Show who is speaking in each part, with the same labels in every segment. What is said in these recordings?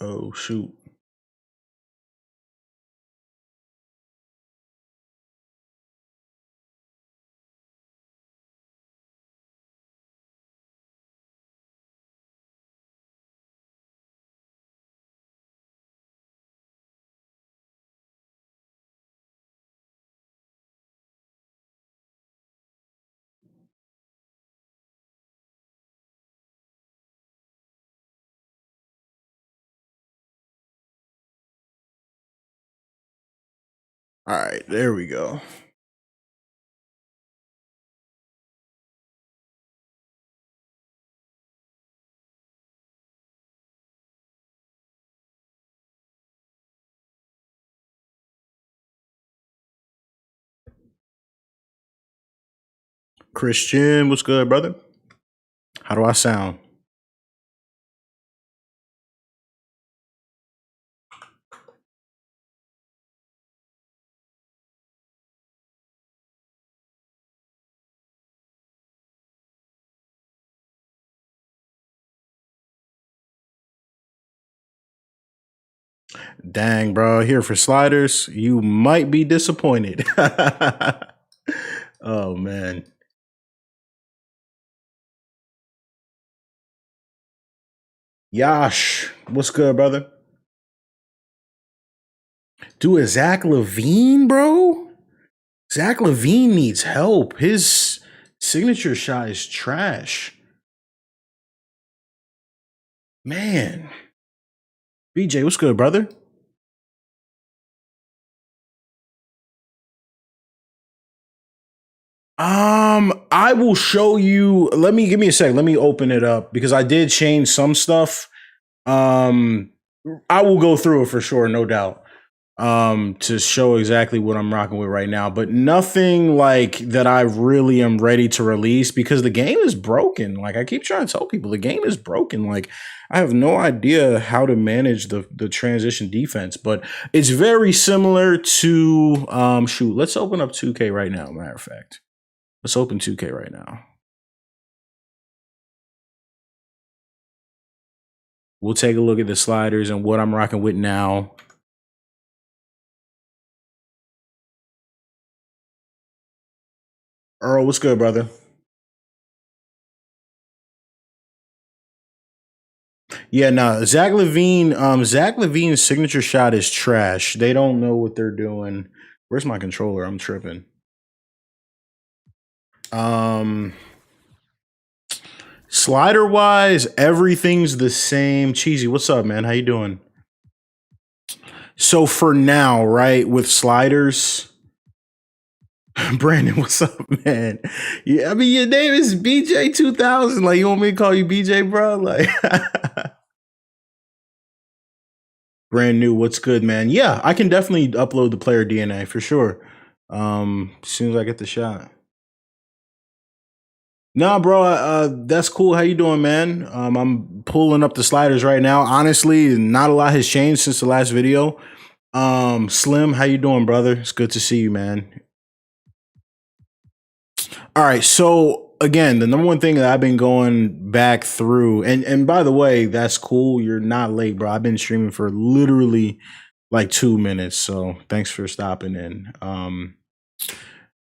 Speaker 1: Oh, shoot. All right, there we go. Christian, what's good, brother? How do I sound? Dang, bro. Here for sliders, you might be disappointed. Oh, man. Yash, what's good, brother? Dude, is Zach Levine, bro? Zach Levine needs help. His signature shot is trash. Man. BJ, what's good, brother? I will show you. Give me a sec. Let me open it up because I did change some stuff. I will go through it for sure, no doubt. To show exactly what I'm rocking with right now, but nothing like that I really am ready to release because the game is broken. Like I keep trying to tell people, the game is broken. Like I have no idea how to manage the transition defense, but it's very similar to shoot. Let's open up 2K right now. Matter of fact, let's open 2K right now. We'll take a look at the sliders and what I'm rocking with now. Earl, what's good, brother? Yeah, no, Zach Levine's signature shot is trash. They don't know what they're doing. Where's my controller? I'm tripping. Um, Slider wise, everything's the same. Cheesy, what's up, man? How you doing? So for now, right, with sliders, Brandon, what's up, man? Yeah, I mean your name is BJ 2000. Like you want me to call you BJ, bro? Like brand new, what's good, man? Yeah, I can definitely upload the player DNA for sure. As soon as I get the shot. Nah, bro, that's cool. How you doing, man? I'm pulling up the sliders right now. Honestly, not a lot has changed since the last video. Slim, how you doing, brother? It's good to see you, man. All right, so again, the number one thing that I've been going back through, and by the way, that's cool. You're not late, bro. I've been streaming for literally like 2 minutes, so thanks for stopping in.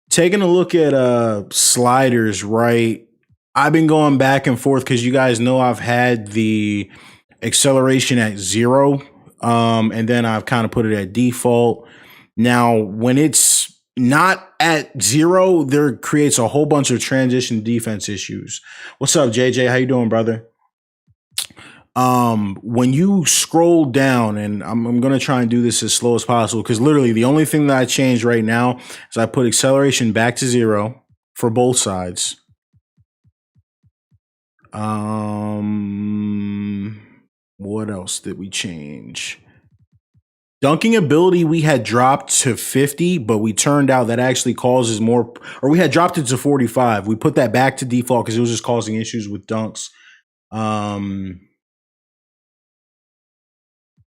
Speaker 1: Taking a look at sliders, right? I've been going back and forth because you guys know I've had the acceleration at 0, and then I've kind of put it at default. Now, when it's not at 0, there creates a whole bunch of transition defense issues. What's up, JJ? How you doing, brother? When you scroll down, and I'm gonna try and do this as slow as possible because literally the only thing that I changed right now is I put acceleration back to 0 for both sides. What else did we change? Dunking ability we had dropped to 50, but we turned out that actually causes more, or we had dropped it to 45. We put that back to default because it was just causing issues with dunks.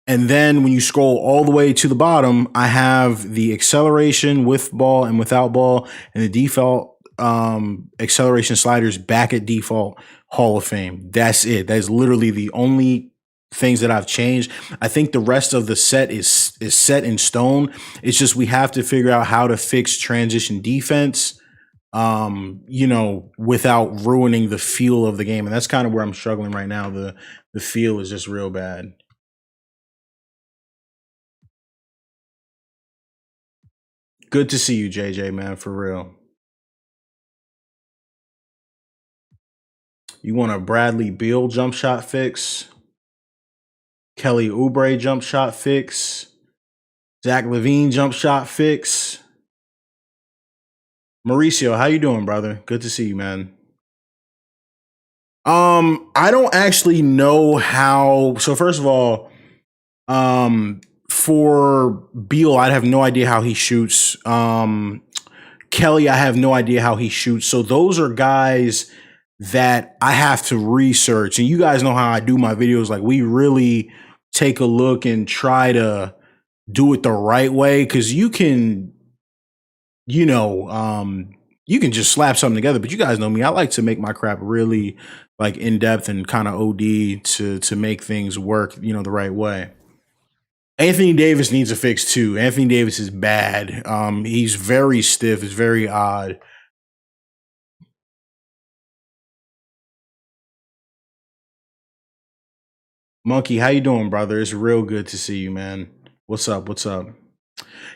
Speaker 1: And then when you scroll all the way to the bottom, I have the acceleration with ball and without ball, and the default acceleration sliders back at default Hall of Fame. That's it. That is literally the only things that I've changed. I think the rest of the set is set in stone. It's just we have to figure out how to fix transition defense, without ruining the feel of the game. And that's kind of where I'm struggling right now. The feel is just real bad. Good to see you, JJ, man, for real. You want a Bradley Beal jump shot fix? Kelly Oubre jump shot fix? Zach Levine jump shot fix? Mauricio, how you doing, brother? Good to see you, man. I don't actually know how. So first of all, for Beal, I have no idea how he shoots. Kelly, I have no idea how he shoots. So those are guys that I have to research. And you guys know how I do my videos. Like, we really take a look and try to do it the right way, because you can, you can just slap something together. But you guys know me. I like to make my crap really like in depth and kind of OD to make things work, the right way. Anthony Davis needs a fix too. Anthony Davis is bad. He's very stiff. It's very odd. Monkey, how you doing, brother? It's real good to see you, man. What's up? What's up?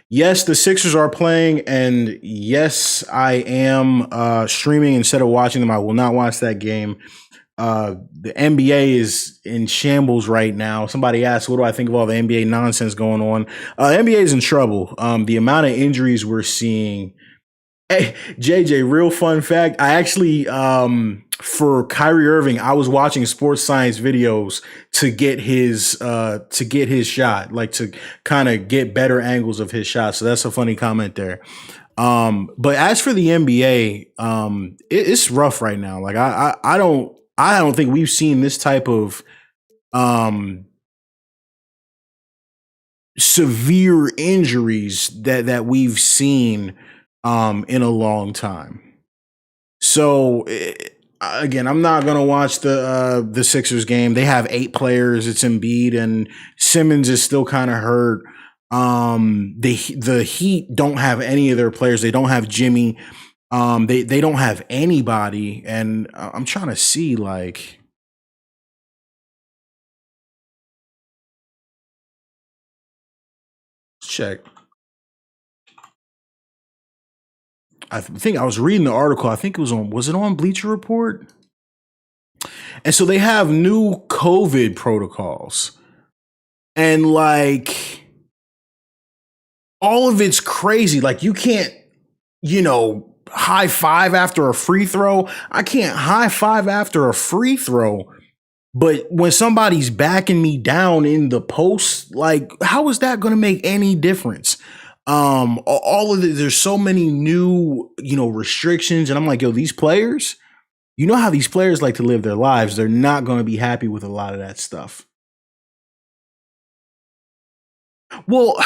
Speaker 1: Yes, the Sixers are playing, and yes, I am streaming instead of watching them. I will not watch that game. The NBA is in shambles right now. Somebody asked, what do I think of all the NBA nonsense going on? NBA is in trouble. The amount of injuries we're seeing. Hey, JJ, real fun fact. I actually, for Kyrie Irving, I was watching sports science videos to get his shot, like to kind of get better angles of his shot. So that's a funny comment there. But as for the NBA, it's rough right now. Like I don't think we've seen this type of severe injuries that we've seen in a long time. So again, I'm not gonna watch the Sixers game. They have 8 players. It's Embiid and Simmons is still kind of hurt. The Heat don't have any of their players. They don't have Jimmy. They don't have anybody, and I'm trying to see like. Check. I think I was reading the article. I think it was it on Bleacher Report? And so they have new COVID protocols. And like all of it's crazy. Like you can't, high five after a free throw. I can't high five after a free throw. But when somebody's backing me down in the post, like how is that going to make any difference? All of there's so many new, restrictions. And I'm like, yo, these players, you know how these players like to live their lives. They're not going to be happy with a lot of that stuff. Well,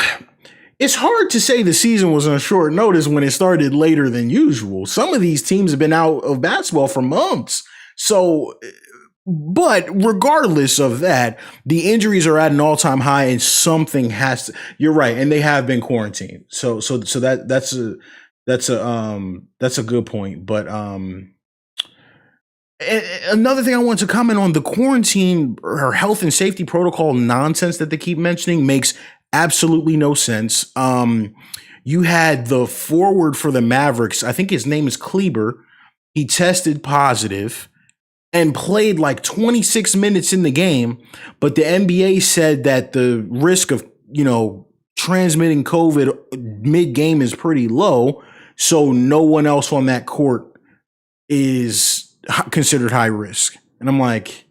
Speaker 1: it's hard to say the season was on short notice when it started later than usual. Some of these teams have been out of basketball for months. So, but regardless of that, the injuries are at an all-time high, and something has to. You're right, and they have been quarantined. So that's a good point. But another thing I want to comment on, the quarantine or health and safety protocol nonsense that they keep mentioning makes absolutely no sense. You had the forward for the Mavericks. I think his name is Kleber. He tested positive and played like 26 minutes in the game. But the NBA said that the risk of, transmitting COVID mid-game is pretty low. So no one else on that court is considered high risk. And I'm like,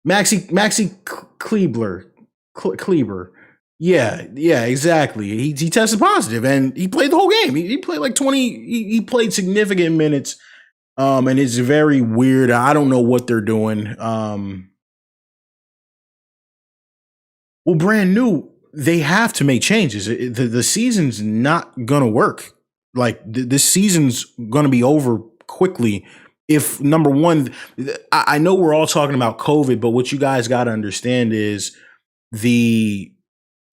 Speaker 1: Maxi Kleber. Yeah, exactly. He tested positive and he played the whole game. He played like 20. He played significant minutes. And it's very weird. I don't know what they're doing. Well, brand new, they have to make changes. The season's not going to work. Like this season's going to be over quickly. If number one, I know we're all talking about COVID, but what you guys got to understand is the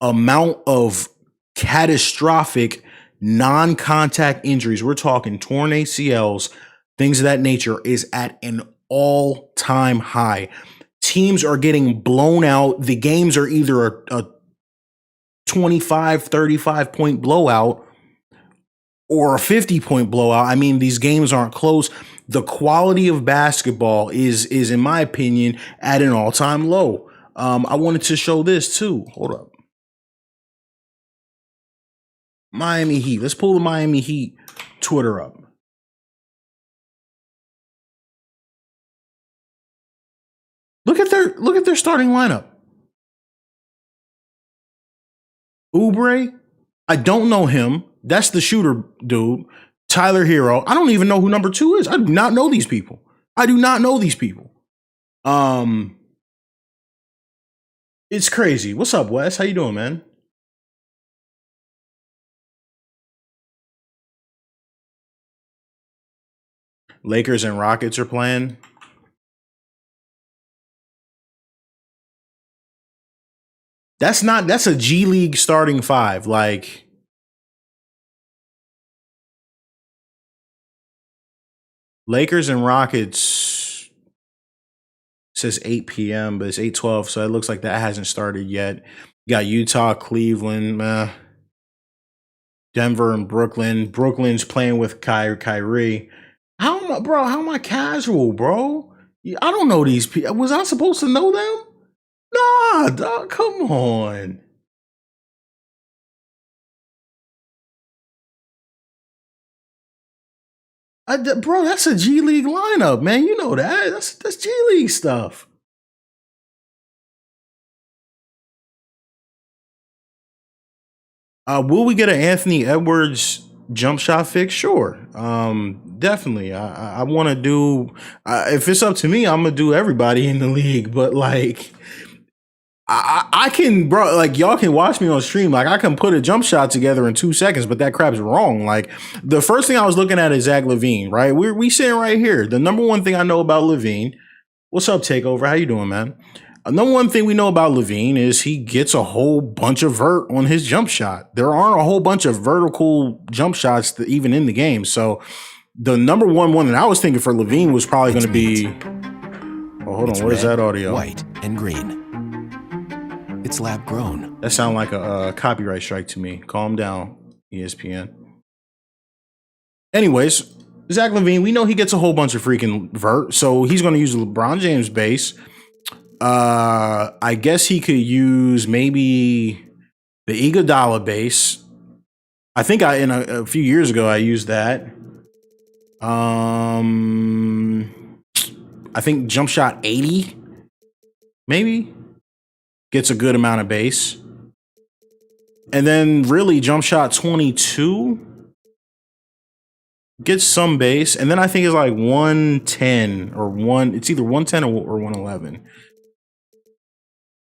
Speaker 1: amount of catastrophic non-contact injuries, we're talking torn ACLs, things of that nature, is at an all-time high. Teams are getting blown out. The games are either a 25, 35 point blowout or a 50-point blowout. I mean, these games aren't close. The quality of basketball is in my opinion, at an all-time low. I wanted to show this too. Hold up. Miami Heat. Let's pull the Miami Heat Twitter up. Look at their starting lineup. Oubre, I don't know him. That's the shooter dude. Tyler Hero. I don't even know who number 2 is. I do not know these people. It's crazy. What's up, Wes? How you doing, man? Lakers and Rockets are playing. That's a G League starting 5. Like, Lakers and Rockets says 8 p.m., but it's 8:12, so it looks like that hasn't started yet. You got Utah, Cleveland, Denver, and Brooklyn. Brooklyn's playing with Kyrie. How am I casual, bro? I don't know these people. Was I supposed to know them? Nah, dog, come on. Bro, that's a G League lineup, man. You know that. That's G League stuff. Will we get an Anthony Edwards jump shot fix? Sure. Definitely. I want to do. If it's up to me, I'm gonna do everybody in the league. But like, I can, bro. Like, y'all can watch me on stream. Like, I can put a jump shot together in 2 seconds, but that crap's wrong. Like, the first thing I was looking at is Zach Levine. Right? We sitting right here. The number one thing I know about Levine. What's up, Takeover? How you doing, man? Number one thing we know about Levine is he gets a whole bunch of vert on his jump shot. There aren't a whole bunch of vertical jump shots even in the game. So the number one that I was thinking for Levine was probably going to be. Oh, hold on. Where's that audio?
Speaker 2: White and green. It's lab grown.
Speaker 1: That sounds like a copyright strike to me. Calm down, ESPN. Anyways, Zach Levine, we know he gets a whole bunch of freaking vert, so he's going to use the LeBron James base. I guess he could use maybe the Iguodala base. I think a few years ago I used that. I think jump shot 80 maybe gets a good amount of base. And then really jump shot 22 gets some base. And then I think it's like 110 or it's either 110 or 111.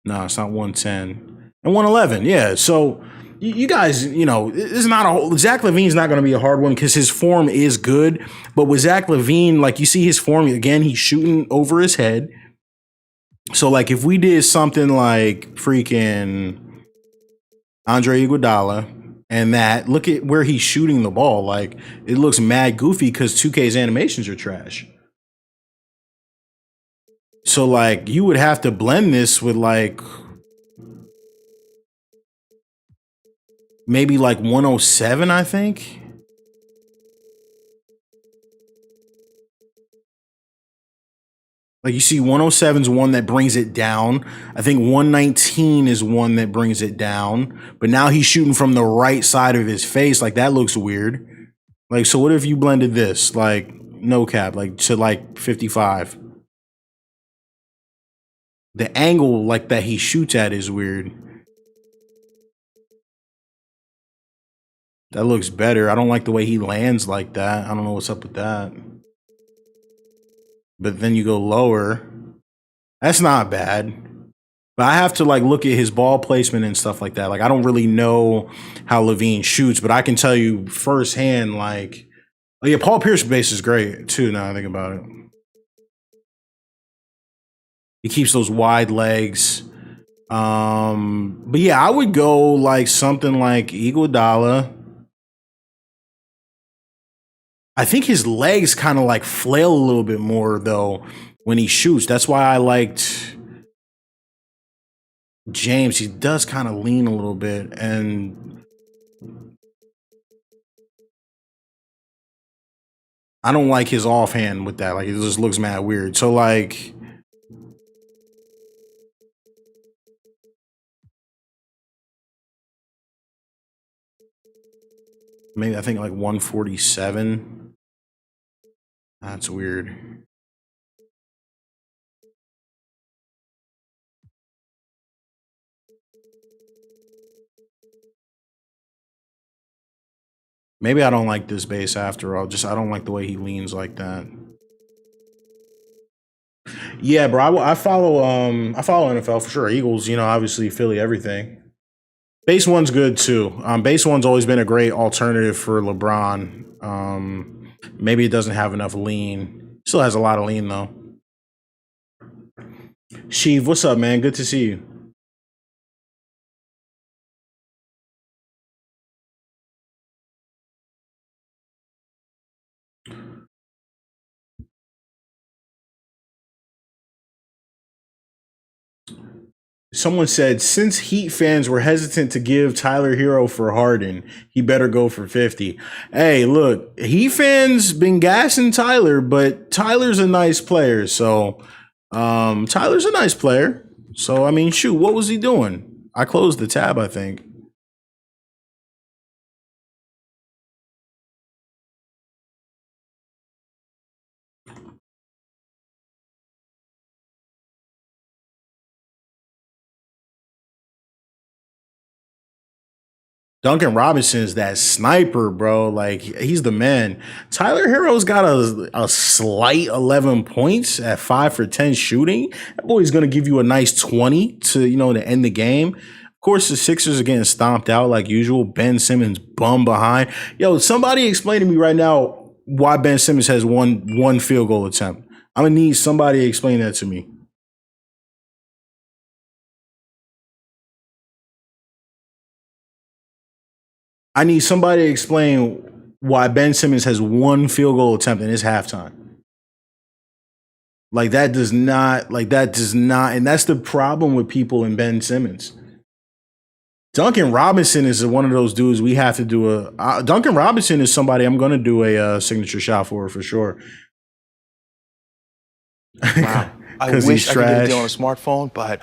Speaker 1: No, it's not 110 and 111. Yeah. So you guys, it's not Zach Levine's not going to be a hard one because his form is good. But with Zach Levine, like, you see his form again, he's shooting over his head. So like, if we did something like freaking Andre Iguodala and that, look at where he's shooting the ball. Like, it looks mad goofy because 2K's animations are trash. So like, you would have to blend this with like maybe like 107, I think. Like, you see 107 is one that brings it down. I think 119 is one that brings it down. But now he's shooting from the right side of his face. Like, that looks weird. Like, so what if you blended this? Like, no cap, like to like 55. The angle like that he shoots at is weird. That looks better. I don't like the way he lands like that. I don't know what's up with that. But then you go lower. That's not bad. But I have to like look at his ball placement and stuff like that. Like, I don't really know how Levine shoots, but I can tell you firsthand, like, oh yeah, Paul Pierce's base is great too, now I think about it. He keeps those wide legs. But yeah, I would go like something like Iguodala. I think his legs kind of like flail a little bit more though when he shoots. That's why I liked James. He does kind of lean a little bit, and I don't like his offhand with that. Like it just looks mad weird. So like maybe I think like 147. That's weird. Maybe I don't like this base after all. Just I don't like the way he leans like that. Yeah, bro. I follow NFL for sure. Eagles, obviously Philly, everything. Base one's good too. Base one's always been a great alternative for LeBron. Maybe it doesn't have enough lean. Still has a lot of lean though. Sheev, what's up, man? Good to see you. Someone said since Heat fans were hesitant to give Tyler Hero for Harden, he better go for 50. Hey, look, Heat fans been gassing Tyler, but Tyler's a nice player. So, Tyler's a nice player. So, I mean, shoot, what was he doing? I closed the tab, I think. Duncan Robinson is that sniper, bro. Like he's the man. Tyler Hero's got a slight 11 points at 5 for 10 shooting. That boy's gonna give you a nice 20 to end the game. Of course, the Sixers are getting stomped out like usual. Ben Simmons bum behind. Yo, somebody explain to me right now why Ben Simmons has one field goal attempt. I'm gonna need somebody to explain that to me. I need somebody to explain why Ben Simmons has one field goal attempt in his halftime. Like that does not, and that's the problem with people in Ben Simmons. Duncan Robinson is one of those dudes we have to do a. Duncan Robinson is somebody I'm going to do a signature shot for sure.
Speaker 2: Wow. I
Speaker 1: Because he's
Speaker 2: wish I could get a
Speaker 1: trash.
Speaker 2: deal on a smartphone, but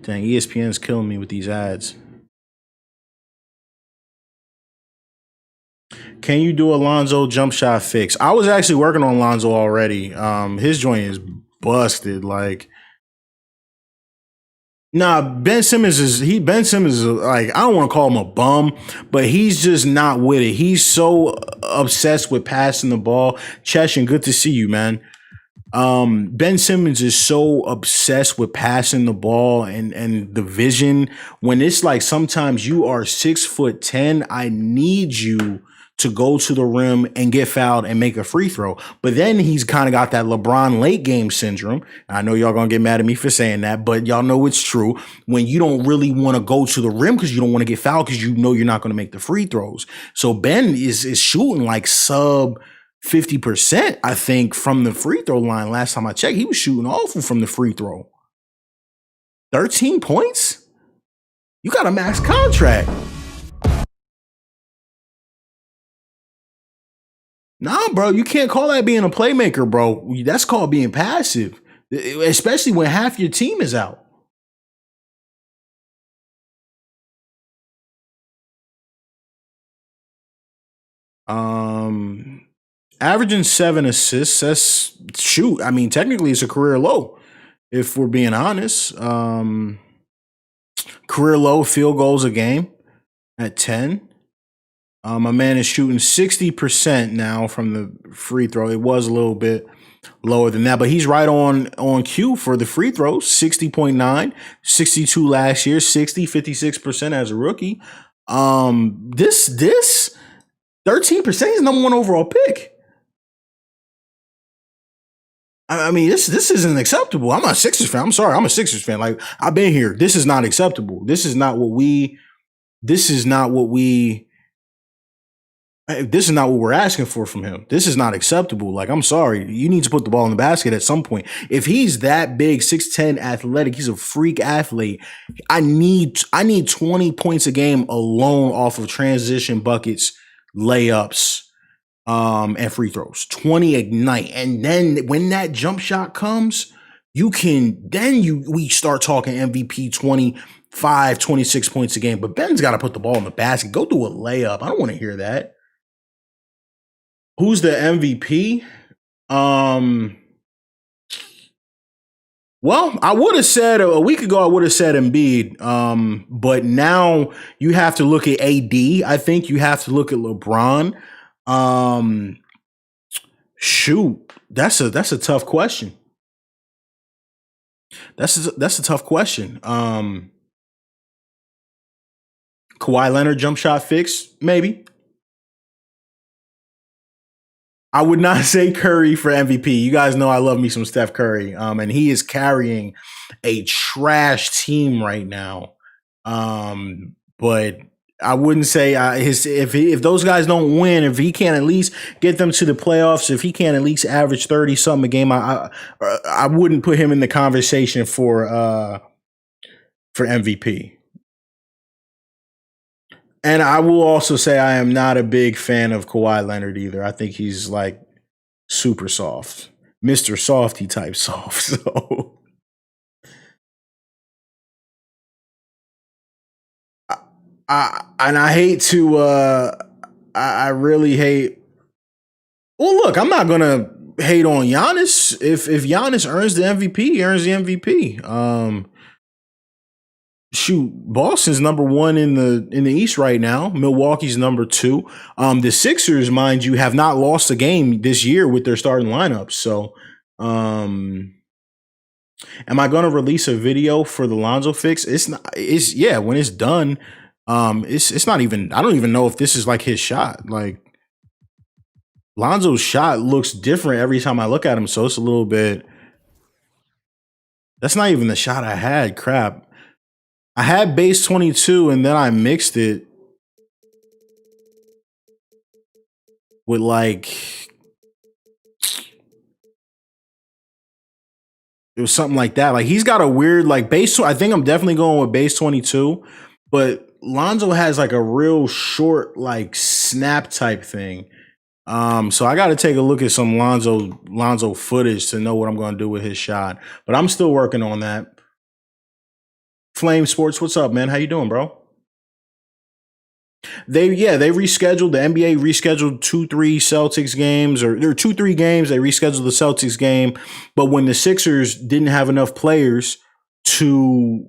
Speaker 1: Dang, ESPN's killing me with these ads. Can you do a Lonzo jump shot fix? I was actually working on Lonzo already. His joint is busted. Like, nah, Ben Simmons is like I don't want to call him a bum, but he's just not with it. He's so obsessed with passing the ball. Cheshin, good to see you, man. Ben Simmons is so obsessed with passing the ball and the vision when it's like sometimes you are 6'10". I need you to go to the rim and get fouled and make a free throw. But then he's kind of got that LeBron late game syndrome. I know y'all gonna get mad at me for saying that, but y'all know it's true. When you don't really want to go to the rim because you don't want to get fouled because you know you're not going to make the free throws. So Ben is shooting like sub 50%, I think, from the free throw line. Last time I checked, he was shooting awful from the free throw. 13 points? You got a max contract. Nah, bro, you can't call that being a playmaker, bro. That's called being passive, especially when half your team is out. Um, Averaging 7 assists. That's shoot. I mean, technically, it's a career low. If we're being honest, career low field goals a game at 10. My man is shooting 60% now from the free throw. It was a little bit lower than that, but he's right on cue for the free throws. 60.9, 62 last year, 60, 56% as a rookie. This 13%, he's number one overall pick. I mean, this isn't acceptable. I'm a Sixers fan. I'm sorry, I'm a Sixers fan. Like I've been here. This is not acceptable. This is not what we. This is not what we. This is not what we're asking for from him. This is not acceptable. Like I'm sorry, you need to put the ball in the basket at some point. If he's that big, 6'10", athletic, he's a freak athlete. I need 20 points a game alone off of transition buckets, layups, and free throws. 20 ignite. And then when that jump shot comes, we start talking MVP 25, 26 points a game. But Ben's got to put the ball in the basket. Go do a layup. I don't want to hear that. Who's the MVP? Well, I would have said a week ago, I would have said Embiid. But now you have to look at AD. I think you have to look at LeBron. Shoot, that's a tough question. That's a tough question. Kawhi Leonard jump shot fix, maybe. I would not say Curry for MVP. You guys know I love me some Steph Curry, and he is carrying a trash team right now. But I wouldn't say if those guys don't win, if he can't at least get them to the playoffs, if he can't at least average 30 something a game, I wouldn't put him in the conversation for MVP. And I will also say I am not a big fan of Kawhi Leonard either. I think he's like super soft, Mr. Softy type soft. So I hate to I really hate. Well, look, I'm not gonna hate on Giannis. If Giannis earns the MVP, he earns the MVP. Shoot, Boston's number one in the East right now. Milwaukee's number two. The Sixers, mind you, have not lost a game this year with their starting lineup. So, am I going to release a video for the Lonzo fix? It's not. It's yeah. When it's done, it's not even. I don't even know if this is like his shot. Like Lonzo's shot looks different every time I look at him. So it's a little bit. That's not even the shot I had. Crap. I had base 22 and then I mixed it with like it was something like that. Like he's got a weird like base. I think I'm definitely going with base 22, but Lonzo has like a real short like snap type thing. So I got to take a look at some Lonzo footage to know what I'm going to do with his shot. But I'm still working on that. Flame Sports, what's up, man? How you doing, bro? They rescheduled. The NBA rescheduled 2-3 Celtics games, or there are 2-3 games. They rescheduled the Celtics game, but when the Sixers didn't have enough players to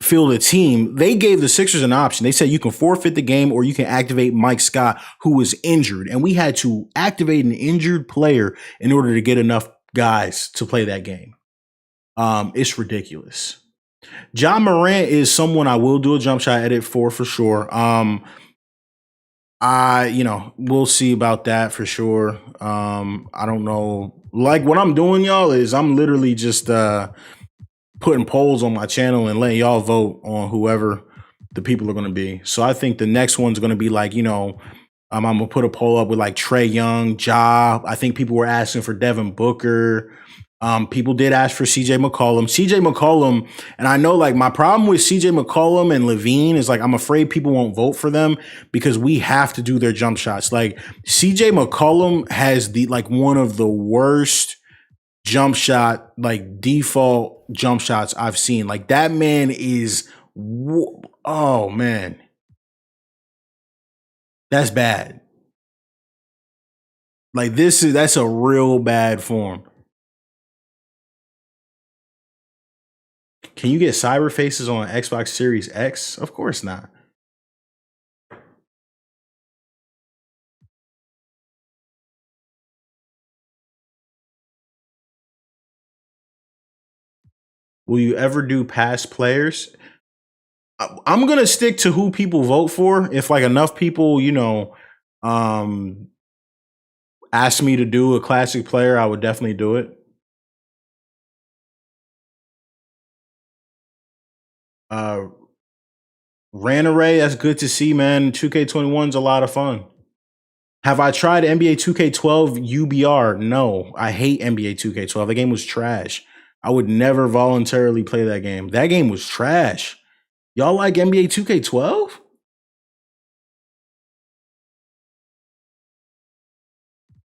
Speaker 1: field a team, they gave the Sixers an option. They said you can forfeit the game or you can activate Mike Scott, who was injured, and we had to activate an injured player in order to get enough guys to play that game. It's ridiculous. John Morant is someone I will do a jump shot edit for sure. We'll see about that for sure. I don't know. Like what I'm doing, y'all, is I'm literally just putting polls on my channel and letting y'all vote on whoever the people are going to be. So I think the next one's going to be like, I'm going to put a poll up with like Trae Young, Ja. I think people were asking for Devin Booker. People did ask for CJ McCollum. And I know like my problem with CJ McCollum and Levine is like I'm afraid people won't vote for them because we have to do their jump shots. Like CJ McCollum has the like one of the worst jump shot, like default jump shots I've seen. Like that man is oh man. That's bad. Like that's a real bad form. Can you get cyber faces on Xbox Series X? Of course not. Will you ever do past players? I'm gonna stick to who people vote for. If like enough people, asked me to do a classic player, I would definitely do it. Uh, Ran Array, that's good to see, man. 2K21's a lot of fun. Have I tried NBA 2K12 UBR? No, I hate NBA 2K12. The game was trash. I would never voluntarily play that game. That game was trash. Y'all like NBA 2K12?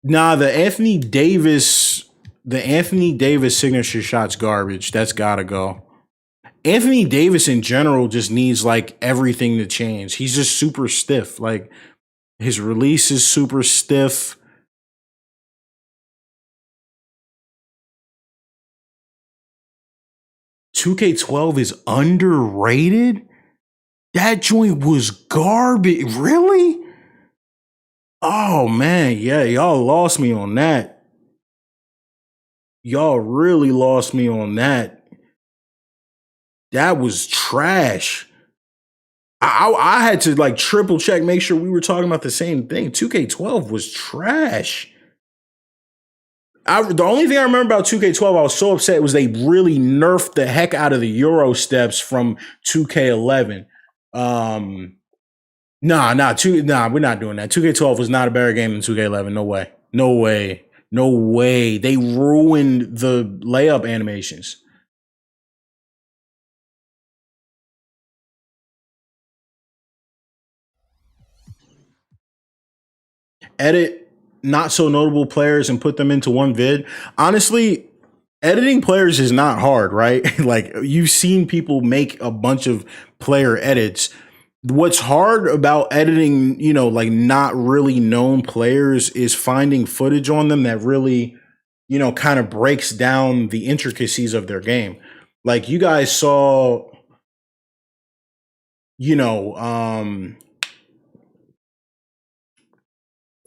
Speaker 1: Nah, the Anthony Davis signature shot's garbage. That's gotta go. Anthony Davis in general just needs like everything to change. He's just super stiff. Like his release is super stiff. $2K12 is underrated? That joint was garbage. Really? Oh man, yeah, y'all lost me on that. Y'all really lost me on that. That was trash. I had to like triple check, make sure we were talking about the same thing. 2K12 was trash. The only thing I remember about 2K12, I was so upset was they really nerfed the heck out of the Euro steps from 2K11. We're not doing that. 2K12 was not a better game than 2K11. No way. No way. No way. They ruined the layup animations. Edit not so notable players and put them into one vid. Honestly, editing players is not hard, right? Like you've seen people make a bunch of player edits. What's hard about editing, like not really known players is finding footage on them that really, kind of breaks down the intricacies of their game. Like you guys saw, you know,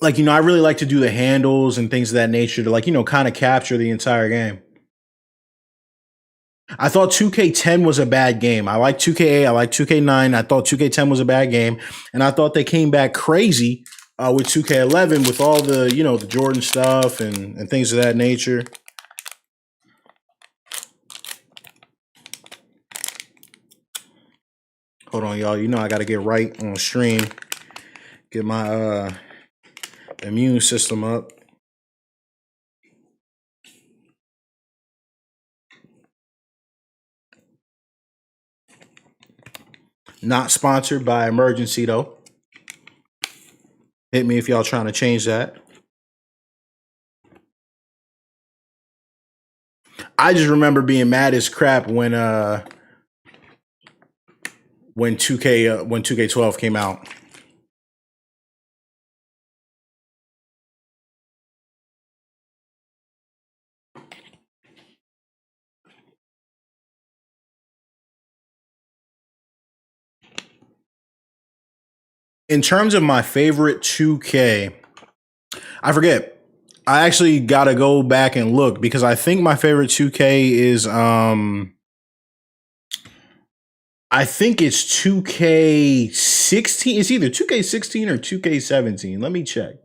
Speaker 1: I really like to do the handles and things of that nature to kind of capture the entire game. I thought 2K10 was a bad game. I like 2K8, I like 2K9. I thought 2K10 was a bad game, and I thought they came back crazy with 2K11 with all the the Jordan stuff and things of that nature. Hold on, y'all. I got to get right on stream. Get my immune system up. Not sponsored by Emergency though. Hit me if y'all trying to change that. I just remember being mad as crap when 2K12 came out. In terms of my favorite 2K, I forget. I actually got to go back and look because I think my favorite 2K is I think it's 2K16. It's either 2K16 or 2K17. Let me check.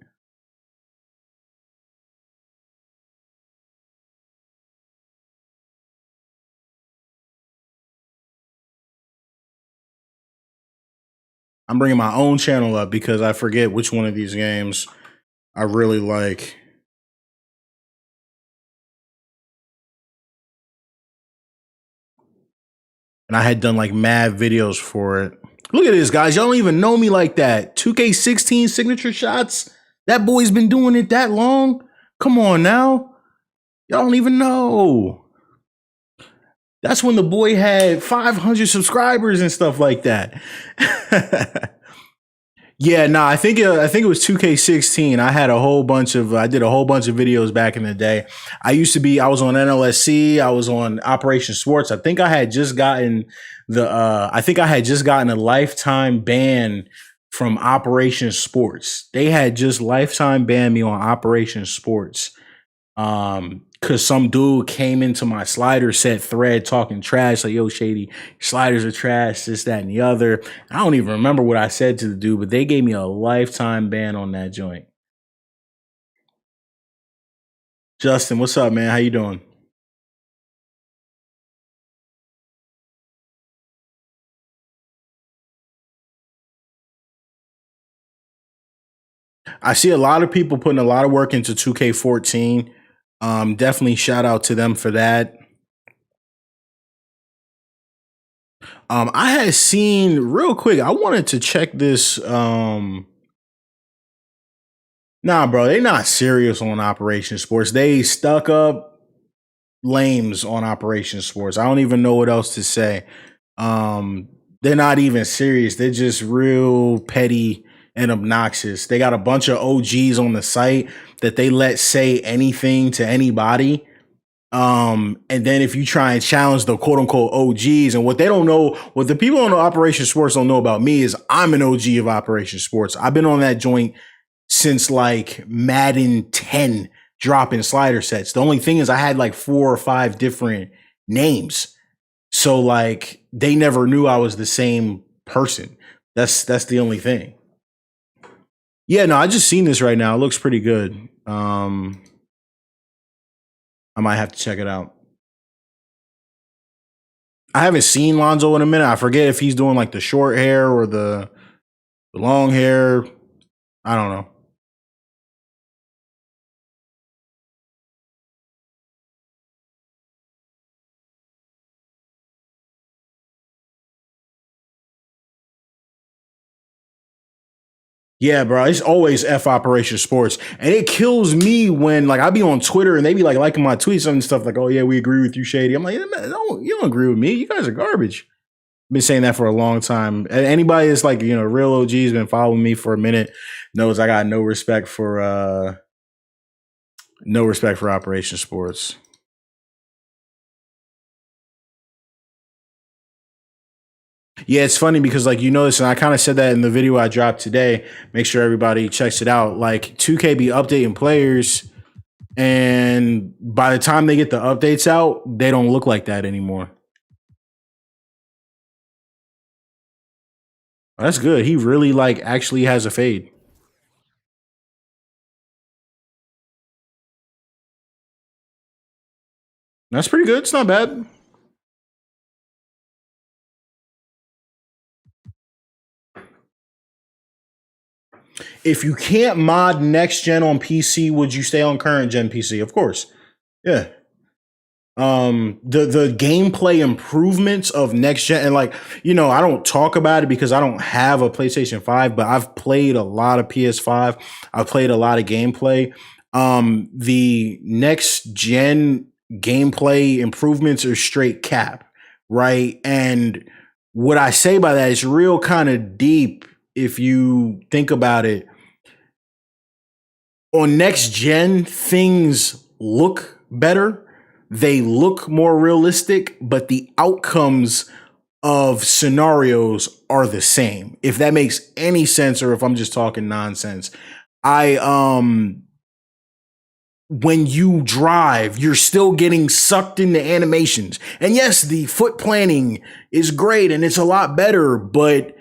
Speaker 1: I'm bringing my own channel up because I forget which one of these games I really like. And I had done like mad videos for it. Look at this, guys. Y'all don't even know me like that. 2K16 signature shots. That boy's been doing it that long. Come on now. Y'all don't even know. That's when the boy had 500 subscribers and stuff like that. Yeah, no, I think it was 2K16. I did a whole bunch of videos back in the day. I was on NLSC, I was on Operation Sports. I think I had just gotten a lifetime ban from Operation Sports. They had just lifetime banned me on Operation Sports. Cause some dude came into my slider set thread talking trash, like, yo, Shady, sliders are trash, this, that, and the other. I don't even remember what I said to the dude, but they gave me a lifetime ban on that joint. Justin, what's up, man? How you doing? I see a lot of people putting a lot of work into 2K14. Definitely shout out to them for that. I had seen real quick. I wanted to check this. Nah, bro, they not serious on Operation Sports. They stuck up lames on Operation Sports. I don't even know what else to say. Um, they're not even serious. They're just real petty and obnoxious. They got a bunch of OGs on the site that they let say anything to anybody. And then if you try and challenge the quote unquote OGs, and what they don't know, what the people on Operation Sports don't know about me is I'm an OG of Operation Sports. I've been on that joint since like Madden 10 dropping slider sets. The only thing is I had like 4 or 5 different names. So like they never knew I was the same person. That's the only thing. Yeah, no, I just seen this right now. It looks pretty good. I might have to check it out. I haven't seen Lonzo in a minute. I forget if he's doing like the short hair or the long hair. I don't know. Yeah, bro, it's always F Operation Sports. And it kills me when like I be on Twitter and they be like liking my tweets and stuff like, oh yeah, we agree with you, Shady. I'm like, no, you don't agree with me. You guys are garbage. Been saying that for a long time. Anybody that's like, real OG's been following me for a minute knows I got no respect for Operation Sports. Yeah, it's funny because like you notice, and I kind of said that in the video I dropped today. Make sure everybody checks it out. Like 2K be updating players, and by the time they get the updates out, they don't look like that anymore. That's good. He really like actually has a fade. That's pretty good. It's not bad. If you can't mod next gen on PC, would you stay on current gen PC? Of course. Yeah. The gameplay improvements of next gen, and like I don't talk about it because I don't have a PlayStation 5, but I've played a lot of PS5. I've played a lot of gameplay. The next gen gameplay improvements are straight cap, right? And what I say by that is real kind of deep if you think about it. On next gen, things look better, they look more realistic, but the outcomes of scenarios are the same. If that makes any sense, or if I'm just talking nonsense. I When you drive, you're still getting sucked into animations. And yes, the foot planning is great and it's a lot better, but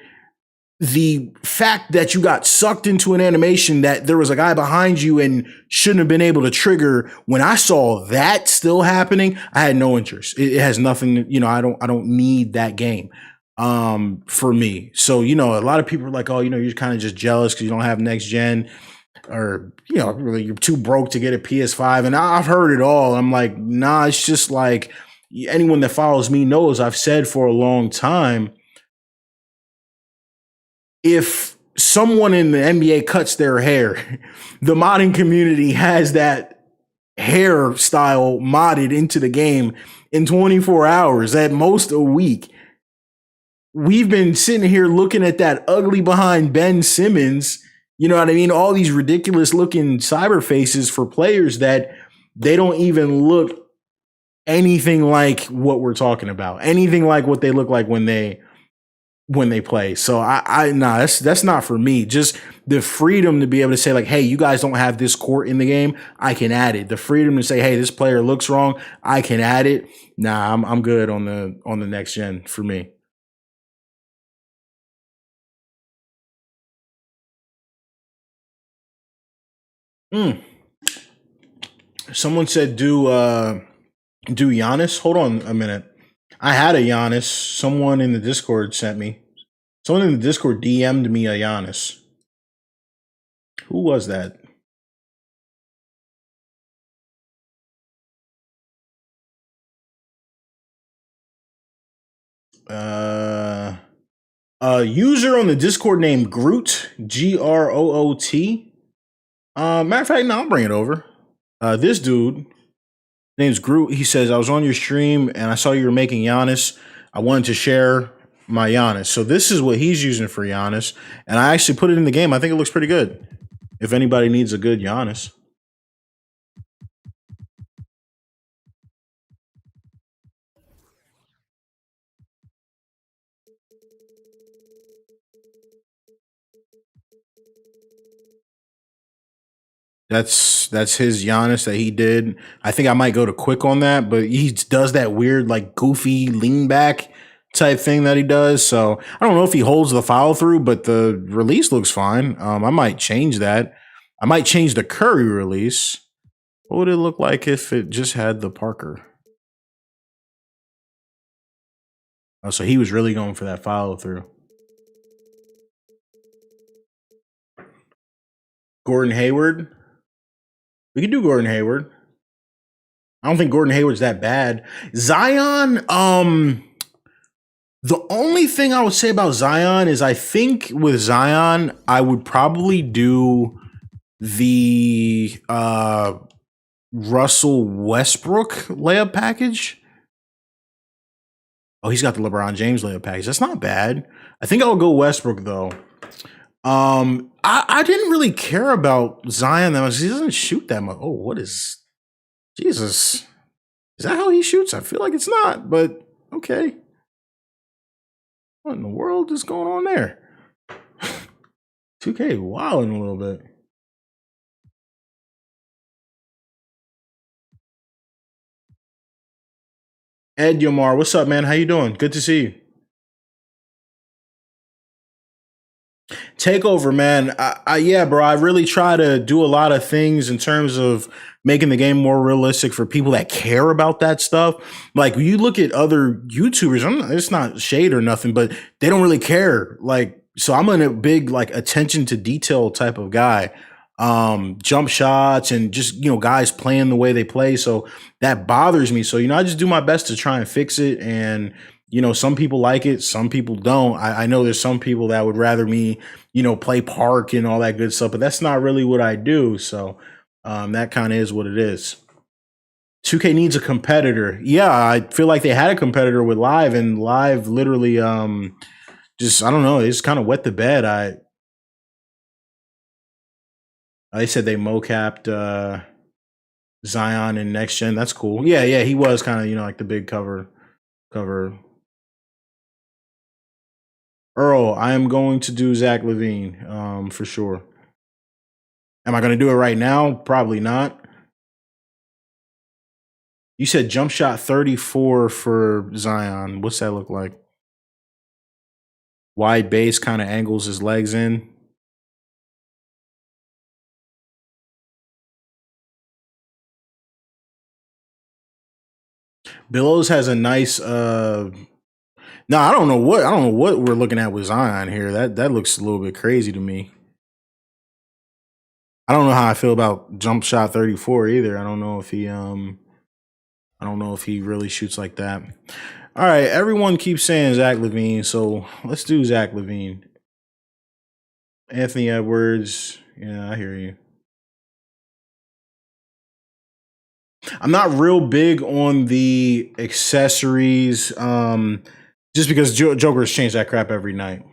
Speaker 1: the fact that you got sucked into an animation that there was a guy behind you and shouldn't have been able to trigger, when I saw that still happening, I had no interest. It has nothing, I don't need that game for me. So, a lot of people are like, oh, you're kind of just jealous because you don't have next gen, or really you're too broke to get a PS5. And I've heard it all. I'm like, nah, it's just like anyone that follows me knows I've said for a long time, if someone in the NBA cuts their hair, the modding community has that hairstyle modded into the game in 24 hours, at most a week. We've been sitting here looking at that ugly behind Ben Simmons, you know what I mean? All these ridiculous looking cyber faces for players that they don't even look anything like what we're talking about, anything like what they look like when they play. So I nah, that's not for me. Just the freedom to be able to say like, hey, you guys don't have this court in the game, I can add it. The freedom to say, hey, this player looks wrong, I can add it. Nah, I'm good on the next gen for me. Mm. Someone said do Giannis. Hold on a minute. I had a Giannis. Someone in the Discord sent me. Someone in the Discord DM'd me a Giannis. Who was that? A user on the Discord named Groot, Groot. Matter of fact, no, I'll bring it over. This dude, name's Groot. He says, I was on your stream and I saw you were making Giannis. I wanted to share my Giannis. So this is what he's using for Giannis. And I actually put it in the game. I think it looks pretty good. If anybody needs a good Giannis. That's his Giannis that he did. I think I might go to quick on that, but he does that weird like goofy lean back type thing that he does. So I don't know if he holds the follow through, but the release looks fine. I might change that. I might change the Curry release. What would it look like if it just had the Parker? Oh, so he was really going for that follow through. Gordon Hayward. We could do Gordon Hayward. I don't think Gordon Hayward's that bad. Zion, the only thing I would say about Zion is I think with Zion, I would probably do the Russell Westbrook layup package. Oh, he's got the LeBron James layup package. That's not bad. I think I'll go Westbrook though. I didn't really care about Zion that much. He doesn't shoot that much. Oh, what is Jesus? Is that how he shoots? I feel like it's not, but okay. What in the world is going on there? 2K wilding a little bit. Ed Yomar, what's up, man? How you doing? Good to see you. Takeover, man. Yeah, bro. I really try to do a lot of things in terms of making the game more realistic for people that care about that stuff. Like you look at other YouTubers, it's not shade or nothing, but they don't really care. Like, so I'm in a big like attention to detail type of guy. Jump shots and just, guys playing the way they play. So that bothers me. So, I just do my best to try and fix it. And, some people like it, some people don't. I know there's some people that would rather me, play park and all that good stuff, but that's not really what I do. So that kind of is what it is. 2K needs a competitor. Yeah, I feel like they had a competitor with Live, and Live literally just, I don't know, they just kind of wet the bed. They said they mocapped Zion in next gen. That's cool. Yeah, he was kind of, like the big cover. Earl, I am going to do Zach Levine, for sure. Am I going to do it right now? Probably not. You said jump shot 34 for Zion. What's that look like? Wide base kind of angles his legs in. Billows has a nice no, I don't know what we're looking at with Zion here. That looks a little bit crazy to me. I don't know how I feel about jump shot 34 either. I don't know if he really shoots like that. All right, everyone keeps saying Zach Levine, so let's do Zach Levine. Anthony Edwards, yeah, I hear you. I'm not real big on the accessories, just because Joker's change that crap every night.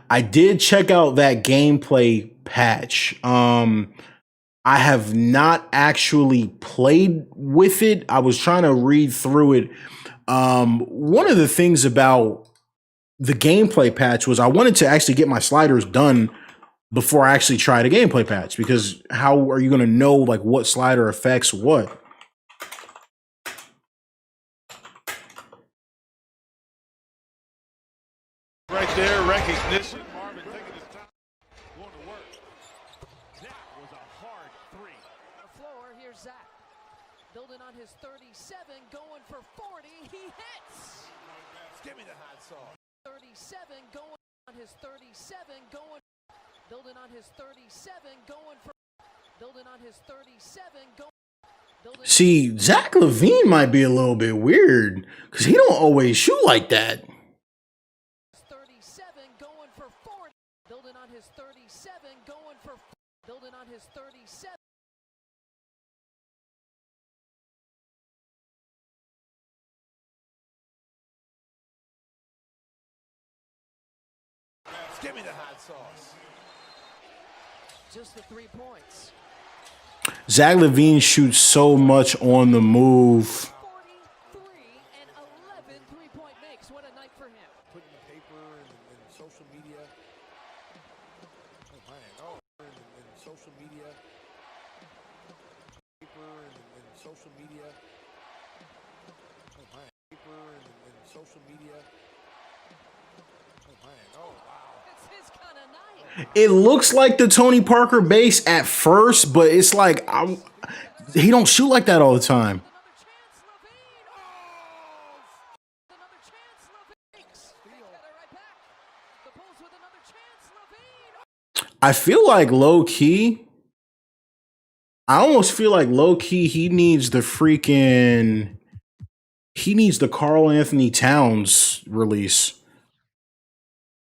Speaker 1: I did check out that gameplay patch. I have not actually played with it. I was trying to read through it. One of the things about the gameplay patch was I wanted to actually get my sliders done before I actually tried a gameplay patch, because how are you going to know like what slider affects what?
Speaker 3: Right there, recognition. Marvin taking his time, going to work. Zach. Building on his 37, going for 40. He hits.
Speaker 4: Give me the hot sauce.
Speaker 3: 37, going on his 37, going. Building on his 37, going for. Building on his 37, going.
Speaker 1: See, Zach Levine might be a little bit weird because he don't always shoot like that.
Speaker 3: 37, going for 40. Building on his 37, going for. Building on his 37.
Speaker 4: Give me the hot sauce.
Speaker 3: Just the 3 points.
Speaker 1: Zach Levine shoots so much on the move.
Speaker 3: 43 and 11 3-point makes. What a night for him.
Speaker 4: Putting the paper and social media. Oh, man. Oh, and social media. Paper and social media. Oh, man. Paper and social media. Oh, man. Oh, wow.
Speaker 3: It's his kind of night.
Speaker 1: It looks like the Tony Parker base at first, but it's like he don't shoot like that all the time.
Speaker 3: Another chance, Levine. They get it right back. The Bulls with another chance, Levine.
Speaker 1: I feel like low key. I almost feel like low key he needs the Karl Anthony Towns release.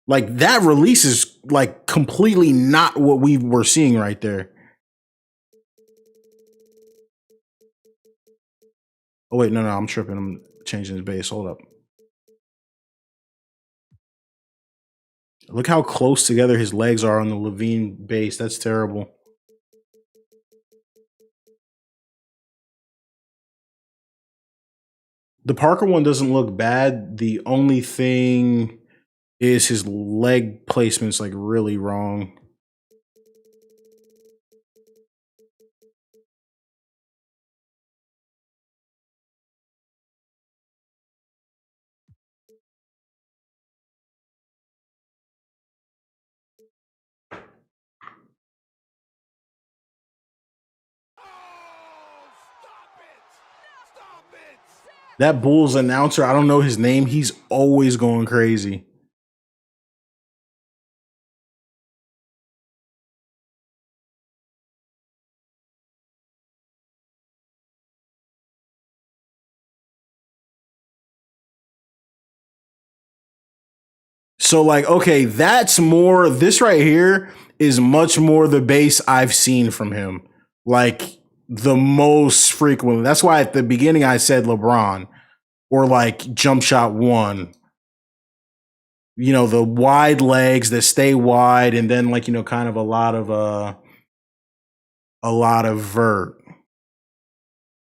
Speaker 1: Like that release is like completely not what we were seeing right there. Oh wait, no, I'm tripping. I'm changing his base. Hold up. Look how close together his legs are on the Levine base. That's terrible. The Parker one doesn't look bad. The only thing is his leg placement's like really wrong. That Bulls announcer, I don't know his name. He's always going crazy. So like, okay, that's more, this right here is much more the base I've seen from him. Like the most frequently. That's why at the beginning I said LeBron or like jump shot one. You know, the wide legs that stay wide and then like, you know, kind of a lot of vert.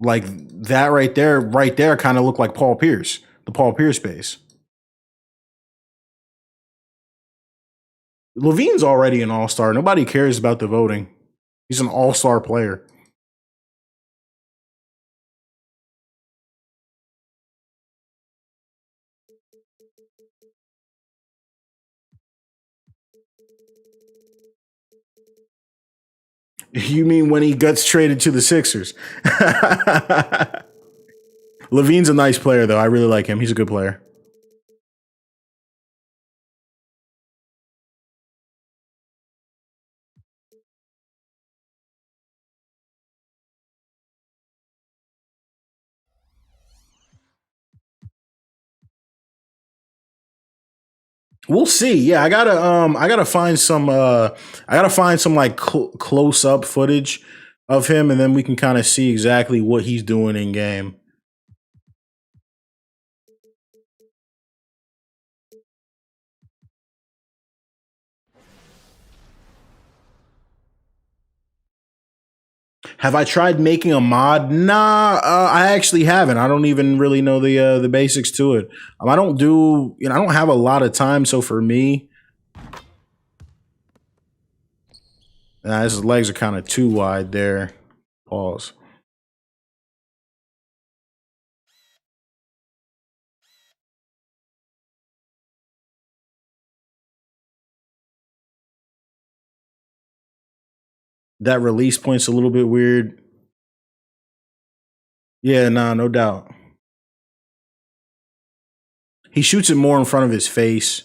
Speaker 1: Like that right there kind of looked like Paul Pierce, the Paul Pierce base. Levine's already an all-star. Nobody cares about the voting. He's an all-star player. You mean when he gets traded to the Sixers? Levine's a nice player, though. I really like him. He's a good player. We'll see. Yeah, I gotta find some like close up footage of him, and then we can kind of see exactly what he's doing in game. Have I tried making a mod? Nah, I actually haven't. I don't even really know the basics to it. I don't do, I don't have a lot of time. So for me, his legs are kind of too wide there. Pause. That release point's a little bit weird. Yeah, nah, no doubt. He shoots it more in front of his face.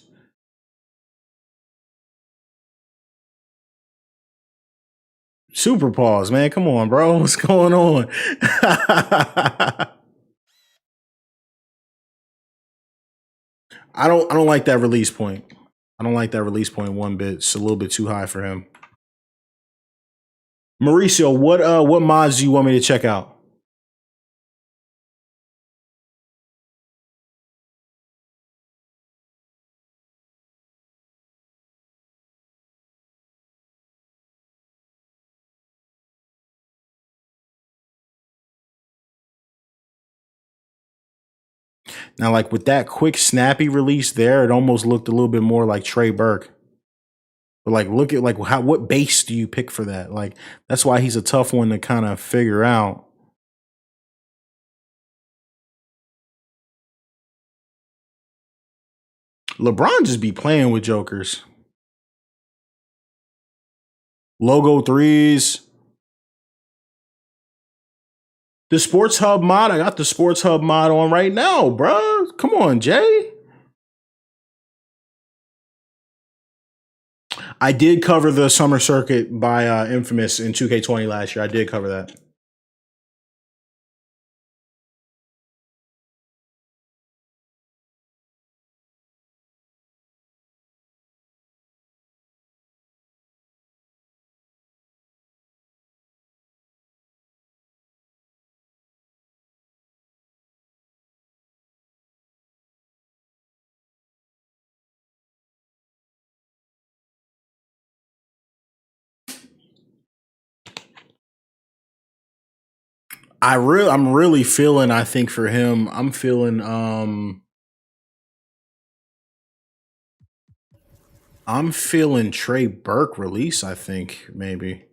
Speaker 1: Super pause, man. Come on, bro. What's going on? I don't like that release point. I don't like that release point one bit. It's a little bit too high for him. Mauricio, what mods do you want me to check out? Now, like with that quick snappy release there, it almost looked a little bit more like Trey Burke. But like, look at like what base do you pick for that? Like, that's why he's a tough one to kind of figure out. LeBron just be playing with jokers. Logo threes. The Sports Hub mod. I got the Sports Hub mod on right now, bruh. Come on, Jay. I did cover the summer circuit by Infamous in 2K20 last year. I did cover that. I'm really feeling, I think for him, I'm feeling Trey Burke release, I think, maybe.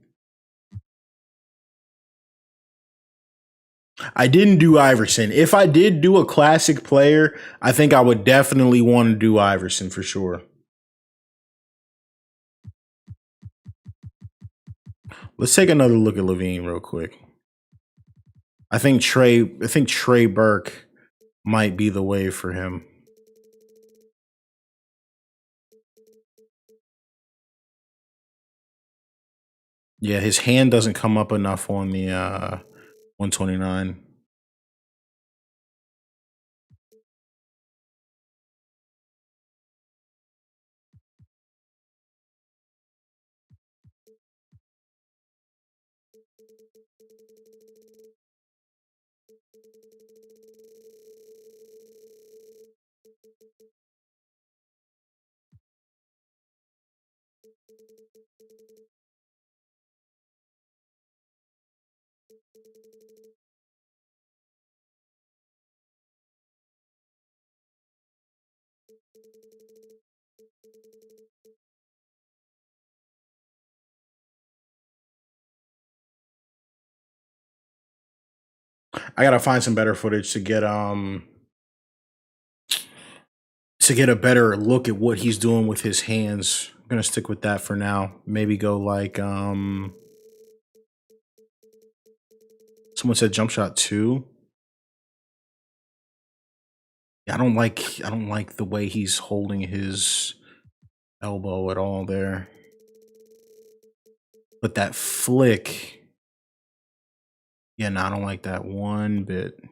Speaker 1: I didn't do Iverson. If I did do a classic player, I think I would definitely want to do Iverson for sure. Let's take another look at Levine real quick. I think Trey Burke might be the way for him. Yeah, his hand doesn't come up enough on the 129. I gotta find some better footage to get a better look at what he's doing with his hands. I'm gonna stick with that for now. Maybe go like someone said jump shot 2. Yeah, I don't like the way he's holding his elbow at all there. But that flick, yeah, no, I don't like that one bit.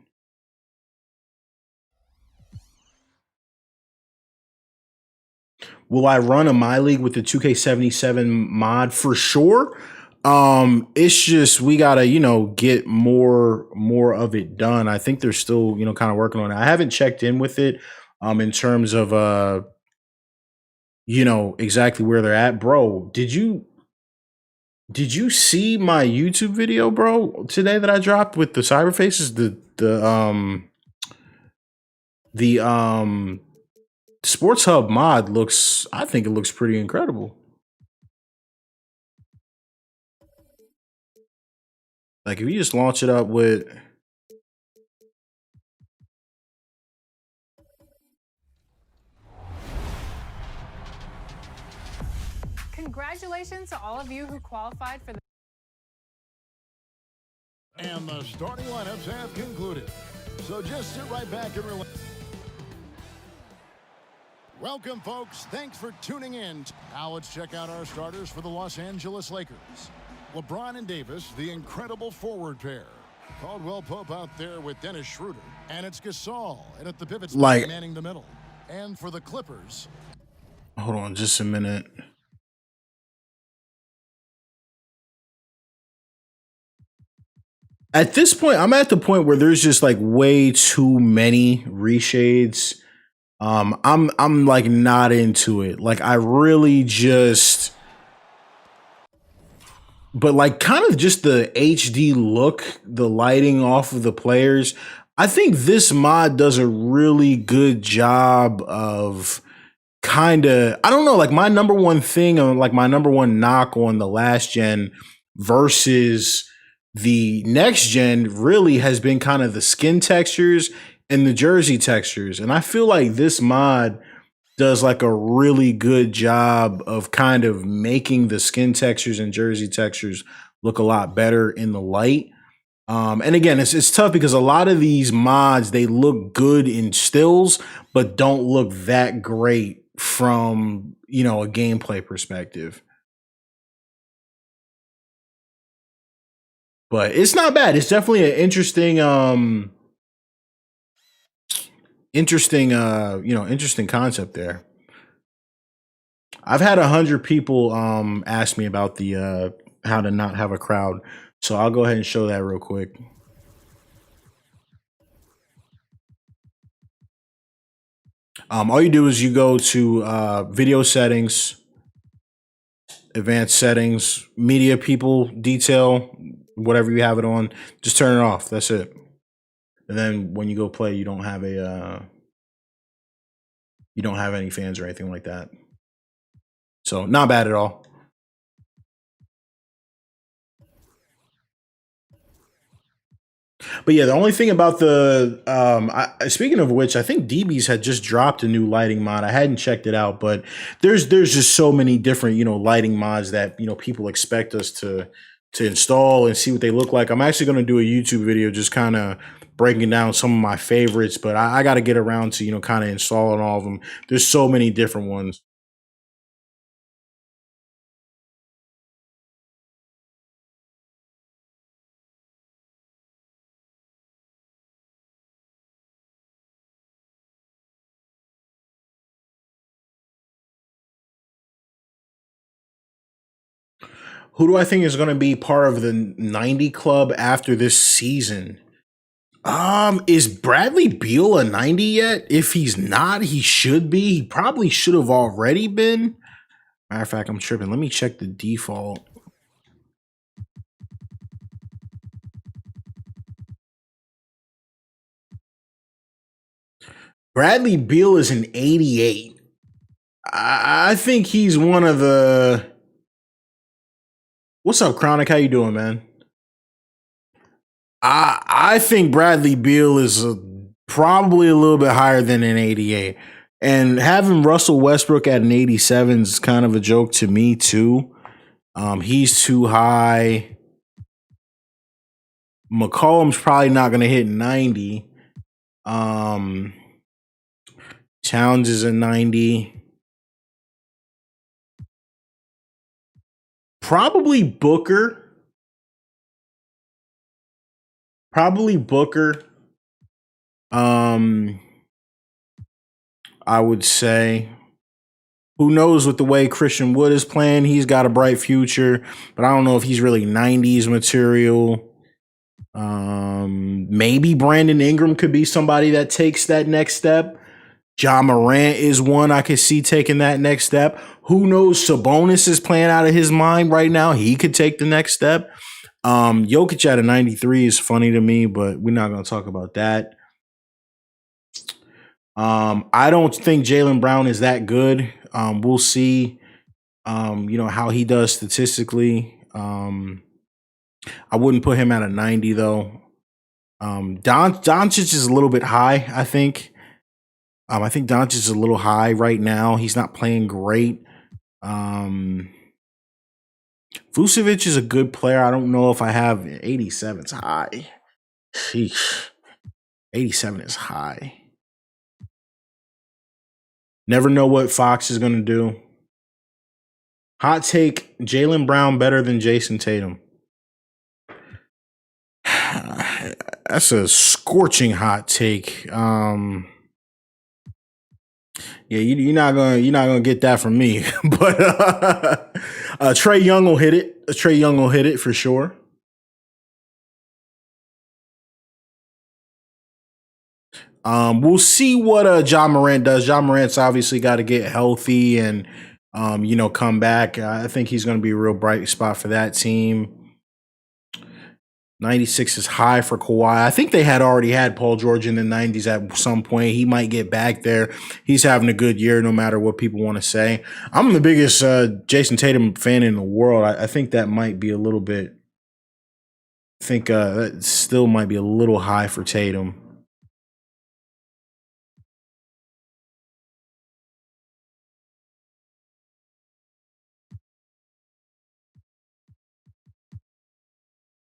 Speaker 1: Will I run a My League with the 2K77 mod? For sure. It's just we gotta, get more of it done. I think they're still, kind of working on it. I haven't checked in with it in terms of exactly where they're at. Bro, did you see my YouTube video, bro, today that I dropped with the cyber faces? The Sports Hub mod looks, I think it looks pretty incredible. Like if you just launch it up with
Speaker 5: Congratulations to all of you who qualified for the And the starting lineups have concluded. So just sit right back and relax. Welcome, folks. Thanks for tuning in. Now let's check out our starters for the Los Angeles Lakers. LeBron and Davis, the incredible forward pair. Caldwell Pope out there with Dennis Schroeder. And it's Gasol. And at the pivot spot, manning the middle. And for the Clippers.
Speaker 1: Hold on just a minute. At this point, I'm at the point where there's just like way too many reshades. I'm like not into it. Like I really just, but like kind of just the HD look, the lighting off of the players. I think this mod does a really good job of kind of, I don't know, like my number one thing, like my number one knock on the last gen versus the next gen really has been kind of the skin textures and the jersey textures. And I feel like this mod does like a really good job of kind of making the skin textures and jersey textures look a lot better in the light. And again, it's tough because a lot of these mods, they look good in stills, but don't look that great from, you know, a gameplay perspective. But it's not bad. It's definitely an interesting, interesting concept there. I've had 100 people ask me about the how to not have a crowd, so I'll go ahead and show that real quick. All you do is you go to video settings, advanced settings, media people, detail, whatever you have it on, just turn it off. That's it. And then when you go play, you don't have any fans or anything like that. So not bad at all. But yeah, the only thing about the speaking of which, I think DB's had just dropped a new lighting mod. I hadn't checked it out, but there's just so many different, you know, lighting mods that, you know, people expect us to install and see what they look like. I'm actually going to do a YouTube video just kind of breaking down some of my favorites, but I got to get around to, you know, kind of installing all of them. There's so many different ones. Who do I think is going to be part of the 90 club after this season? Is Bradley Beal a 90 yet? If he's not, he should be. He probably should have already been. Matter of fact, I'm tripping. Let me check the default. Bradley Beal is an 88. I think he's one of the. What's up, Chronic? How you doing, man? I think Bradley Beal is probably a little bit higher than an 88. And having Russell Westbrook at an 87 is kind of a joke to me, too. He's too high. McCollum's probably not going to hit 90. Towns is a 90. Probably Booker. I would say. Who knows with the way Christian Wood is playing? He's got a bright future, but I don't know if he's really 90s material. Maybe Brandon Ingram could be somebody that takes that next step. Ja Morant is one I could see taking that next step. Who knows? Sabonis is playing out of his mind right now. He could take the next step. Jokic at a 93 is funny to me, but we're not going to talk about that. I don't think Jaylen Brown is that good. We'll see, how he does statistically. I wouldn't put him at a 90 though. Doncic is a little bit high, I think. I think Doncic is a little high right now. He's not playing great. Vucevic is a good player. I don't know if I have 87's high. Sheesh. 87 is high. Never know what Fox is going to do. Hot take, Jaylen Brown better than Jason Tatum. That's a scorching hot take. Yeah, you're not gonna get that from me. But Trae Young will hit it. Trae Young will hit it for sure. We'll see what Ja Morant does. Ja Morant's obviously got to get healthy and come back. I think he's going to be a real bright spot for that team. 96 is high for Kawhi. I think they had already had Paul George in the 90s at some point. He might get back there. He's having a good year no matter what people want to say. I'm the biggest Jason Tatum fan in the world. I think that might be a little bit – that still might be a little high for Tatum.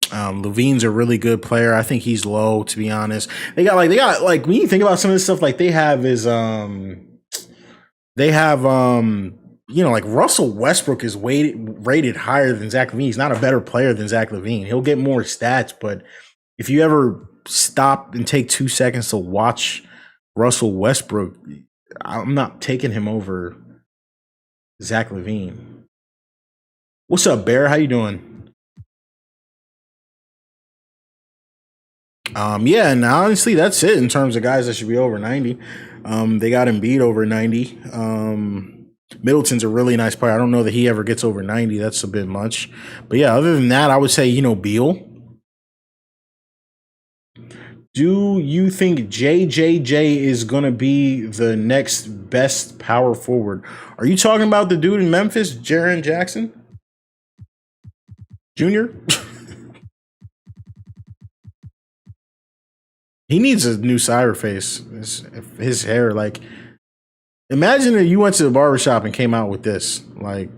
Speaker 1: Levine's a really good player. I think he's low, to be honest. They got like when you think about some of this stuff, like they have like Russell Westbrook is rated higher than Zach Levine. He's not a better player than Zach Levine. He'll get more stats, but if you ever stop and take 2 seconds to watch Russell Westbrook, I'm not taking him over Zach Levine. What's up, Bear? How you doing? Yeah, and honestly, that's it in terms of guys that should be over 90. They got Embiid over 90. Middleton's a really nice player. I don't know that he ever gets over 90. That's a bit much. But yeah, other than that, I would say, Beal. Do you think JJJ is going to be the next best power forward? Are you talking about the dude in Memphis, Jaren Jackson Jr.? He needs a new cyber face. His hair, like, imagine if you went to the barbershop and came out with this. Like,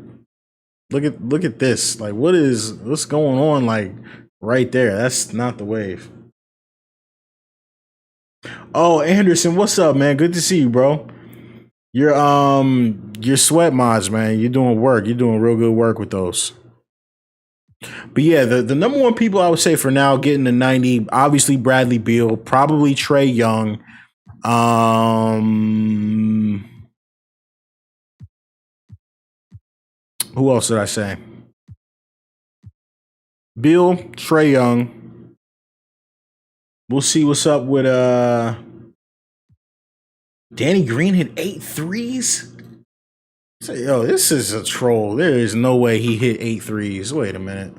Speaker 1: look at this. Like, what's going on? Like, right there. That's not the wave. Oh, Anderson, what's up, man? Good to see you, bro. Your sweat mods, man. You're doing work. You're doing real good work with those. But yeah, the number one people I would say for now getting to 90, obviously Bradley Beal, probably Trae Young. Who else did I say? Beal, Trae Young. We'll see what's up with Danny Green hit 8 threes. Say, yo, this is a troll. There is no way he hit 8 threes. Wait a minute.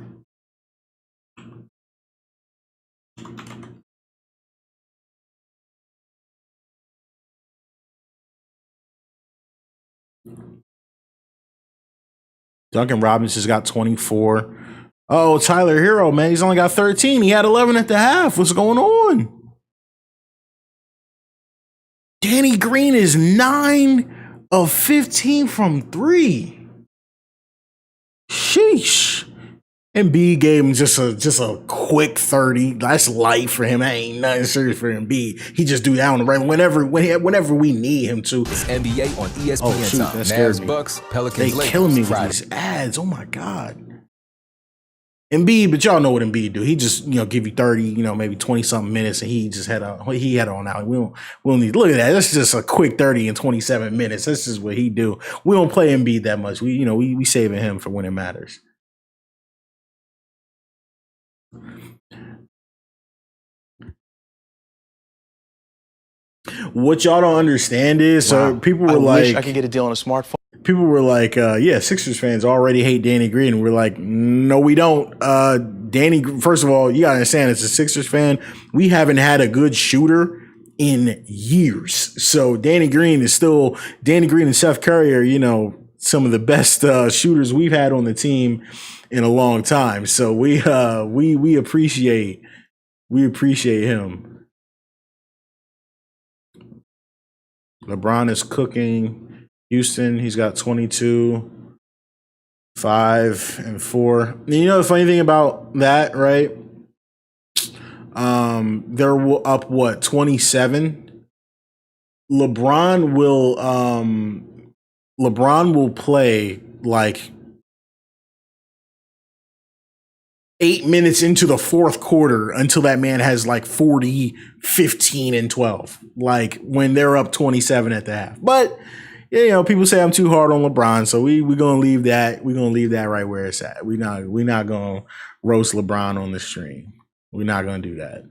Speaker 1: Duncan Robinson's got 24. Oh, Tyler Hero, man. He's only got 13. He had 11 at the half. What's going on? Danny Green is 9 of 15 from 3. Sheesh. Embiid gave him just a quick 30. That's light for him. That ain't nothing serious for Embiid. He just do that on the right whenever we need him to.
Speaker 6: It's NBA on ESPN.
Speaker 1: Oh shoot, that scared me.
Speaker 6: Bucks, Pelicans,
Speaker 1: they
Speaker 6: Lakers,
Speaker 1: killing me with
Speaker 6: Friday.
Speaker 1: these ads. Oh my god. Embiid, but y'all know what Embiid do. He just give you 30, maybe 20 something minutes, and he had on out. We don't need look at that. That's just a quick 30 and 27 minutes. That's just what he do. We don't play Embiid that much. We saving him for when it matters. What y'all don't understand is, people were
Speaker 7: I wish
Speaker 1: like,
Speaker 7: I could get a deal on a smartphone.
Speaker 1: people were like, yeah, Sixers fans already hate Danny Green. And we're like, no, we don't. First of all, you gotta understand, as a Sixers fan, we haven't had a good shooter in years. So Danny Green and Seth Curry are, some of the best shooters we've had on the team in a long time. So we appreciate him. LeBron is cooking. Houston, he's got 22. 5 and 4. And you know the funny thing about that, right? They're up what, 27? LeBron will play like 8 minutes into the fourth quarter until that man has like 40, 15, and 12. Like when they're up 27 at the half. But you know, people say I'm too hard on LeBron, so we're gonna leave that. We're gonna leave that right where it's at. We're not gonna roast LeBron on the stream. We're not gonna do that.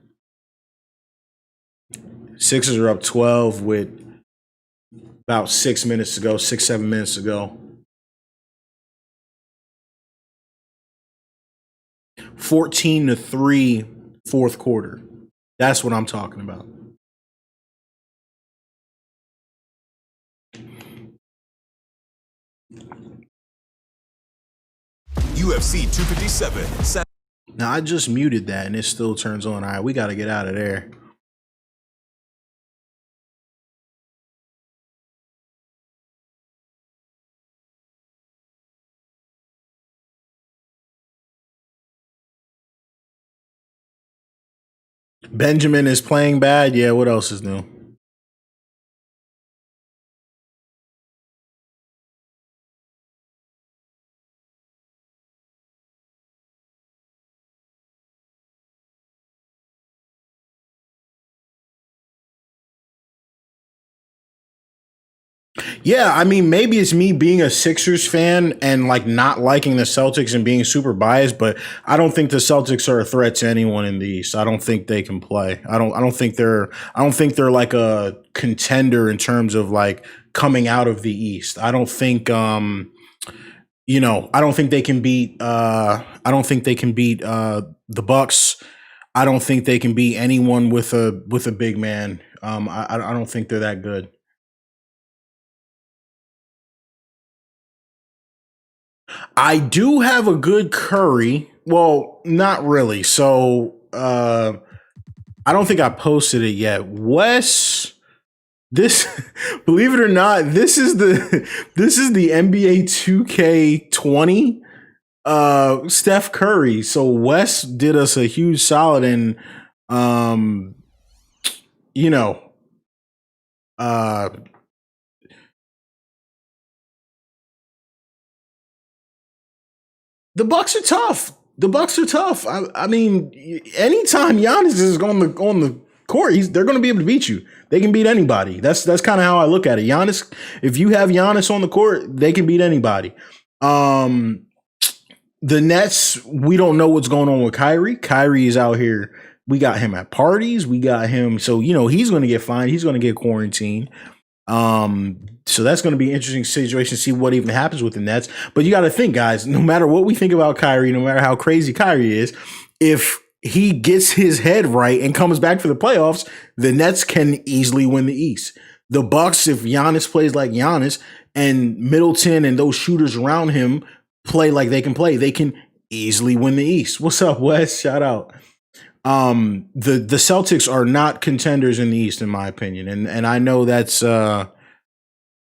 Speaker 1: Sixers are up 12 with about 6 minutes to go, 6, 7 minutes to go. 14-3 fourth quarter. That's what I'm talking about.
Speaker 6: UFC 257.
Speaker 1: Now, I just muted that and it still turns on. All right, we got to get out of there. Benjamin is playing bad. Yeah, what else is new? Yeah, I mean, maybe it's me being a Sixers fan and like not liking the Celtics and being super biased, but I don't think the Celtics are a threat to anyone in the East. I don't think they can play. I don't think they're like a contender in terms of like coming out of the East. I don't think I don't think they can beat the Bucks. I don't think they can beat anyone with a big man. I don't think they're that good. I do have a good Curry. Well, not really. So I don't think I posted it yet. Wes, this believe it or not, this is the NBA 2K20 Steph Curry. So Wes did us a huge solid and you know the Bucks are tough. I mean, anytime Giannis is on the court, they're going to be able to beat you. They can beat anybody. That's kind of how I look at it. Giannis, if you have Giannis on the court, they can beat anybody. The Nets, we don't know what's going on with Kyrie. Kyrie is out here. We got him at parties. We got him. So, he's going to get fined. He's going to get quarantined. So that's going to be an interesting situation to see what even happens with the Nets. But you got to think, guys, no matter what we think about Kyrie, no matter how crazy Kyrie is, if he gets his head right and comes back for the playoffs, the Nets can easily win the East. The Bucks, if Giannis plays like Giannis and Middleton and those shooters around him play like they can easily win the East. What's up, Wes? Shout out. The Celtics are not contenders in the East, in my opinion. And I know that's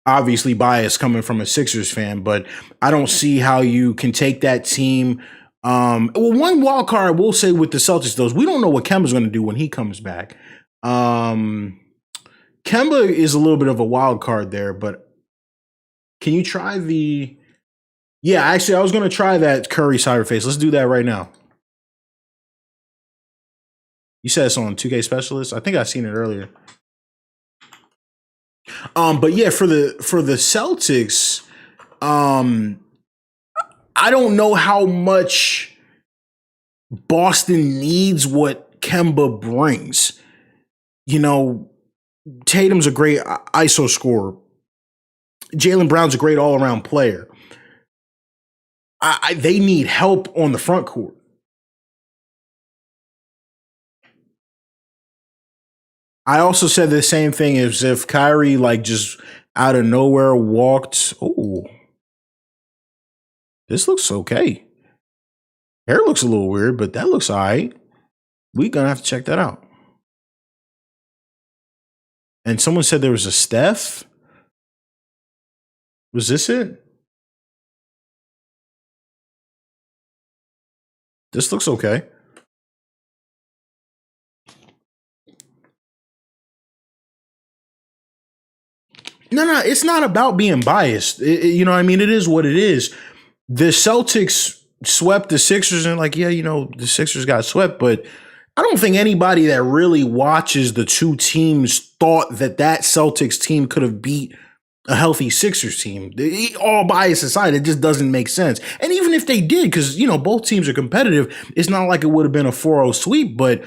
Speaker 1: obviously biased coming from a Sixers fan, but I don't see how you can take that team. Well, one wild card I will say with the Celtics, though, is we don't know what Kemba's going to do when he comes back. Kemba is a little bit of a wild card there, but can you try the... Yeah, actually, I was going to try that Curry cyber face. Let's do that right now. You said it's on 2K Specialist. I think I've seen it earlier. But yeah, for the Celtics, I don't know how much Boston needs what Kemba brings. Tatum's a great ISO scorer. Jaylen Brown's a great all-around player. They need help on the front court. I also said the same thing as if Kyrie just out of nowhere walked. Oh, this looks okay. Hair looks a little weird, but that looks all right. We're going to have to check that out. And someone said there was a Steph. Was this it? This looks okay. No, it's not about being biased. You know what I mean? It is what it is. The Celtics swept the Sixers and like, yeah, the Sixers got swept, but I don't think anybody that really watches the two teams thought that Celtics team could have beat a healthy Sixers team. All bias aside, it just doesn't make sense. And even if they did, because, both teams are competitive, it's not like it would have been a 4-0 sweep, but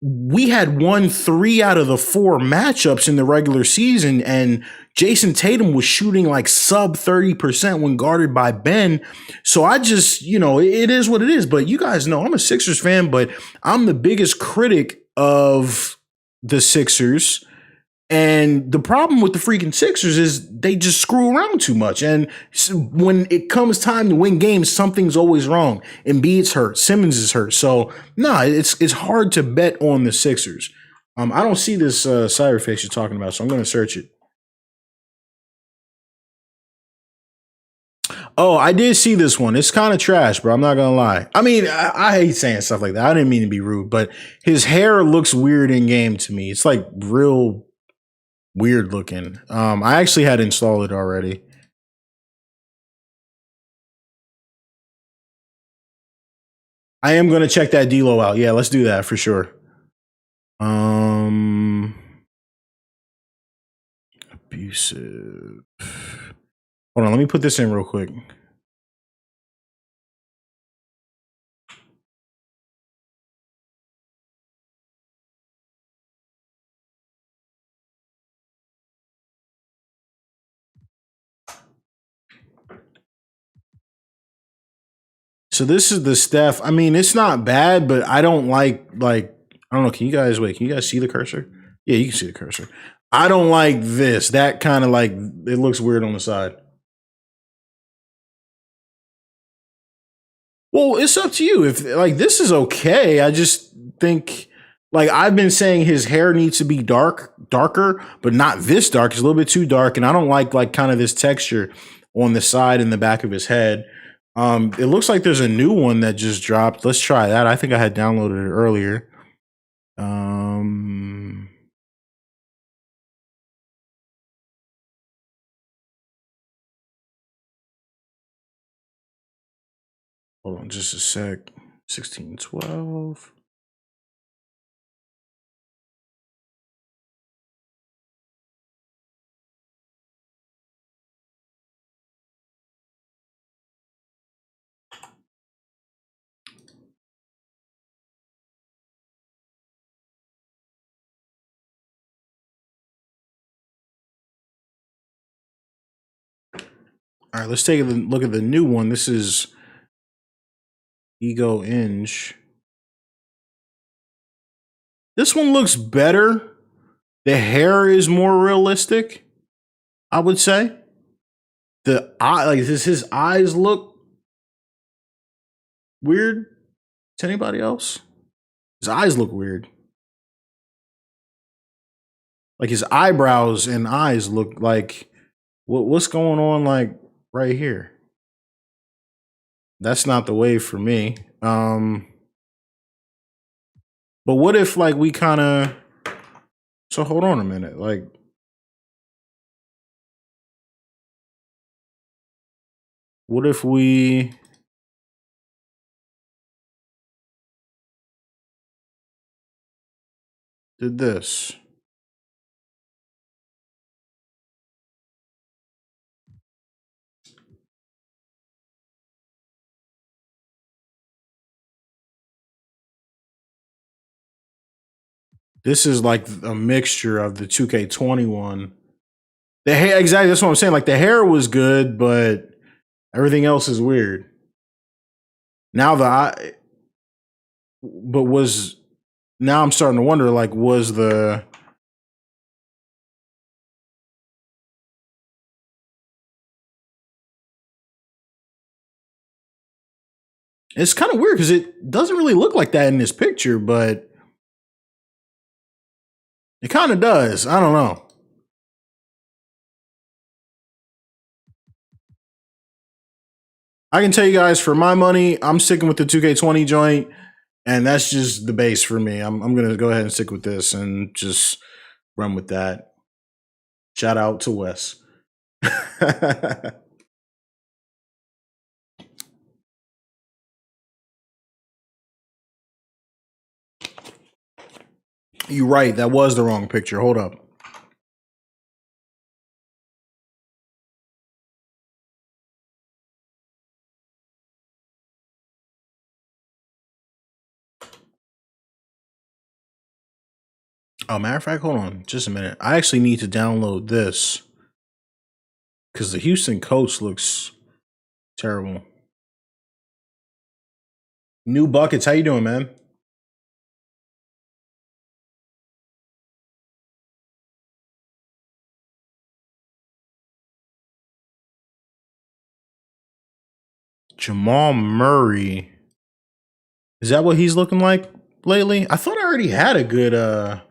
Speaker 1: we had won 3 out of the 4 matchups in the regular season, and Jason Tatum was shooting like sub 30% when guarded by Ben. So I just, it is what it is. But you guys know I'm a Sixers fan, but I'm the biggest critic of the Sixers. And the problem with the freaking Sixers is they just screw around too much. And when it comes time to win games, something's always wrong. Embiid's hurt. Simmons is hurt. So, it's hard to bet on the Sixers. I don't see this cyber face you're talking about, so I'm going to search it. Oh, I did see this one. It's kind of trash, bro. I'm not going to lie. I mean, I hate saying stuff like that. I didn't mean to be rude, but his hair looks weird in game to me. It's like real weird looking. I actually had installed it already. I am going to check that D-Lo out. Yeah, let's do that for sure. Abusive. Hold on, let me put this in real quick. So this is the Steph. I mean, it's not bad, but I don't like I don't know. Can you guys see the cursor? Yeah, you can see the cursor. I don't like this. That kind of it looks weird on the side. Well, it's up to you. If this is okay, I just think I've been saying his hair needs to be darker, but not this dark. It's a little bit too dark, and I don't like kind of this texture on the side and the back of his head. It looks like there's a new one that just dropped. Let's try that. I think I had downloaded it earlier. Hold on just a sec. 1612. All right, let's take a look at the new one. This is Ego Inch. This one looks better. The hair is more realistic, I would say. The eye, does his eyes look weird to anybody else? His eyes look weird. His eyebrows and eyes look like what's going on right here. That's not the wave for me. But what if we kind of so hold on a minute. What if we did this? This is a mixture of the 2K21. The hair, exactly. That's what I'm saying. The hair was good, but everything else is weird. Now now I'm starting to wonder, was the it's kind of weird because it doesn't really look like that in this picture, but it kind of does. I don't know. I can tell you guys, for my money, I'm sticking with the 2K20 joint, and that's just the base for me. I'm gonna go ahead and stick with this and just run with that. Shout out to Wes. You're right. That was the wrong picture. Hold up. Oh, matter of fact, hold on just a minute. I actually need to download this because the Houston coach looks terrible. New Buckets, how you doing, man? Jamal Murray. Is that what he's looking like lately? I thought I already had a good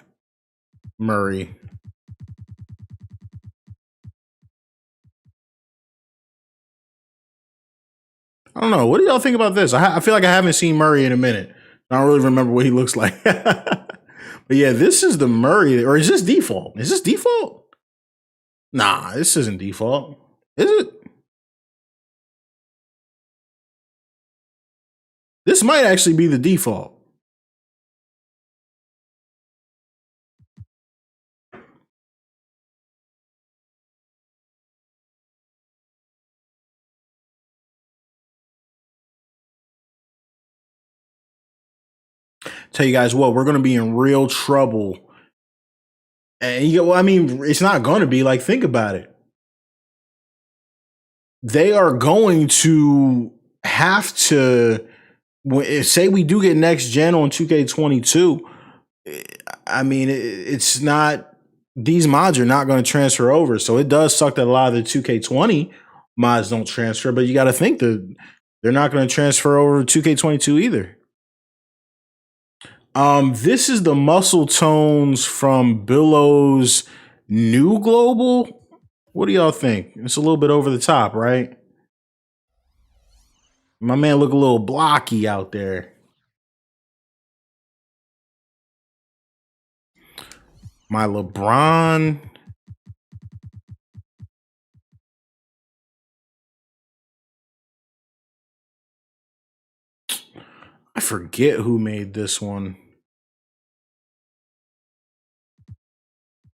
Speaker 1: Murray. I don't know. What do y'all think about this? I feel like I haven't seen Murray in a minute. I don't really remember what he looks like. But yeah, this is the Murray. Or is this default? Is this default? Nah, this isn't default. Is it? This might actually be the default. Tell you guys what, we're going to be in real trouble. And well, I mean, it's not going to be. Like, think about it. They are going to have to, say we do get next gen on 2K22. I mean, it's not, these mods are not going to transfer over. So it does suck that a lot of the 2K20 mods don't transfer, but you got to think that they're not going to transfer over 2K22 either. This is the muscle tones from Billow's new global. What do y'all think? It's a little bit over the top, right? My man look a little blocky out there. My LeBron. I forget who made this one.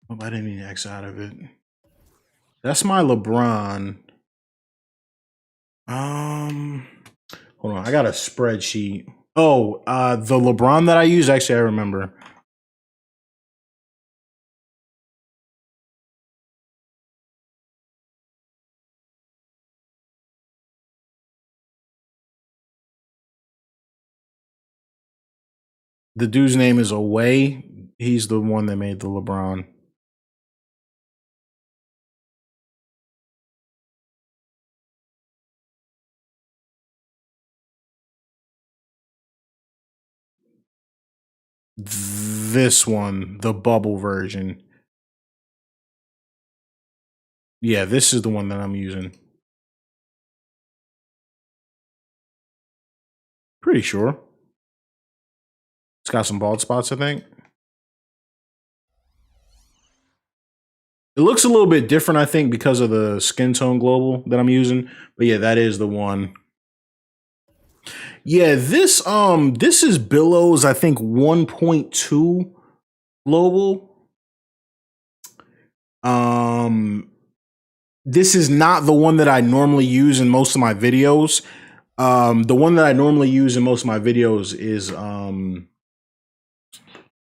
Speaker 1: Oh, I didn't need X out of it. That's my LeBron. Hold on. I got a spreadsheet. Oh, the LeBron that I use, actually, I remember. The dude's name is Away. He's the one that made the LeBron. This one, the bubble version. Yeah, this is the one that I'm using. Pretty sure. It's got some bald spots, I think. It looks a little bit different, I think, because of the skin tone global that I'm using. But yeah, that is the one. Yeah, this is Billow's, I think, 1.2 global. This is not the one that I normally use in most of my videos. The one that I normally use in most of my videos is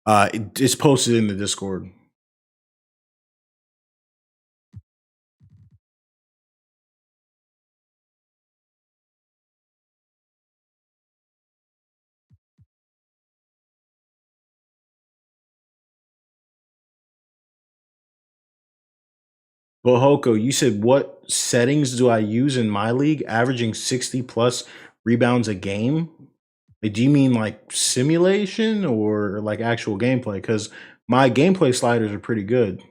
Speaker 1: it's posted in the Discord. Bohoko, you said what settings do I use in my league? Averaging 60 plus rebounds a game? Do you mean like simulation or like actual gameplay? Because my gameplay sliders are pretty good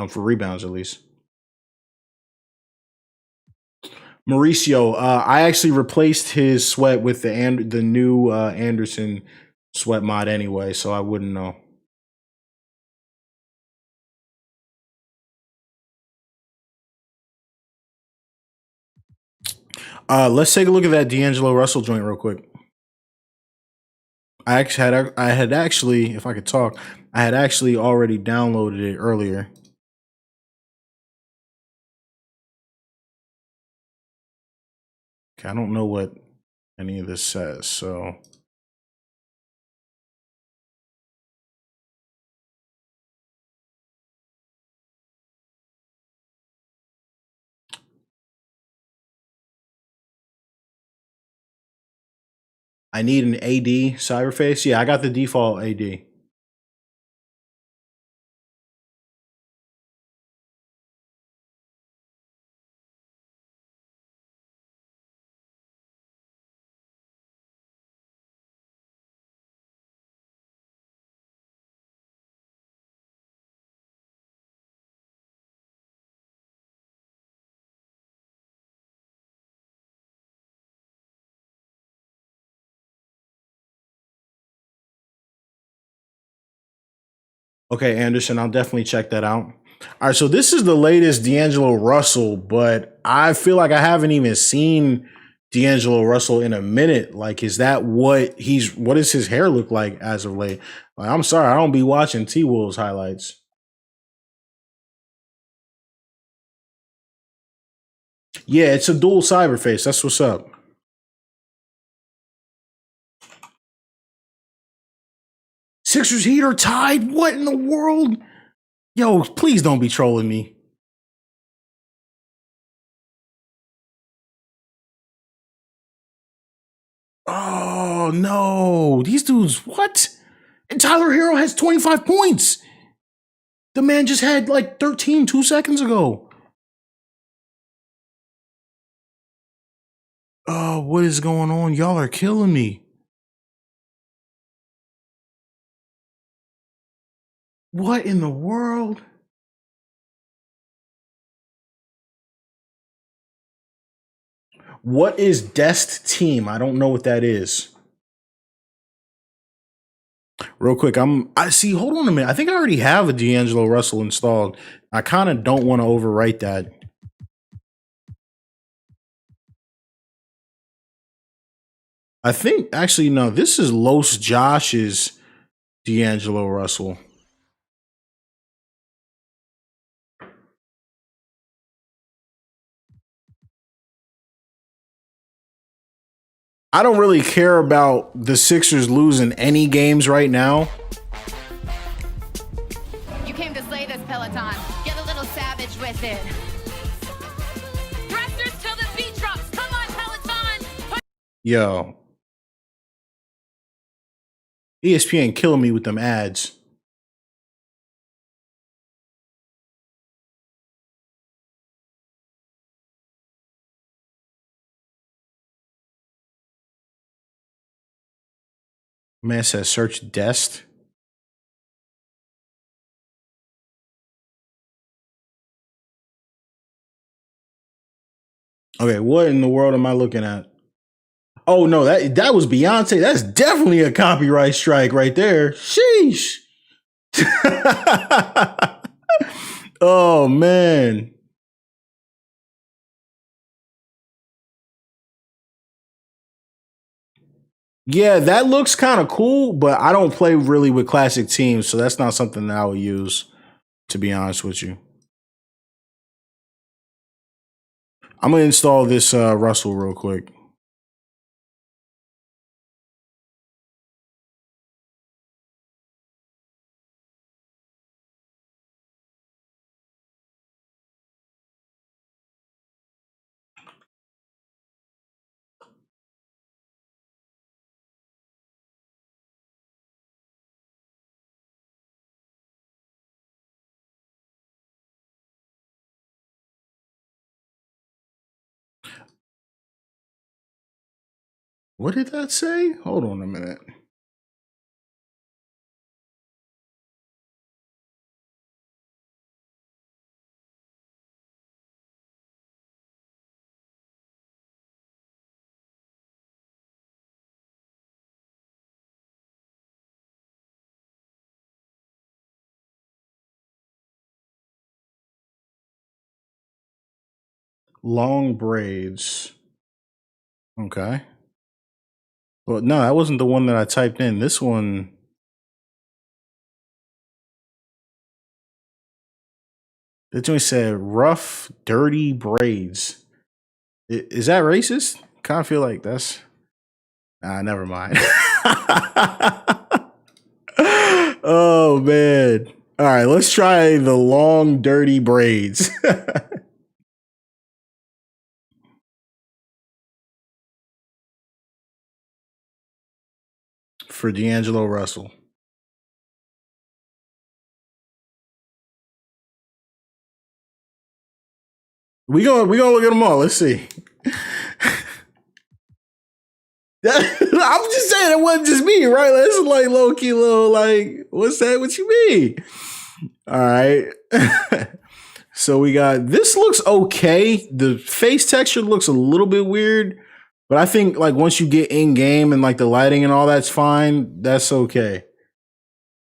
Speaker 1: for rebounds, at least. Mauricio, I actually replaced his sweat with the new Anderson sweat mod anyway, so I wouldn't know. Let's take a look at that D'Angelo Russell joint real quick. I had actually, if I could talk, I had actually already downloaded it earlier. Okay, I don't know what any of this says, so. I need an AD cyberface. Yeah, I got the default AD. Okay, Anderson, I'll definitely check that out. All right, so this is the latest D'Angelo Russell, but I feel like I haven't even seen D'Angelo Russell in a minute. Like, is that what does his hair look like as of late? Like, I'm sorry, I don't be watching T Wolves highlights. Yeah, it's a dual cyberface. That's what's up. Sixers Heat are tied. What in the world? Yo, please don't be trolling me. Oh no, these dudes, what? And Tyler Hero has 25 points. The man just had like 13 2 seconds ago. Oh, what is going on? Y'all are killing me. What in the world? What is Dest Team? I don't know what that is. Real quick, I see, hold on a minute. I think I already have a D'Angelo Russell installed. I kind of don't want to overwrite that. I think actually no, this is Los Josh's D'Angelo Russell. I don't really care about the Sixers losing any games right now.
Speaker 7: You came to slay this Peloton. Get a little savage with it. Thrusters till the beat drops. Come on, Peloton.
Speaker 1: Yo. ESPN killing me with them ads. Man says search Dest. Okay, what in the world am I looking at? Oh no, that was Beyonce. That's definitely a copyright strike right there. Sheesh. Oh man. Yeah, that looks kind of cool, but I don't play really with classic teams, so that's not something that I would use, to be honest with you. I'm gonna install this Russell real quick. What did that say? Hold on a minute. long braids. Okay. Well, no, that wasn't the one that I typed in. This one. The joint said rough, dirty braids. Is that racist? Kind of feel like that's. Never mind. Oh, man. All right, let's try the long, dirty braids. For D'Angelo Russell. We gonna look at them all. Let's see. I'm just saying it wasn't just me, right? That's like low key, little like, what's that? What you mean? All right. So we got this looks okay. The face texture looks a little bit weird, but I think like once you get in game and like the lighting and all that's fine. That's okay.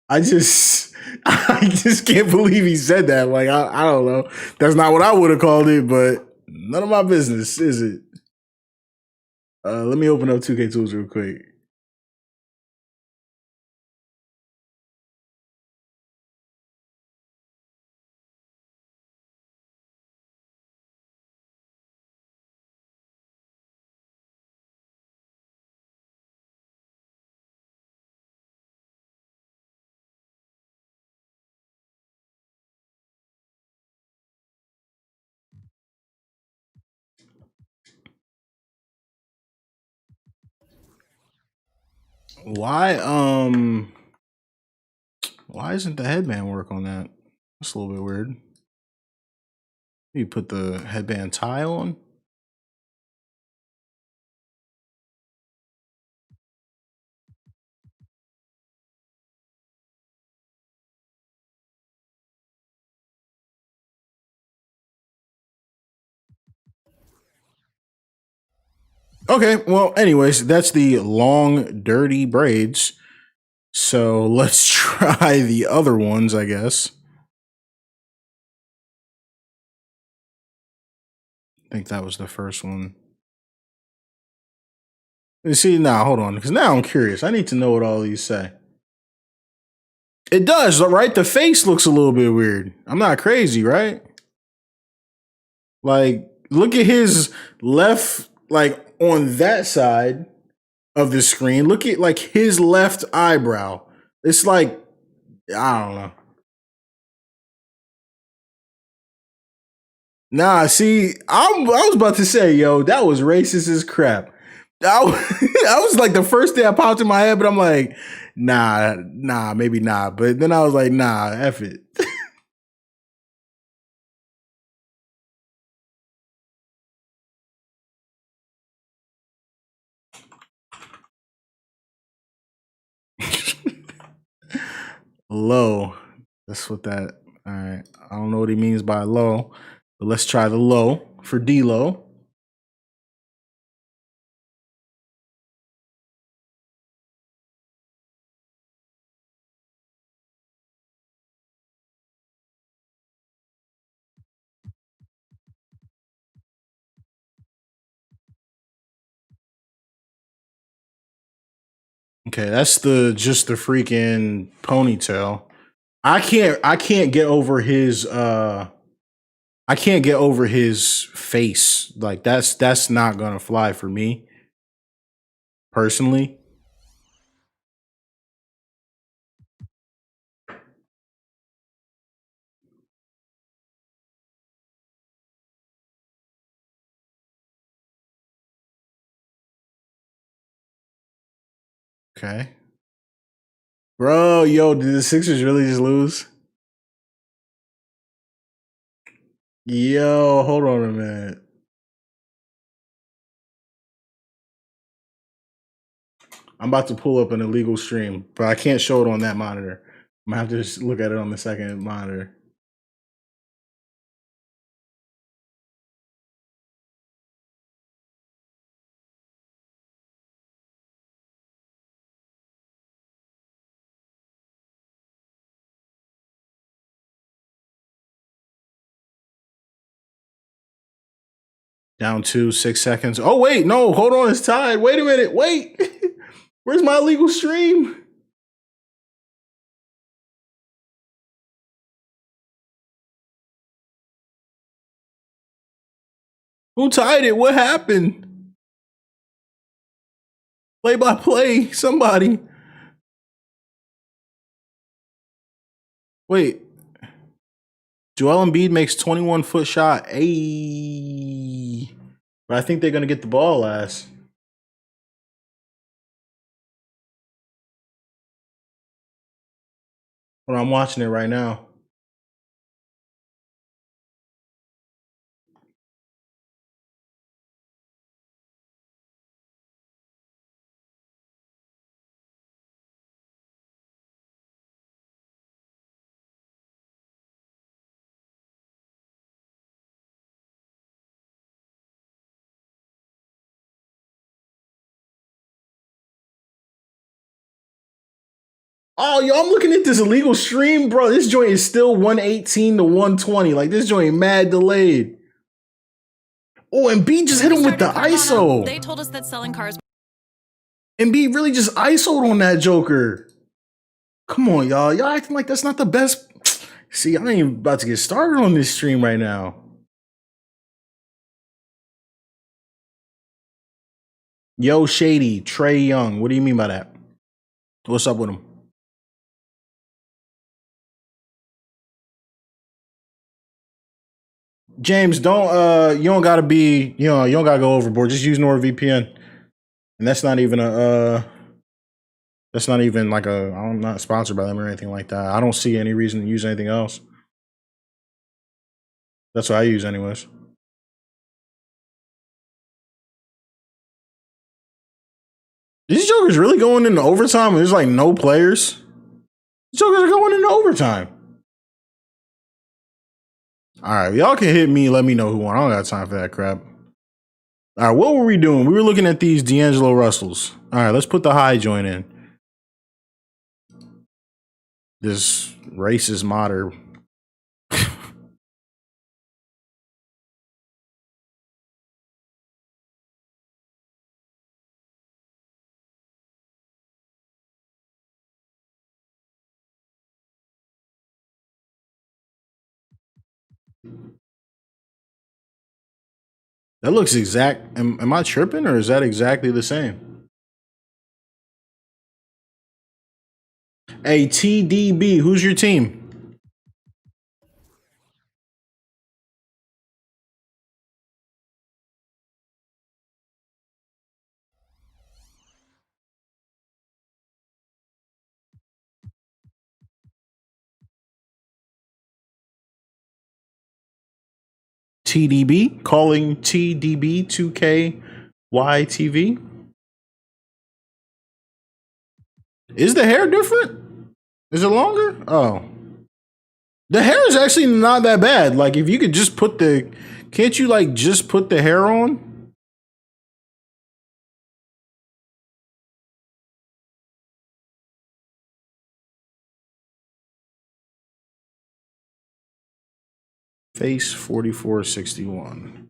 Speaker 1: I just can't believe he said that. Like I don't know. That's not what I would have called it, but none of my business, is it? Let me open up 2K Tools real quick. Why isn't the headband work on that? That's a little bit weird. You put the headband tie on? Okay, well, anyways, that's the long, dirty braids. So let's try the other ones, I guess. I think that was the first one. You see, now hold on, because now I'm curious. I need to know what all these say. It does, right? The face looks a little bit weird. I'm not crazy, right? Like, look at his left, like on that side of the screen. Look at like his left eyebrow. It's like, I don't know. Nah, see, I was about to say, yo, that was racist as crap. I was like the first thing that popped in my head, but I'm like, nah, maybe not. But then I was like, nah, F it. Low. That's what that. All right. I don't know what he means by low, but let's try the low for D-Low. Okay, that's just the freaking ponytail. I can't get over his I can't get over his face. Like that's not gonna fly for me personally. Okay. Bro, yo, did the Sixers really just lose? Yo, hold on a minute. I'm about to pull up an illegal stream, but I can't show it on that monitor. I'm gonna have to just look at it on the second monitor. Down 2, 6 seconds. Oh, wait. No, hold on. It's tied. Wait a minute. Wait. Where's my illegal stream? Who tied it? What happened? Play by play. Somebody. Wait. Joel Embiid makes 21-foot shot. Ayy. But I think they're going to get the ball last. Well, I'm watching it right now. Oh, yo, I'm looking at this illegal stream, bro. This joint is still 118 to 120. Like, this joint mad delayed. Oh, and B just hit him with the ISO.
Speaker 8: They told us that selling cars.
Speaker 1: And B really just ISO'd on that Joker. Come on, y'all. Y'all acting like that's not the best. See, I ain't even about to get started on this stream right now. Yo, Shady, Trey Young. What do you mean by that? What's up with him? James, don't you don't gotta be, you don't gotta go overboard. Just use NordVPN. And that's not even like I'm not sponsored by them or anything like that. I don't see any reason to use anything else. That's what I use anyways. These Jokers really going into overtime? There's like no players. These Jokers are going into overtime. All right, y'all can hit me. Let me know who won. I don't got time for that crap. All right, what were we doing? We were looking at these D'Angelo Russells. All right, let's put the high joint in. This racist modder. That looks exact. Am I tripping or is that exactly the same? Hey, TDB, who's your team? TDB, calling TDB 2KYTV. Is the hair different? Is it longer? Oh. The hair is actually not that bad. Like, if you could just put the... Can't you, like, just put the hair on? Face 4461.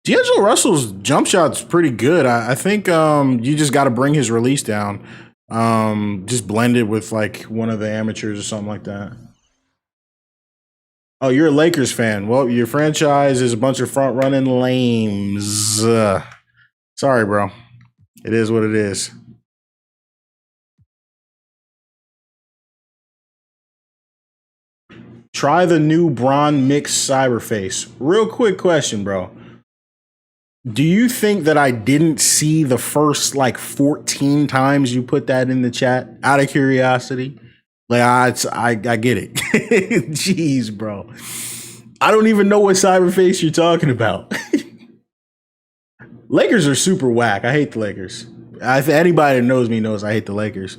Speaker 1: D'Angelo Russell's jump shot's pretty good. I think you just got to bring his release down. Just blend it with like one of the amateurs or something like that. Oh, you're a Lakers fan. Well, your franchise is a bunch of front running lames. Sorry, bro. It is what it is. Try the new Bron Mix Cyberface. Real quick question, bro. Do you think that I didn't see the first like 14 times you put that in the chat out of curiosity? Like I get it. Jeez, bro. I don't even know what cyberface you're talking about. Lakers are super whack. I hate the Lakers. Anybody that knows me knows I hate the Lakers.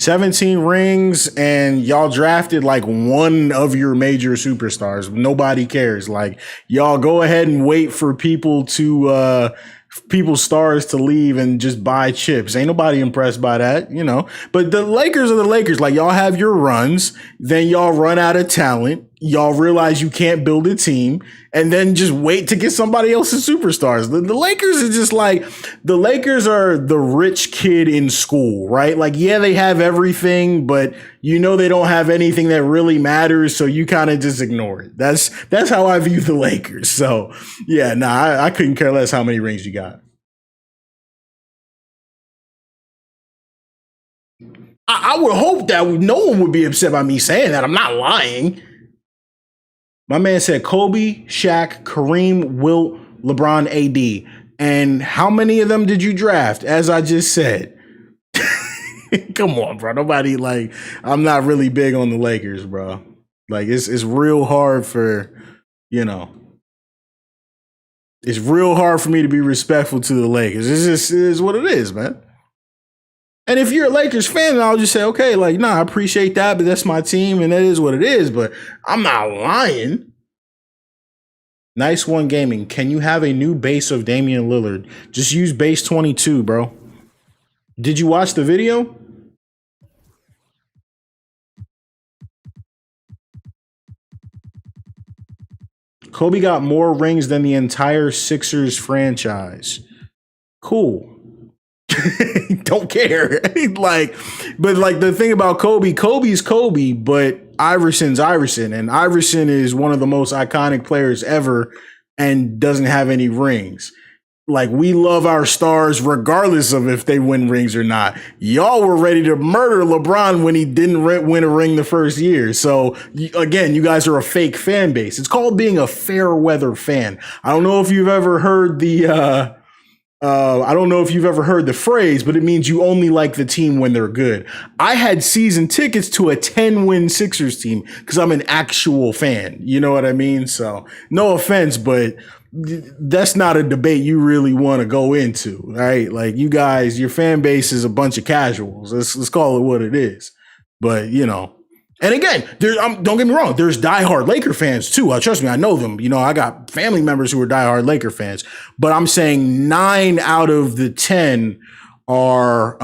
Speaker 1: 17 rings, and y'all drafted like one of your major superstars. Nobody cares. Like, y'all go ahead and wait for people's stars to leave and just buy chips. Ain't nobody impressed by that, you know. But the Lakers are the Lakers. Like, y'all have your runs, then y'all run out of talent. Y'all realize you can't build a team, and then just wait to get somebody else's superstars. The Lakers are just like, the Lakers are the rich kid in school, right? Like, yeah, they have everything, but you know they don't have anything that really matters, so you kind of just ignore it. That's how I view the Lakers. So, yeah, I couldn't care less how many rings you got. I would hope that no one would be upset by me saying that. I'm not lying. My man said Kobe, Shaq, Kareem, Wilt, LeBron, AD. And how many of them did you draft? As I just said. Come on, bro. Nobody, like, I'm not really big on the Lakers, bro. Like, it's real hard for, you know, it's real hard for me to be respectful to the Lakers. It is what it is, man. And if you're a Lakers fan, then I'll just say, okay, like, I appreciate that, but that's my team, and that is what it is. But I'm not lying. Nice One Gaming. Can you have a new base of Damian Lillard? Just use base 22, bro. Did you watch the video? Kobe got more rings than the entire Sixers franchise. Cool. Don't care. But the thing about Kobe's Kobe, but Iverson's Iverson, and Iverson is one of the most iconic players ever and doesn't have any rings. Like, we love our stars regardless of if they win rings or not. Y'all were ready to murder LeBron when he didn't win a ring the first year. So, again, you guys are a fake fan base. It's called being a fair weather fan. I don't know if you've ever heard the phrase, but it means you only like the team when they're good. I had season tickets to a 10-win Sixers team because I'm an actual fan. You know what I mean? So, no offense, but that's not a debate you really want to go into, right? Like, you guys, your fan base is a bunch of casuals. Let's call it what it is. But, you know, and again, don't get me wrong, there's diehard Laker fans too. Trust me, I know them. You know, I got family members who are diehard Laker fans. But I'm saying 9 out of the 10 are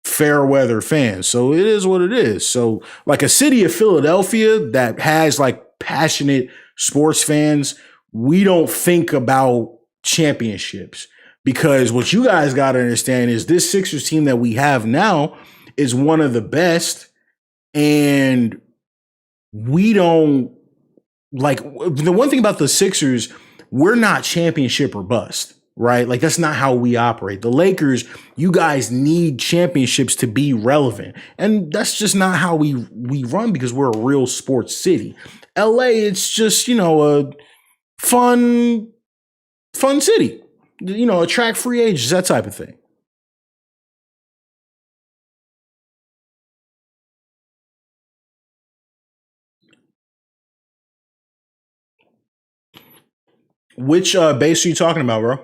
Speaker 1: fair weather fans. So it is what it is. So, like, a city of Philadelphia that has like passionate sports fans, we don't think about championships, because what you guys got to understand is this Sixers team that we have now is one of the best. And we don't, like, the one thing about the Sixers, we're not championship or bust, right? Like, that's not how we operate. The Lakers, you guys need championships to be relevant. And that's just not how we run, because we're a real sports city. LA, it's just, you know, a fun city, you know, attract free agents, that type of thing. Which base are you talking about, bro?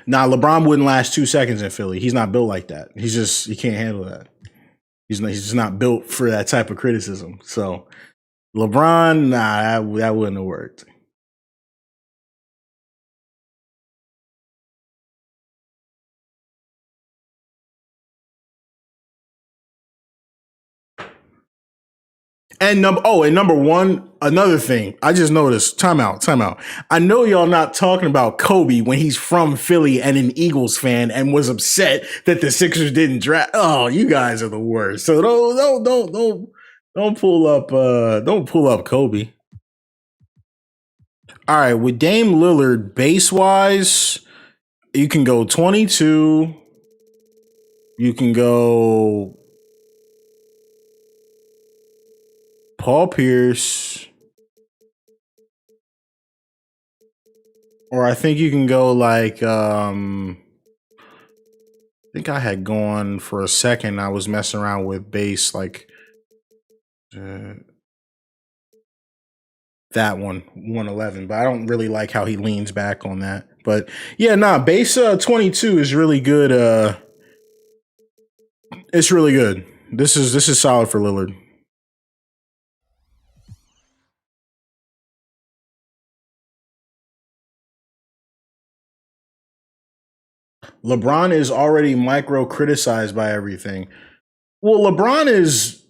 Speaker 1: Nah, LeBron wouldn't last 2 seconds in Philly. He's not built like that. He can't handle that. He's just not built for that type of criticism. So LeBron, nah, that wouldn't have worked. And number one, another thing I just noticed. Time out. I know y'all not talking about Kobe when he's from Philly and an Eagles fan and was upset that the Sixers didn't draft. Oh, you guys are the worst. So don't pull up Kobe. All right, with Dame Lillard, base wise, you can go 22. You can go Paul Pierce, or I think you can go like, I think I had gone for a second. I was messing around with base, like that one, 111, but I don't really like how he leans back on that. But yeah, base 22 is really good. It's really good. This is solid for Lillard. LeBron is already micro criticized by everything. Well, LeBron is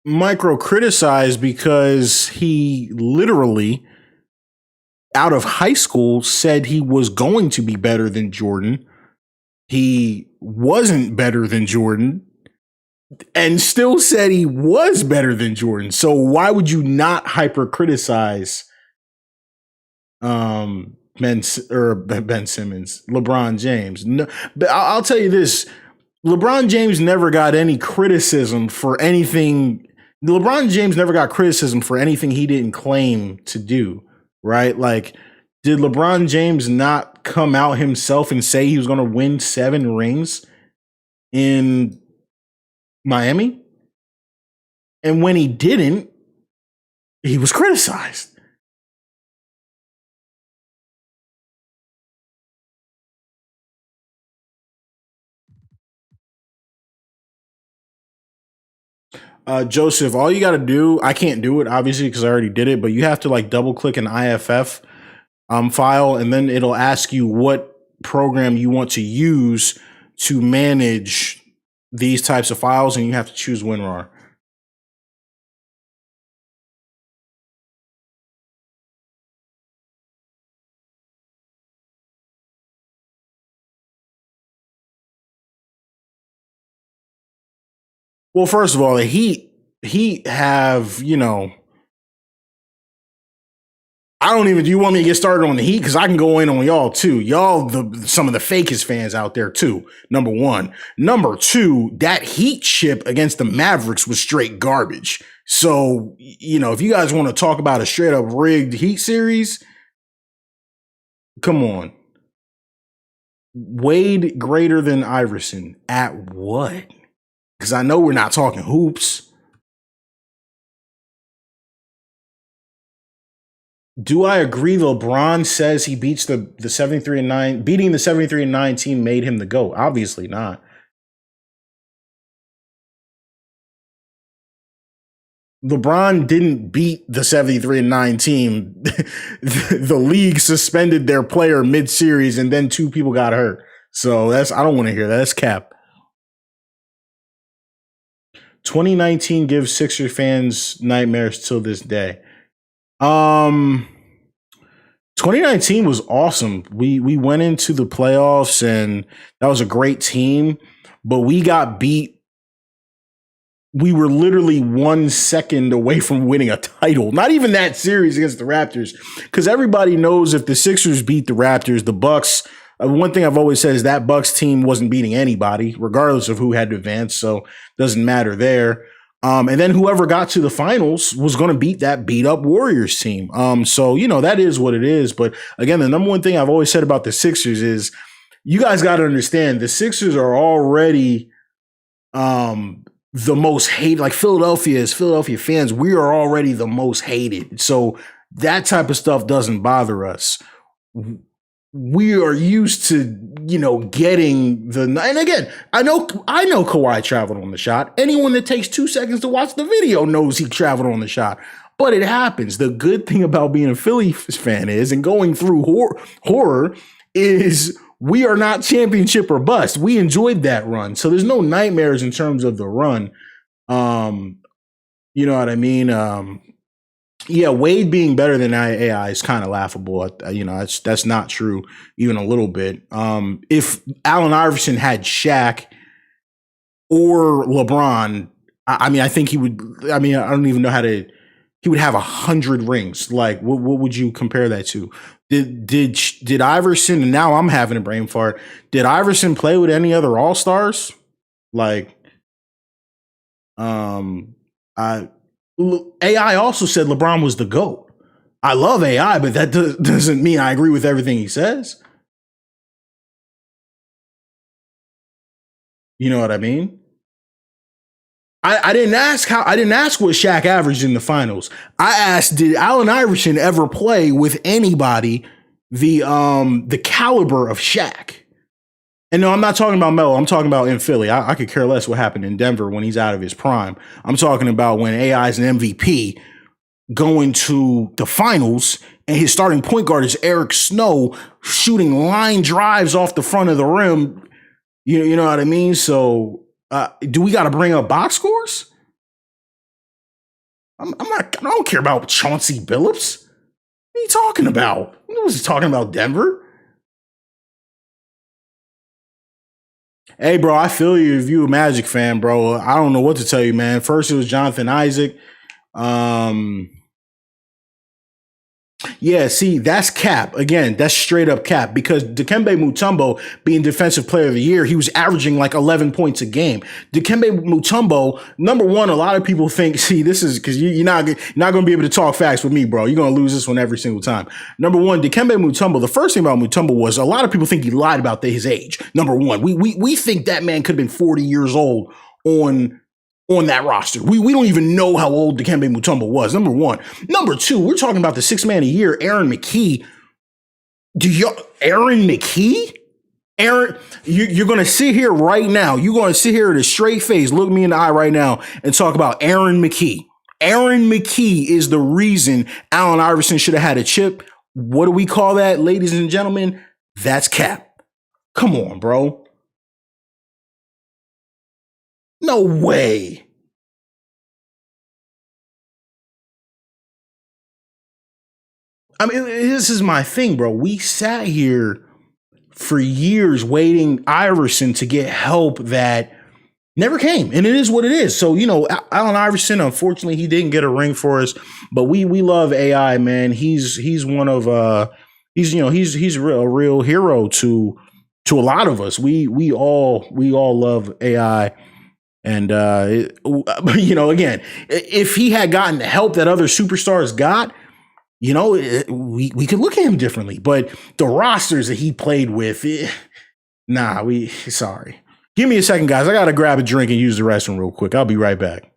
Speaker 1: micro criticized because he literally out of high school said he was going to be better than Jordan. He wasn't better than Jordan and still said he was better than Jordan. So why would you not hyper criticize Ben Simmons, LeBron James? No, but I'll tell you this. LeBron James never got any criticism for anything. LeBron James never got criticism for anything he didn't claim to do, right? Like, did LeBron James not come out himself and say he was going to win 7 rings in Miami? And when he didn't, he was criticized. Joseph, all you got to do, I can't do it obviously because I already did it, but you have to like double click an IFF file, and then it'll ask you what program you want to use to manage these types of files, and you have to choose WinRAR. Well, first of all, the Heat have, I don't even. Do you want me to get started on the Heat? Because I can go in on y'all too. Y'all, some of the fakest fans out there too. Number one. Number two, that Heat ship against the Mavericks was straight garbage. So, if you guys want to talk about a straight up rigged Heat series, come on. Wade greater than Iverson at what? Because I know we're not talking hoops. Do I agree LeBron says he beats the 73-9, beating the 73-9 team made him the GOAT? Obviously not. LeBron didn't beat the 73-9 team. The league suspended their player mid-series and then 2 people got hurt. So I don't want to hear that. That's cap. 2019 gives Sixer fans nightmares till this day. 2019 was awesome. We went into the playoffs and that was a great team, but we got beat. We were literally 1 second away from winning a title. Not even that series against the Raptors, because everybody knows if the Sixers beat the Raptors, the Bucks. One thing I've always said is that Bucks team wasn't beating anybody, regardless of who had to advance. So it doesn't matter there. And then whoever got to the finals was going to beat that beat up Warriors team. So, that is what it is. But again, the number one thing I've always said about the Sixers is you guys got to understand the Sixers are already the most hated. Like Philadelphia fans, we are already the most hated. So that type of stuff doesn't bother us. We are used to, getting and again, I know Kawhi traveled on the shot. Anyone that takes 2 seconds to watch the video knows he traveled on the shot, but it happens. The good thing about being a Philly fan and going through horror is we are not championship or bust. We enjoyed that run. So there's no nightmares in terms of the run. You know what I mean? Yeah, Wade being better than AI is kind of laughable. That's not true even a little bit. If Allen Iverson had Shaq or LeBron, I think he would. I don't even know he would have 100 rings. Like, what would you compare that to? Did Iverson? And now I'm having a brain fart. Did Iverson play with any other All-Stars? Like, AI also said LeBron was the GOAT. I love AI, but that doesn't mean I agree with everything he says. You know what I mean? I didn't ask what Shaq averaged in the finals. I asked, did Allen Iverson ever play with anybody the caliber of Shaq. And no, I'm not talking about Melo. I'm talking about in Philly. I could care less what happened in Denver when he's out of his prime. I'm talking about when AI is an MVP going to the finals and his starting point guard is Eric Snow shooting line drives off the front of the rim. You know what I mean? So do we got to bring up box scores? I don't care about Chauncey Billups. What are you talking about? What was he talking about, Denver? Hey, bro, I feel you if you a Magic fan, bro. I don't know what to tell you, man. First, it was Jonathan Isaac. Yeah, see, that's cap. Again, that's straight up cap because Dikembe Mutombo being defensive player of the year, he was averaging like 11 points a game. Dikembe Mutombo, number one, a lot of people think, see, this is because you're not going to be able to talk facts with me, bro. You're going to lose this one every single time. Number one, Dikembe Mutombo, the first thing about Mutombo was a lot of people think he lied about his age. Number one, we think that man could have been 40 years old on that roster. We don't even know how old Dikembe Mutombo was, number one. Number two, we're talking about the sixth man of the year, Aaron McKee. Aaron McKee? Aaron, you're going to sit here right now. You're going to sit here with a straight face, look me in the eye right now, and talk about Aaron McKee. Aaron McKee is the reason Allen Iverson should have had a chip. What do we call that, ladies and gentlemen? That's cap. Come on, bro. No way. I mean, this is my thing, bro. We sat here for years waiting Iverson to get help that never came. And it is what it is. So, Allen Iverson, unfortunately, he didn't get a ring for us, but we love AI, man. He's one of he's a real hero to a lot of us. We all love AI. And, again, if he had gotten the help that other superstars got, we could look at him differently. But the rosters that he played with, sorry. Give me a second, guys. I got to grab a drink and use the restroom real quick. I'll be right back.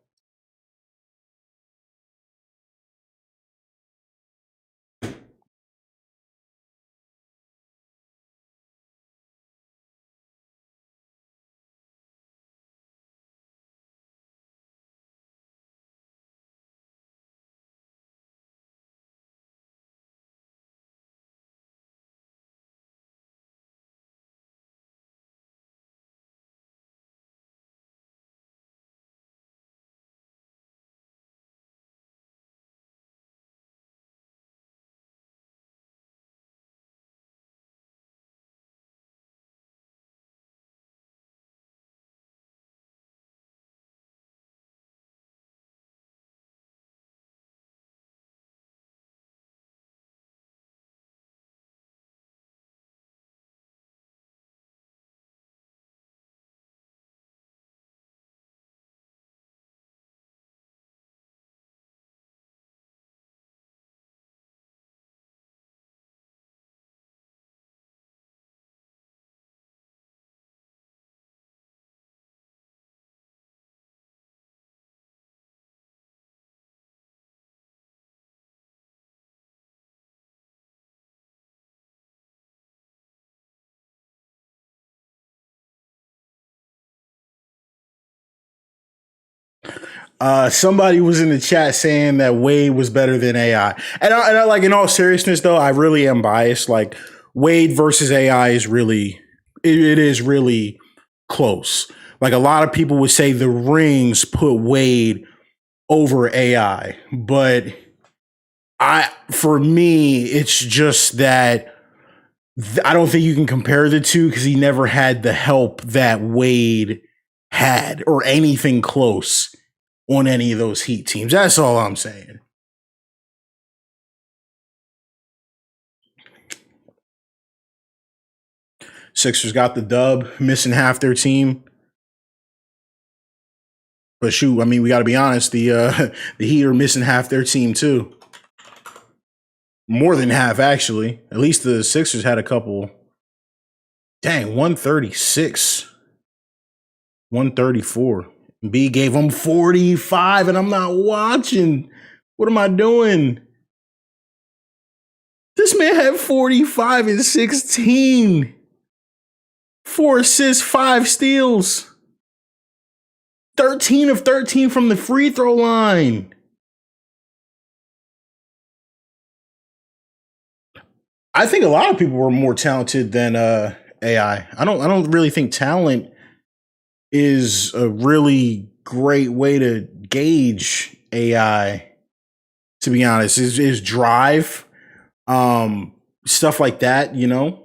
Speaker 1: Somebody was in the chat saying that Wade was better than AI. And I like, in all seriousness, though, I really am biased. Like, Wade versus AI is really, it is really close. Like, a lot of people would say the rings put Wade over AI. But for me, it's just that I don't think you can compare the two because he never had the help that Wade had or anything close on any of those Heat teams. That's all I'm saying. Sixers got the dub, missing half their team. But shoot, I mean, we got to be honest. The Heat are missing half their team too. More than half, actually. At least the Sixers had a couple. Dang, 136, 134. B gave him 45, and I'm not watching. What am I doing? This man had 45 and 16. 4 assists, 5 steals. 13 of 13 from the free throw line. I think a lot of people were more talented than AI. I don't really think talent is a really great way to gauge AI, to be honest. Is drive, stuff like that, you know?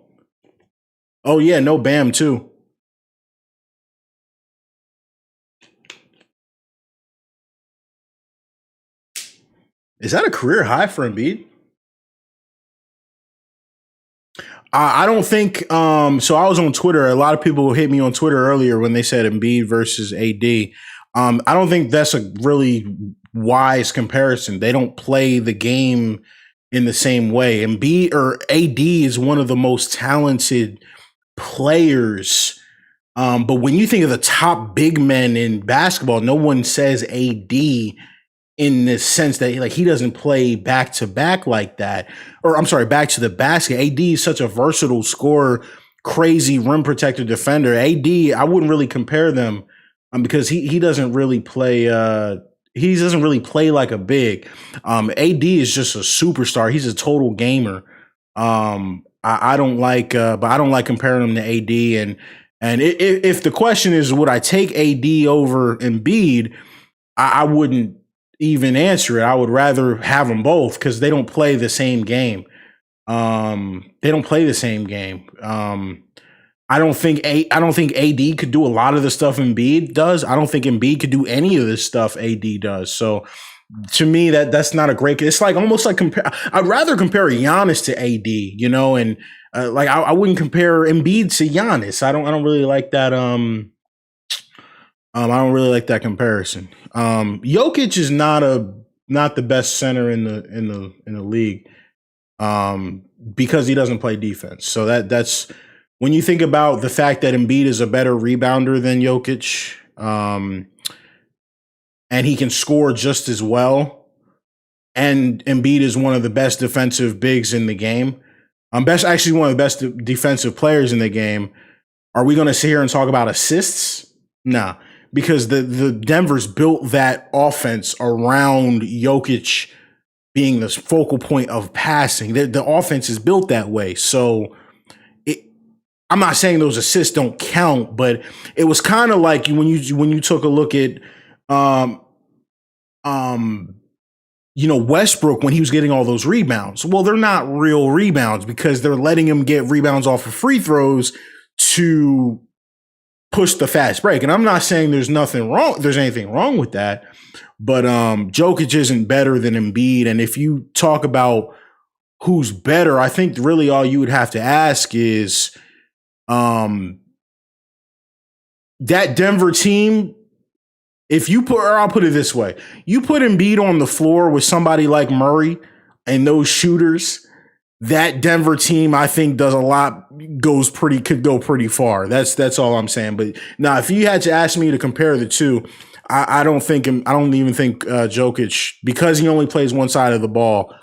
Speaker 1: Oh yeah, no Bam too. Is that a career high for Embiid? I don't think so. I was on Twitter. A lot of people hit me on Twitter earlier when they said Embiid versus AD. I don't think that's a really wise comparison. They don't play the game in the same way. Embiid or AD is one of the most talented players. But when you think of the top big men in basketball, no one says AD in the sense that like he doesn't play back to back like that, or I'm sorry, back to the basket. AD is such a versatile scorer, crazy rim protector defender. AD, I wouldn't really compare them because he doesn't really play. He doesn't really play like a big. AD is just a superstar. He's a total gamer. I don't like, but I don't like comparing him to AD. And if the question is, would I take AD over Embiid? I wouldn't even answer it. I would rather have them both because they don't play the same game. They don't play the same game. I don't think AD could do a lot of the stuff Embiid does. I don't think Embiid could do any of the stuff AD does. So to me, that's not a great. It's like almost like I'd rather compare Giannis to AD, you know, and like I wouldn't compare Embiid to Giannis. I don't really like that. I don't really like that comparison. Jokic is not the best center in the league because he doesn't play defense. So that's when you think about the fact that Embiid is a better rebounder than Jokic, and he can score just as well. And Embiid is one of the best defensive bigs in the game. Actually one of the best defensive players in the game. Are we going to sit here and talk about assists? Nah. Because the Denver's built that offense around Jokic being the focal point of passing. The offense is built that way. So I'm not saying those assists don't count, but it was kind of like when you took a look at Westbrook when he was getting all those rebounds. Well, they're not real rebounds because they're letting him get rebounds off of free throws to push the fast break. And I'm not saying there's anything wrong with that, but Jokic isn't better than Embiid. And if you talk about who's better, I think really all you would have to ask is that Denver team, I'll put it this way, you put Embiid on the floor with somebody like Murray and those shooters, that Denver team, I think, could go pretty far. That's all I'm saying. But now, if you had to ask me to compare the two, I don't even think Jokic, because he only plays one side of the ball,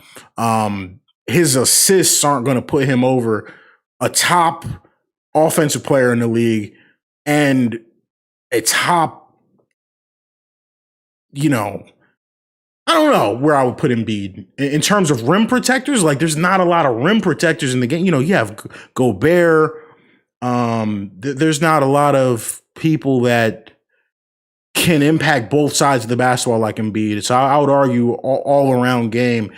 Speaker 1: his assists aren't going to put him over a top offensive player in the league and a top, I don't know where I would put Embiid in terms of rim protectors. Like, there's not a lot of rim protectors in the game. You have Gobert. There's not a lot of people that can impact both sides of the basketball like Embiid. So I would argue all around game,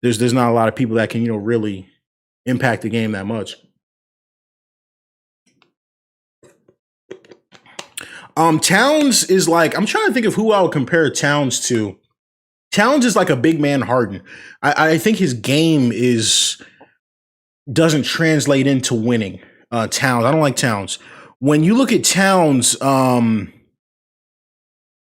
Speaker 1: there's not a lot of people that can, really impact the game that much. Towns is like, I'm trying to think of who I would compare Towns to. Towns is like a big man Harden. I think his game doesn't translate into winning. Towns, I don't like Towns. When you look at Towns,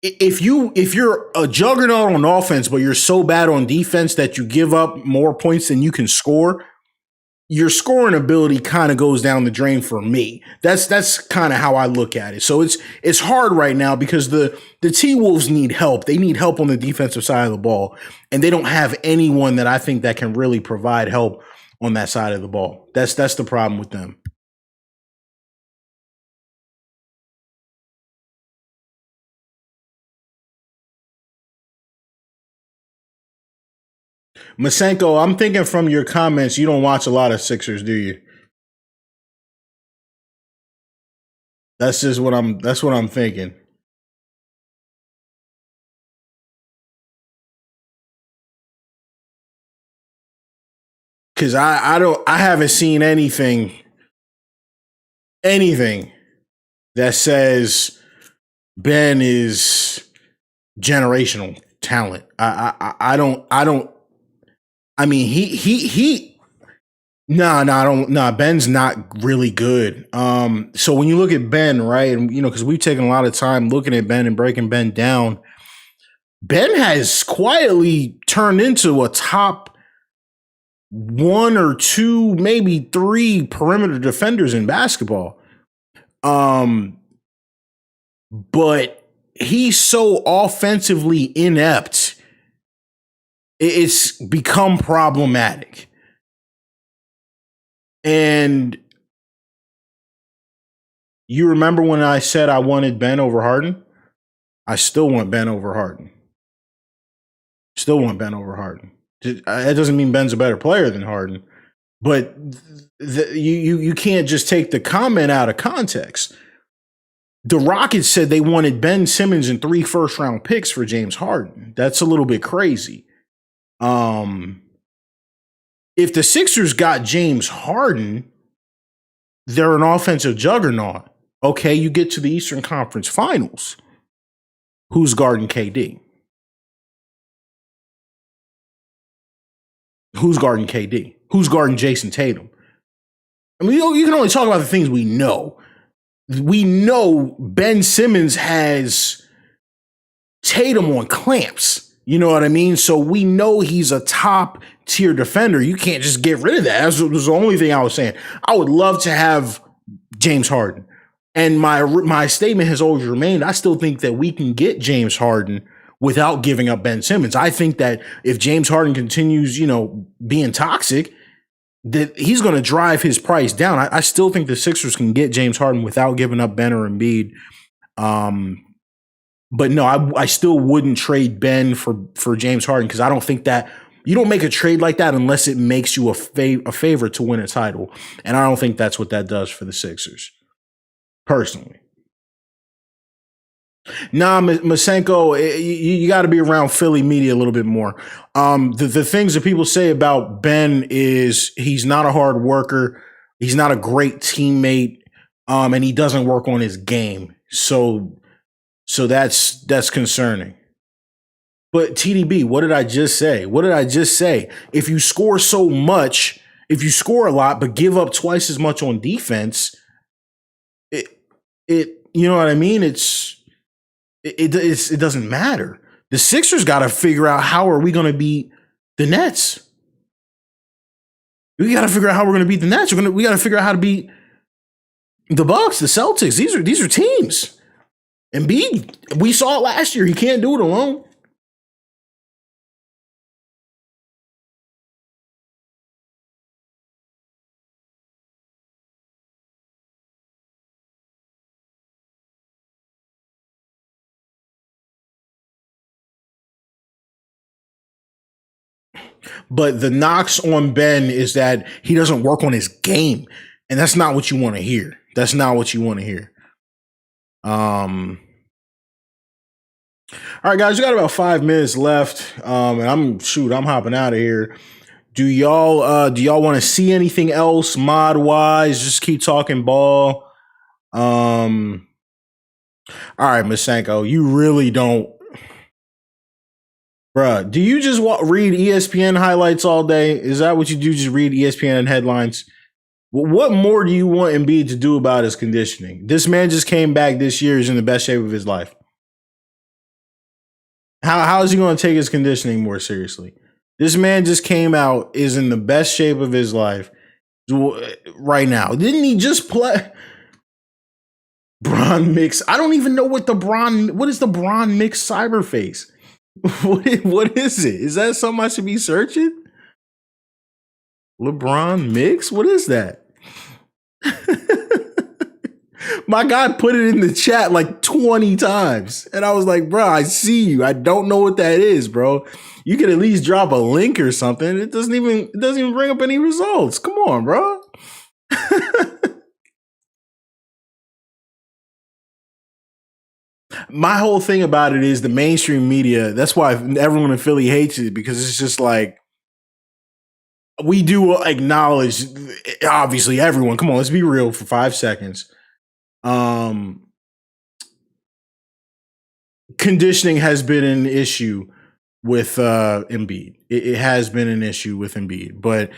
Speaker 1: if you're a juggernaut on offense, but you're so bad on defense that you give up more points than you can score, your scoring ability kind of goes down the drain for me. That's kind of how I look at it. So it's hard right now because the T-Wolves need help. They need help on the defensive side of the ball, and they don't have anyone that I think that can really provide help on that side of the ball. That's the problem with them. Masenko, I'm thinking from your comments, you don't watch a lot of Sixers, do you? That's what I'm thinking. Cause I haven't seen anything that says Ben is generational talent. I don't. I mean, Ben's not really good. So when you look at Ben, right, and because we've taken a lot of time looking at Ben and breaking Ben down, Ben has quietly turned into a top 1 or 2, maybe 3 perimeter defenders in basketball. But he's so offensively inept. It's become problematic. And you remember when I said I wanted Ben over Harden? I still want Ben over Harden. That doesn't mean Ben's a better player than Harden. But you can't just take the comment out of context. The Rockets said they wanted Ben Simmons and 3 first-round picks for James Harden. That's a little bit crazy. If the Sixers got James Harden, they're an offensive juggernaut. Okay, you get to the Eastern Conference Finals. Who's guarding KD? Who's guarding KD? Who's guarding Jason Tatum? I mean, you can only talk about the things we know. We know Ben Simmons has Tatum on clamps. You know what I mean? So we know he's a top tier defender. You can't just get rid of that. That was the only thing I was saying. I would love to have James Harden. And my statement has always remained, I still think that we can get James Harden without giving up Ben Simmons. I think that if James Harden continues, being toxic, that he's going to drive his price down. I still think the Sixers can get James Harden without giving up Ben or Embiid. But no, I still wouldn't trade Ben for James Harden because I don't think that you don't make a trade like that unless it makes you a favor to win a title. And I don't think that's what that does for the Sixers, personally. Nah, Masenko, you got to be around Philly media a little bit more. The things that people say about Ben is he's not a hard worker. He's not a great teammate. And he doesn't work on his game. So that's concerning. But TDB, what did I just say? If you score so much, if you score a lot, but give up twice as much on defense, it you know what I mean? It doesn't matter. The Sixers got to figure out how are we going to beat the Nets. We got to figure out how we're going to beat the Nets. We got to figure out how to beat the Bucks, the Celtics. These are teams. Embiid, we saw it last year. He can't do it alone. But the knocks on Ben is that he doesn't work on his game. And that's not what you want to hear. All right, guys, we got about 5 minutes left. And I'm hopping out of here. Do y'all want to see anything else mod wise? Just keep talking ball. All right, Masenko, you really don't. Bruh, do you just read ESPN highlights all day? Is that what you do? Just read ESPN headlines? What more do you want Embiid to do about his conditioning? This man just came back this year. He's in the best shape of his life. How is he going to take his conditioning more seriously? This man just came out, is in the best shape of his life right now. Didn't he just play Bron mix? I don't even know what is the Bron mix cyberface? What is it? Is that something I should be searching? LeBron mix? What is that? My guy put it in the chat like 20 times. And I was like, bro, I see you. I don't know what that is, bro. You could at least drop a link or something. It doesn't even bring up any results. Come on, bro. My whole thing about it is the mainstream media. That's why everyone in Philly hates it, because it's just like, we do acknowledge, obviously, everyone. Come on, let's be real for 5 seconds. Conditioning has been an issue with Embiid. It has been an issue with Embiid, but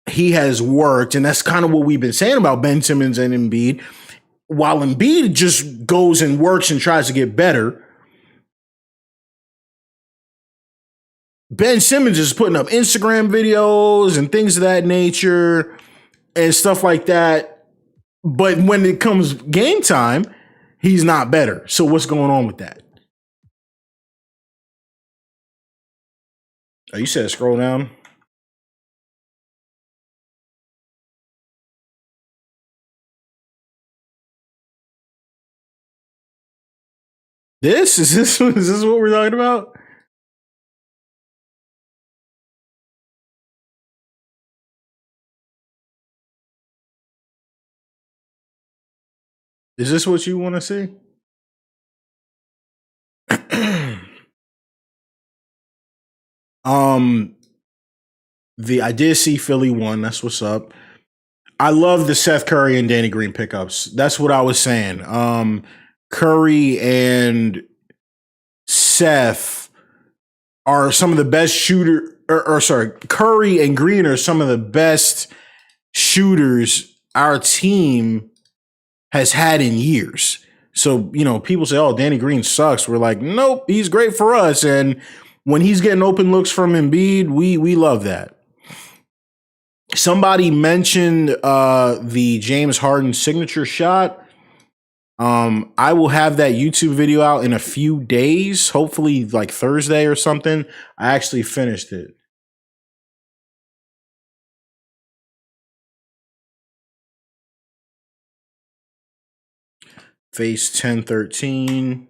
Speaker 1: he has worked, and that's kind of what we've been saying about Ben Simmons and Embiid. While Embiid just goes and works and tries to get better, Ben Simmons is putting up Instagram videos and things of that nature and stuff like that. But when it comes game time, he's not better. So what's going on with that? Oh, you said scroll down. Is this what we're talking about? Is this what you want to see? I did see Philly won. That's what's up. I love the Seth Curry and Danny Green pickups. That's what I was saying. Curry and Seth are some of the best Curry and Green are some of the best shooters our team has had in years. So, people say, oh, Danny Green sucks. We're like, nope, he's great for us. And when he's getting open looks from Embiid, we love that. Somebody mentioned the James Harden signature shot. I will have that YouTube video out in a few days, hopefully like Thursday or something. I actually finished it. Face 1013.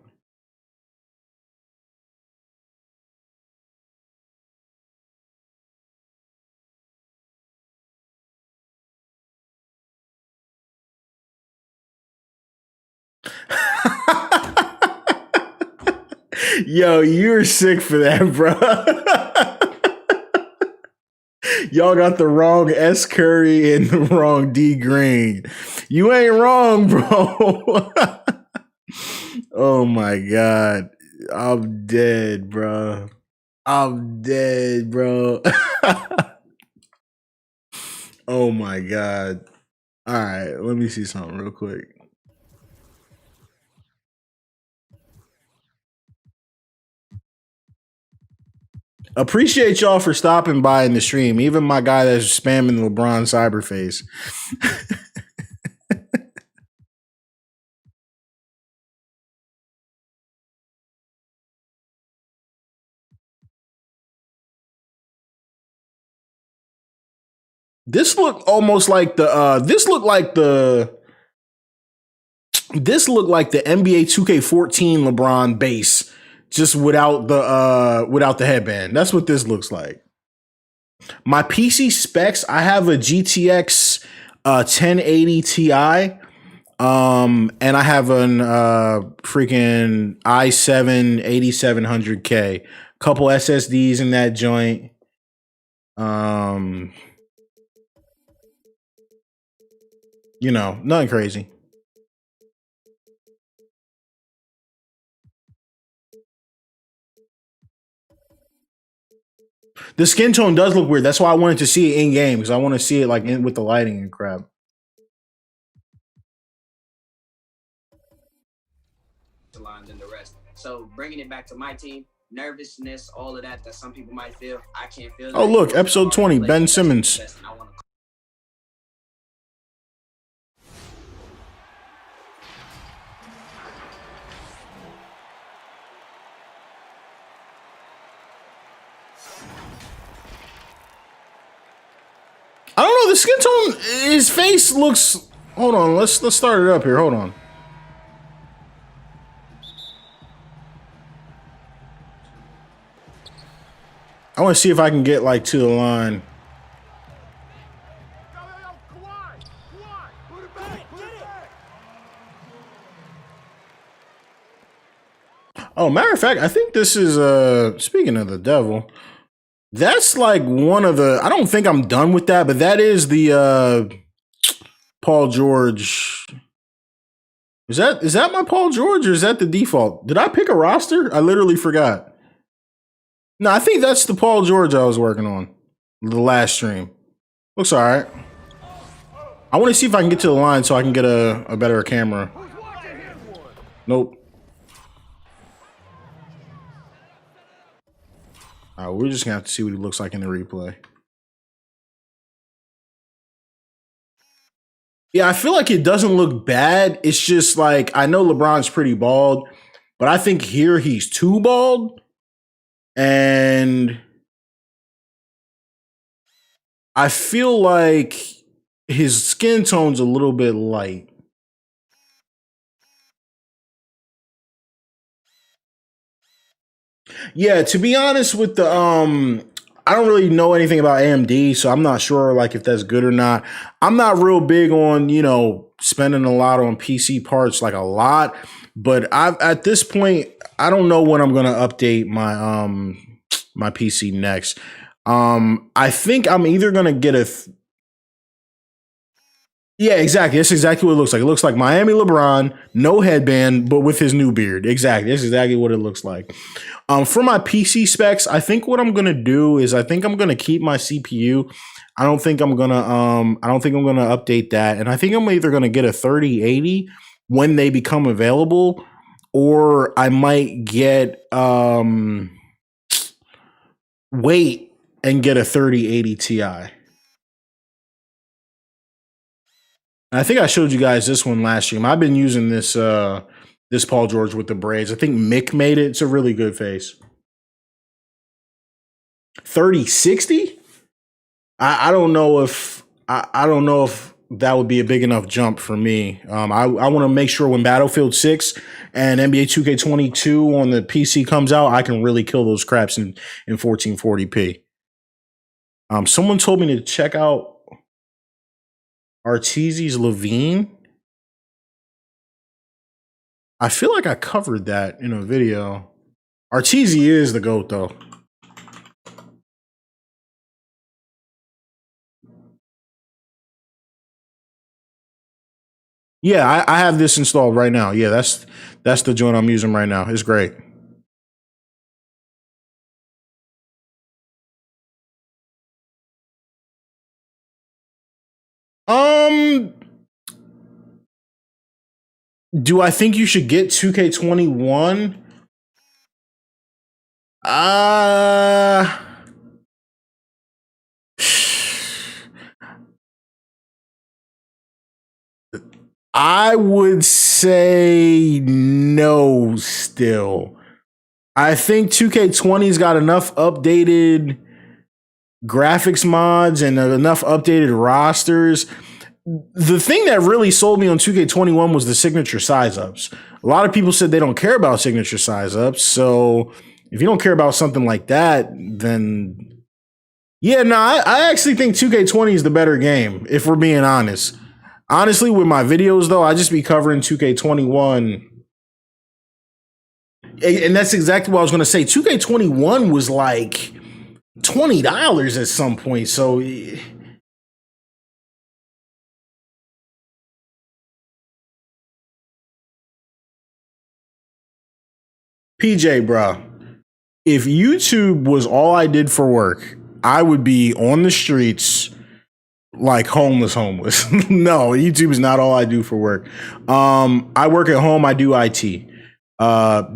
Speaker 1: Yo, you're sick for that, bro. Y'all got the wrong S. Curry and the wrong D. Green. You ain't wrong, bro. Oh my God. I'm dead, bro. I'm dead, bro. Oh my God. All right, let me see something real quick. Appreciate y'all for stopping by in the stream. Even my guy that's spamming the LeBron cyberface. This looked almost like this looked like the NBA 2K14 LeBron base, just without the headband. That's what this looks like. My PC specs, I have a GTX 1080 Ti, and I have an freaking i7 8700K. Couple SSDs in that joint. Nothing crazy. The skin tone does look weird. That's why I wanted to see it in game, because I want to see it like with the lighting and crap.
Speaker 8: Than the rest. So bringing it back to my team, nervousness, all of that some people might feel, I can't feel.
Speaker 1: Oh, look, episode 20, Ben Simmons. I don't know. The skin tone, his face looks. Hold on. Let's start it up here. Hold on. I want to see if I can get like to the line. Oh, matter of fact, I think this is speaking of the devil. That's like one of the. I don't think I'm done with that, but that is the Paul George. Is that my Paul George or is that the default? Did I pick a roster? I literally forgot. No, I think that's the Paul George I was working on the last stream. Looks all right. I want to see if I can get to the line so I can get a better camera. Nope. All right, we're just gonna have to see what he looks like in the replay. Yeah, I feel like it doesn't look bad. It's just like, I know LeBron's pretty bald, but I think here he's too bald. And I feel like his skin tone's a little bit light. Yeah, to be honest with the I don't really know anything about AMD, so I'm not sure like if that's good or not. I'm not real big on, spending a lot on PC parts, like a lot, but at this point I don't know when I'm going to update my my PC next. I think I'm either going to get yeah, exactly. That's exactly what it looks like. It looks like Miami LeBron, no headband, but with his new beard. Exactly. That's exactly what it looks like. For my PC specs, I think what I'm gonna do is I think I'm gonna keep my CPU. I don't think I'm gonna update that. And I think I'm either gonna get a 3080 when they become available, or I might get wait and get a 3080 Ti. I think I showed you guys this one last stream. I've been using this this Paul George with the braids. I think Mick made it. It's a really good face. 3060? I don't know if I don't know if that would be a big enough jump for me. I want to make sure when Battlefield 6 and NBA 2K22 on the PC comes out, I can really kill those craps in 1440p. Someone told me to check out Arteezy's Levine. I feel like I covered that in a video. Arteezy is the GOAT, though. Yeah, I have this installed right now. Yeah, that's the joint I'm using right now. It's great. Do I think you should get 2K21? I would say no still. I think 2K20's got enough updated graphics mods and enough updated rosters. The thing that really sold me on 2K21 was the signature size ups. A lot of people said they don't care about signature size ups. So if you don't care about something like that, then yeah, no, I actually think 2K20 is the better game, if we're being honest. Honestly, with my videos, though, I just be covering 2K21. And that's exactly what I was going to say. 2K21 was like $20 at some point. So PJ, bro, if YouTube was all I did for work, I would be on the streets like homeless. No, YouTube is not all I do for work. I work at home. I do IT.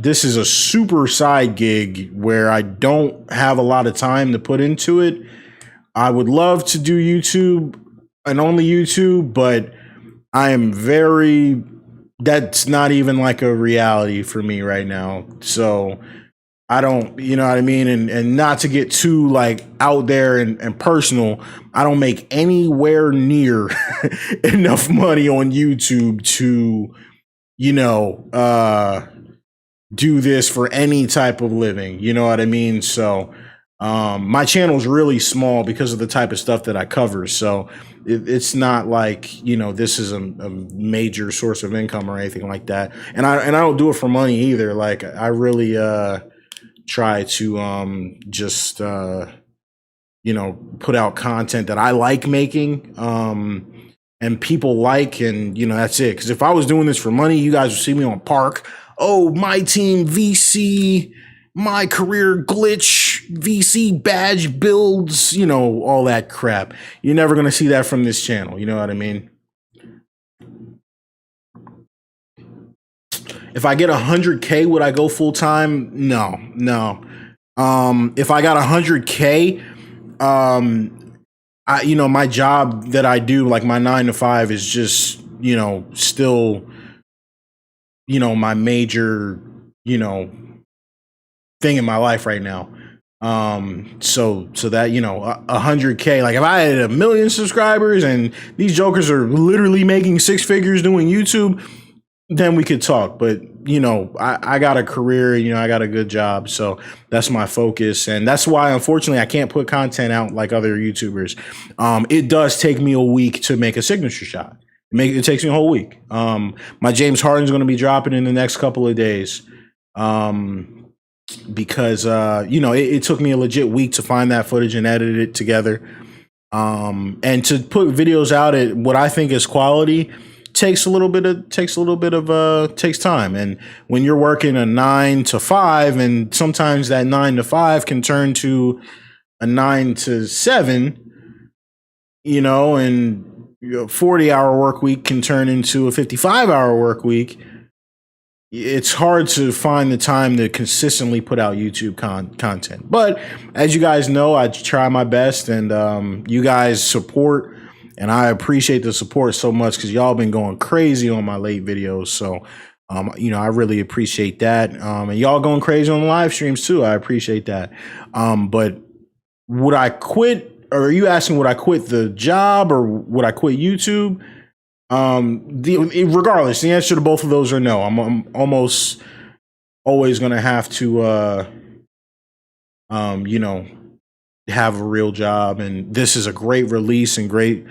Speaker 1: This is a super side gig where I don't have a lot of time to put into it. I would love to do YouTube and only YouTube, but I am that's not even like a reality for me right now. So I don't, you know what I mean? And not to get too like out there and personal, I don't make anywhere near enough money on YouTube to, you know, do this for any type of living. You know what I mean? So my channel is really small because of the type of stuff that I cover. So it's not like, you know, this is a major source of income or anything like that. And I don't do it for money either. Like I really try to just you know, put out content that I like making and people like, and you know, that's it. Because if I was doing this for money, you guys would see me on Park. Oh, my team VC, my career glitch, VC badge builds, you know, all that crap. You're never going to see that from this channel. You know what I mean? If I get 100K, would I go full time? No. If I got 100K, you know, my job that I do, like my 9 to 5 is just, you know, still, you know, my major, you know, thing in my life right now. So that, you know, 100K, like if I had 1 million subscribers and these jokers are literally making 6 figures doing YouTube, then we could talk. But, you know, I got a career, you know, I got a good job. So that's my focus. And that's why, unfortunately, I can't put content out like other YouTubers. It does take me a week to make a signature shot. It takes me a whole week. My James Harden's going to be dropping in the next couple of days. Because, you know, it took me a legit week to find that footage and edit it together. And to put videos out at what I think is quality takes time. And when you're working a 9 to 5, and sometimes that 9 to 5 can turn to a 9 to 7, you know, and a 40-hour work week can turn into a 55-hour work week. It's hard to find the time to consistently put out YouTube content. But as you guys know, I try my best, and you guys support, and I appreciate the support so much because y'all been going crazy on my late videos. So, you know, I really appreciate that. And y'all going crazy on the live streams too. I appreciate that. But would I quit? Or are you asking, would I quit the job or would I quit YouTube? Regardless, the answer to both of those are no. I'm almost always going to have to, you know, have a real job. And this is a great release and great,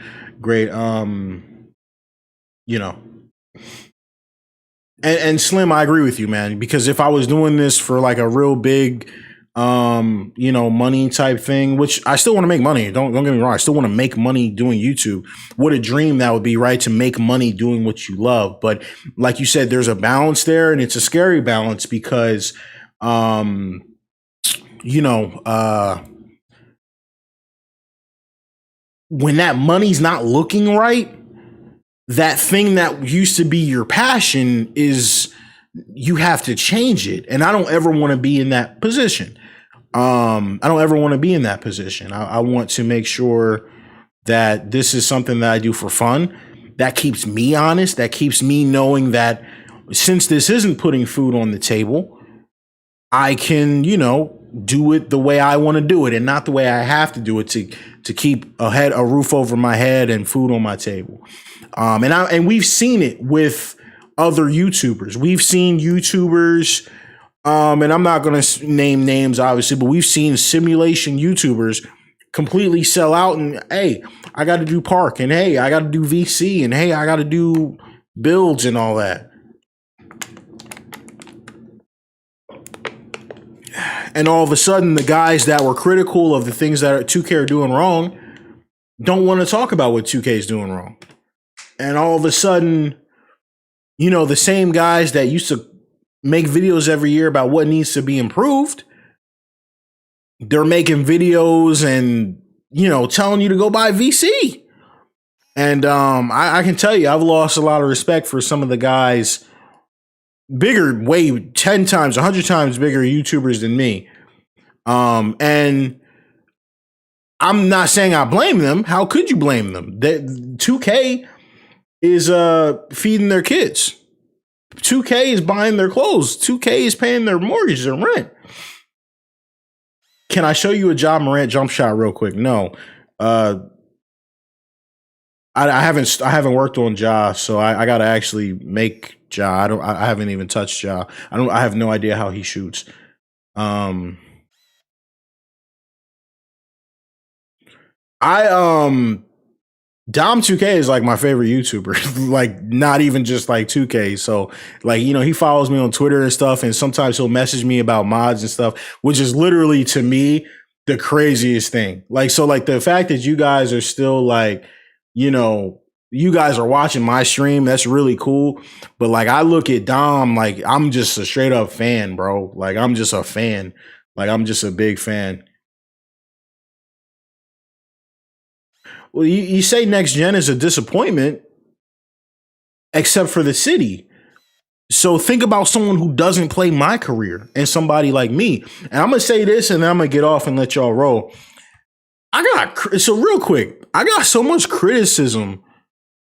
Speaker 1: you know, and Slim, I agree with you, man, because if I was doing this for like a real big, you know, money type thing, which I still want to make money. Don't get me wrong. I still want to make money doing YouTube. What a dream that would be, right? To make money doing what you love. But like you said, there's a balance there, and it's a scary balance because, you know, when that money's not looking right, that thing that used to be your passion is, you have to change it. And I don't ever want to be in that position. I don't ever want to be in that position. I want to make sure that this is something that I do for fun. That keeps me honest. That keeps me knowing that since this isn't putting food on the table, I can, you know, do it the way I want to do it and not the way I have to do it to keep a roof over my head and food on my table. And we've seen it with other YouTubers. We've seen YouTubers, and I'm not going to name names, obviously, but we've seen simulation YouTubers completely sell out. And hey, I got to do Park, and hey, I got to do VC, and hey, I got to do builds and all that. And all of a sudden, the guys that were critical of the things that 2K are doing wrong don't want to talk about what 2K is doing wrong. And all of a sudden, you know, the same guys that used to make videos every year about what needs to be improved, they're making videos and, you know, telling you to go buy VC. And I can tell you, I've lost a lot of respect for some of the guys, bigger, way 10 times, 100 times bigger YouTubers than me. And I'm not saying I blame them. How could you blame them? That 2K is feeding their kids. 2K is buying their clothes. 2K is paying their mortgage, their rent. Can I show you a Ja Morant jump shot real quick? No. I haven't worked on Ja, so I gotta actually make Ja. I haven't even touched Ja. I have no idea how he shoots. Dom 2K is like my favorite YouTuber. Like not even just like 2K. So like, you know, he follows me on Twitter and stuff, and sometimes he'll message me about mods and stuff, which is literally to me the craziest thing. Like, so like the fact that you guys are still like, you know, you guys are watching my stream, that's really cool. But like I look at Dom, like I'm just a straight up fan, bro. Like I'm just a fan. Like I'm just a big fan. Well, you say next gen is a disappointment, except for the city. So think about someone who doesn't play my career and somebody like me. And I'm gonna say this, and then I'm gonna get off and let y'all roll. So real quick, I got so much criticism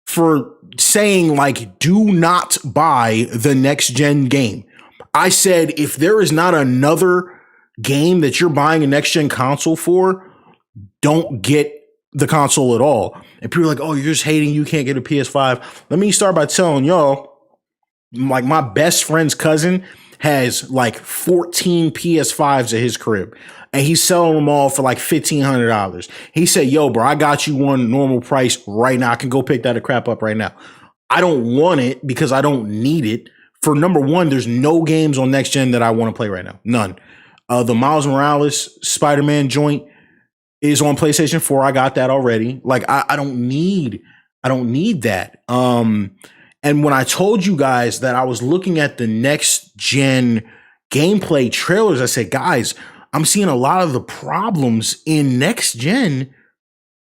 Speaker 1: for saying like, do not buy the next gen game. I said if there is not another game that you're buying a next gen console for, don't get the console at all. And people are like, oh, you're just hating, you can't get a PS5. Let me start by telling y'all, like my best friend's cousin has like 14 PS5s at his crib, and he's selling them all for like $1,500. He said, yo, bro, I got you one normal price right now. I can go pick that crap up right now. I don't want it because I don't need it. For number one, there's no games on next gen that I want to play right now. None. The Miles Morales Spider-Man joint is on PlayStation 4. I got that already. Like I don't need that. And when I told you guys that I was looking at the next gen gameplay trailers, I said, guys, I'm seeing a lot of the problems in next gen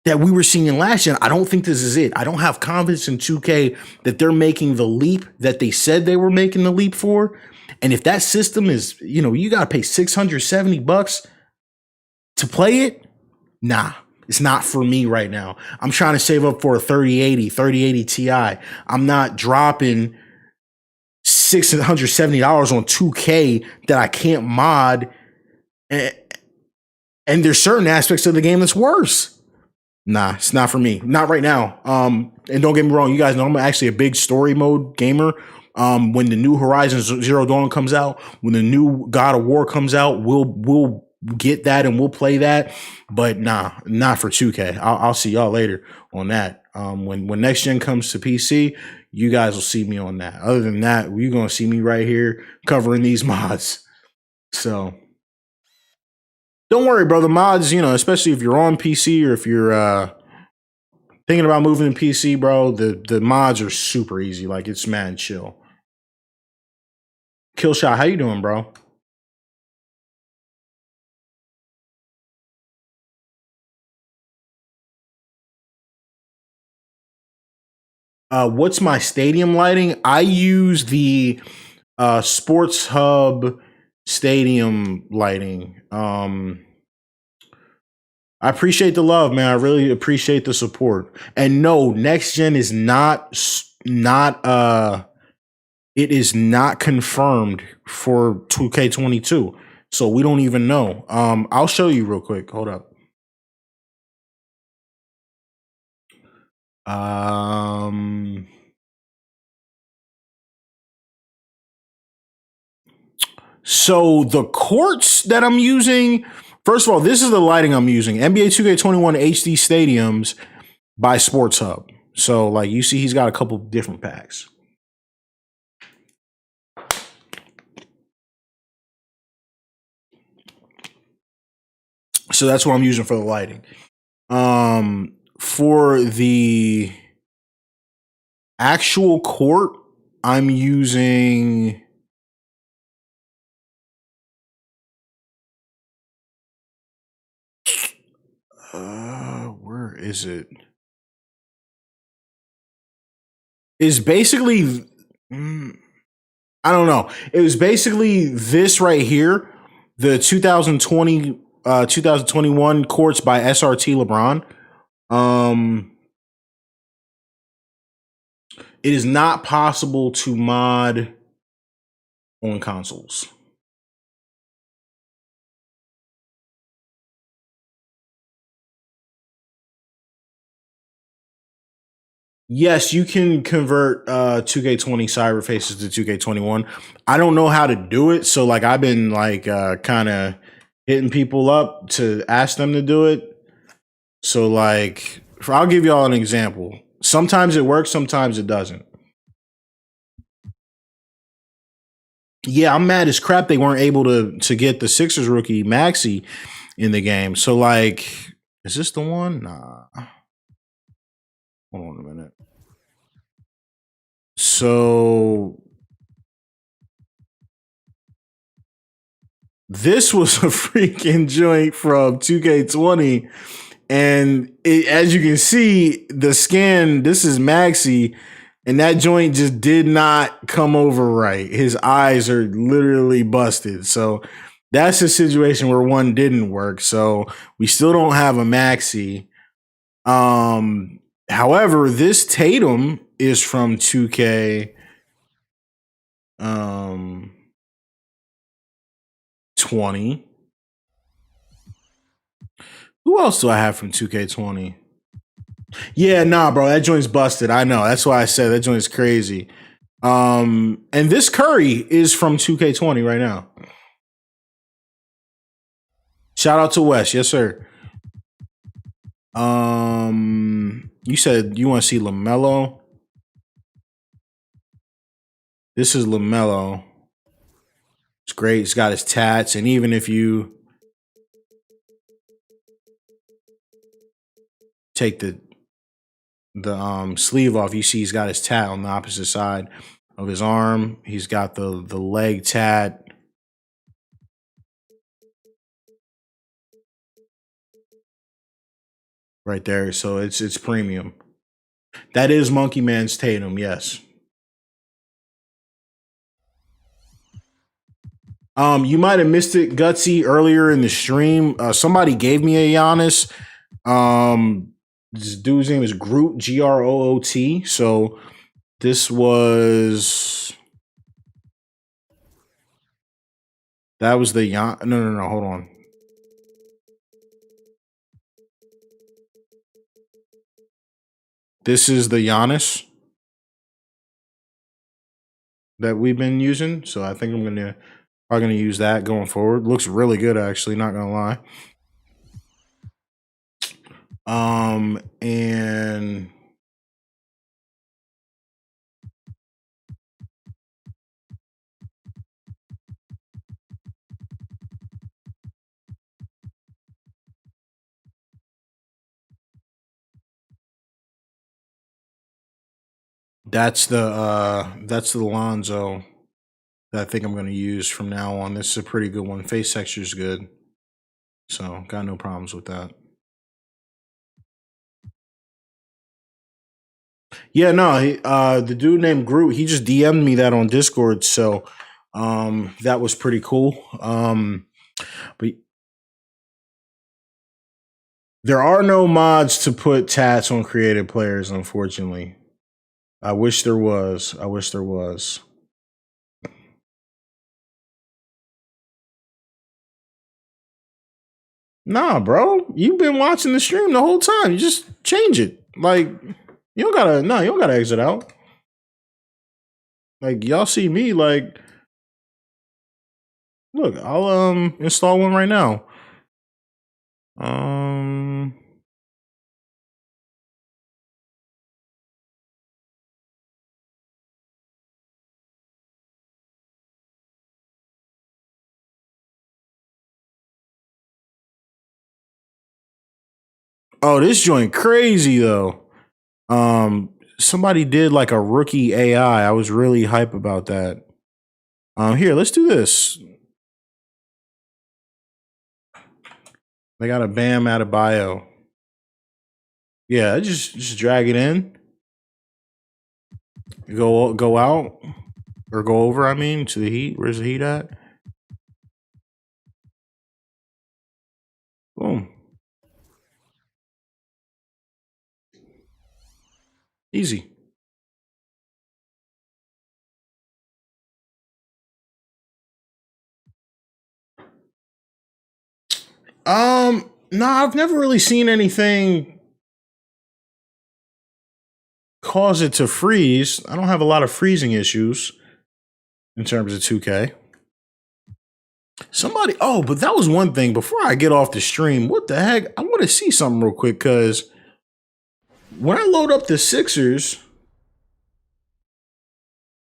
Speaker 1: that we were seeing in last gen. I don't think this is it. I don't have confidence in 2K that they're making the leap that they said they were making the leap for. And if that system is, you know, you got to pay $670 to play it. Nah, it's not for me right now. I'm trying to save up for a 3080 Ti. I'm not dropping $670 on 2K that I can't mod. And there's certain aspects of the game that's worse. Nah, it's not for me. Not right now. And don't get me wrong, you guys know I'm actually a big story mode gamer. When the new Horizon Zero Dawn comes out, when the new God of War comes out, we'll get that and we'll play that. But nah, not for 2K. I'll see y'all later on that. When next gen comes to PC, you guys will see me on that. Other than that, you're gonna see me right here covering these mods. So don't worry, bro. The mods, you know, especially if you're on PC or if you're thinking about moving to PC, bro, the mods are super easy. Like it's mad chill. Killshot, how you doing, bro? What's my stadium lighting? I use the Sports Hub stadium lighting. I appreciate the love, man. I really appreciate the support. And no, next gen is not it is not confirmed for 2K22. So we don't even know. I'll show you real quick. Hold up. So the courts that I'm using, first of all, this is the lighting I'm using. NBA 2K21 HD Stadiums by Sports Hub. So like you see, he's got a couple different packs. So that's what I'm using for the lighting. For the actual court, I'm using where is it? Is basically I don't know. It was basically this right here, the 2020 2021 courts by SRT Lebron. It is not possible to mod on consoles. Yes, you can convert 2K20 cyber faces to 2K21. I don't know how to do it, so like I've been like kind of hitting people up to ask them to do it. So like I'll give y'all an example. Sometimes it works, sometimes it doesn't. Yeah, I'm mad as crap they weren't able to get the Sixers rookie Maxey in the game. So like, is this the one? Nah. Hold on a minute. So this was a freaking joint from 2K20. And as you can see, the scan, this is Maxey, and that joint just did not come over right. His eyes are literally busted. So that's a situation where one didn't work. So we still don't have a Maxey. However, this Tatum is from 2K 20. Who else do I have from 2K20? Yeah, nah, bro, that joint's busted. I know. That's why I said that joint's crazy. And this Curry is from 2K20 right now. Shout out to Wes, yes, sir. You said you want to see Lamelo. This is Lamelo. It's great. He's got his tats, and even if you take the sleeve off, you see he's got his tat on the opposite side of his arm. He's got the leg tat. Right there. So it's premium. That is Monkey Man's Tatum, yes. You might have missed it, Gutsy, earlier in the stream. Somebody gave me a Giannis. This dude's name is Groot, Groot. So this was that was the no, hold on. This is the Giannis that we've been using. So I think I'm gonna use that going forward. Looks really good, actually, not gonna lie. And that's the Lonzo that I think I'm gonna use from now on. This is a pretty good one. Face texture is good. So got no problems with that. Yeah, no, the dude named Groot, he just DM'd me that on Discord, so that was pretty cool. But there are no mods to put tats on creative players, unfortunately. I wish there was. Nah, bro. You've been watching the stream the whole time. You just change it. Like, you don't gotta exit out. Like, y'all see me, like, look, I'll install one right now. Oh, this joint crazy though. Somebody did like a rookie AI. I was really hype about that. Here, let's do this. They got a Bam out of bio. Yeah, just drag it in. Go out or go over. I mean, to the Heat. Where's the Heat at? Boom. Easy. No, I've never really seen anything cause it to freeze. I don't have a lot of freezing issues in terms of 2K. Somebody, but that was one thing. Before I get off the stream, what the heck? I want to see something real quick because when I load up the Sixers,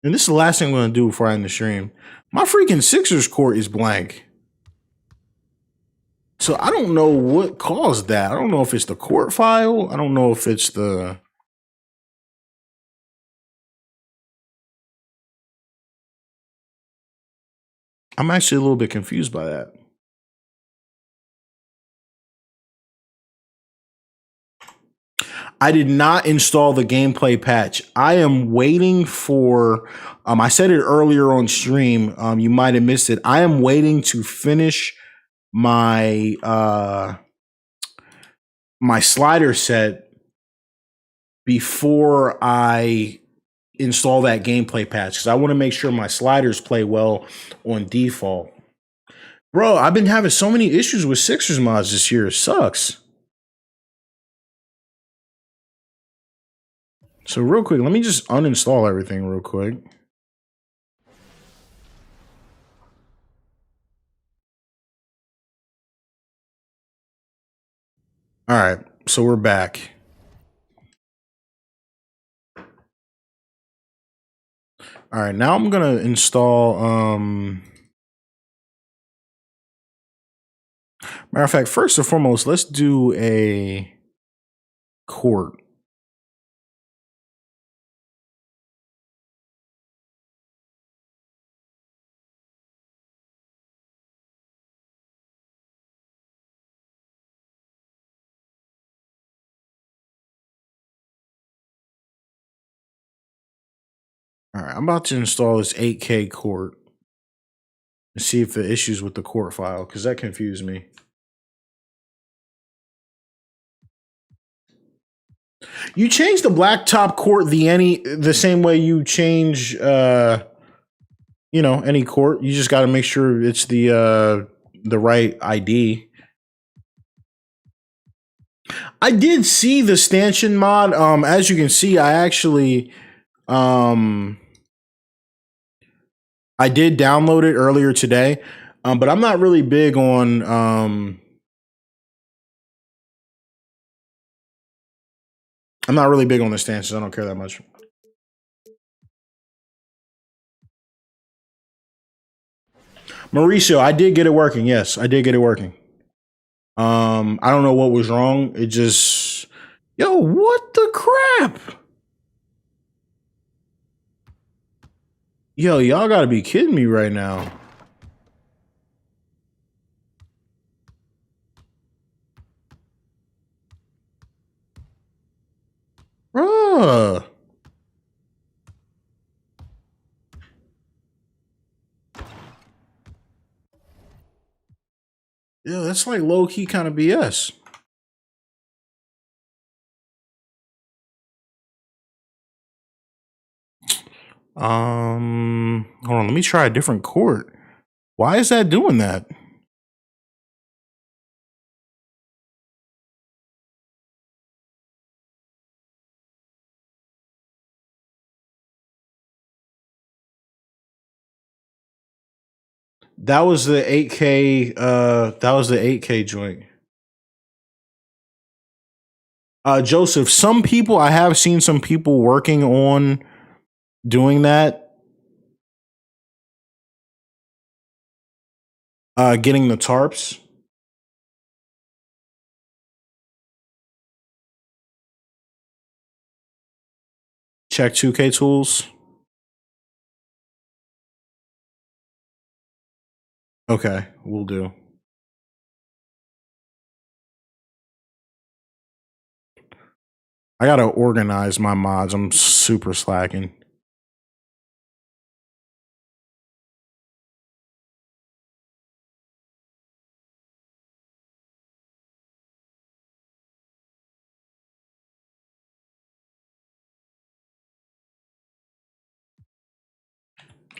Speaker 1: and this is the last thing I'm going to do before I end the stream, my freaking Sixers court is blank. So I don't know what caused that. I don't know if it's the court file. I don't know if it's the... I'm actually a little bit confused by that. I did not install the gameplay patch. I am waiting for, I said it earlier on stream. You might have missed it. I am waiting to finish my, my slider set before I install that gameplay patch, because I want to make sure my sliders play well on default. Bro, I've been having so many issues with Sixers mods this year. It sucks. So real quick, let me just uninstall everything real quick. All right, so we're back. All right, now I'm gonna install. Matter of fact, first and foremost, let's do a court. All right, I'm about to install this 8K court and see if the issues with the court file, because that confused me. You change the blacktop court the same way you change any court. You just got to make sure it's the right ID. I did see the stanchion mod. As you can see, I actually I did download it earlier today, but I'm not really big on the stanchions. I don't care that much. Mauricio, I did get it working. Yes, I did get it working. I don't know what was wrong. It just, what the crap? Yo, y'all gotta be kidding me right now. Bruh. Yeah, that's like low-key kind of BS. Hold on, let me try a different court. Why is that doing that? That was the 8K, that was the 8K joint. Joseph, I have seen some people working on doing that. Getting the tarps. Check 2K tools. Okay, we'll do. I gotta organize my mods. I'm super slacking.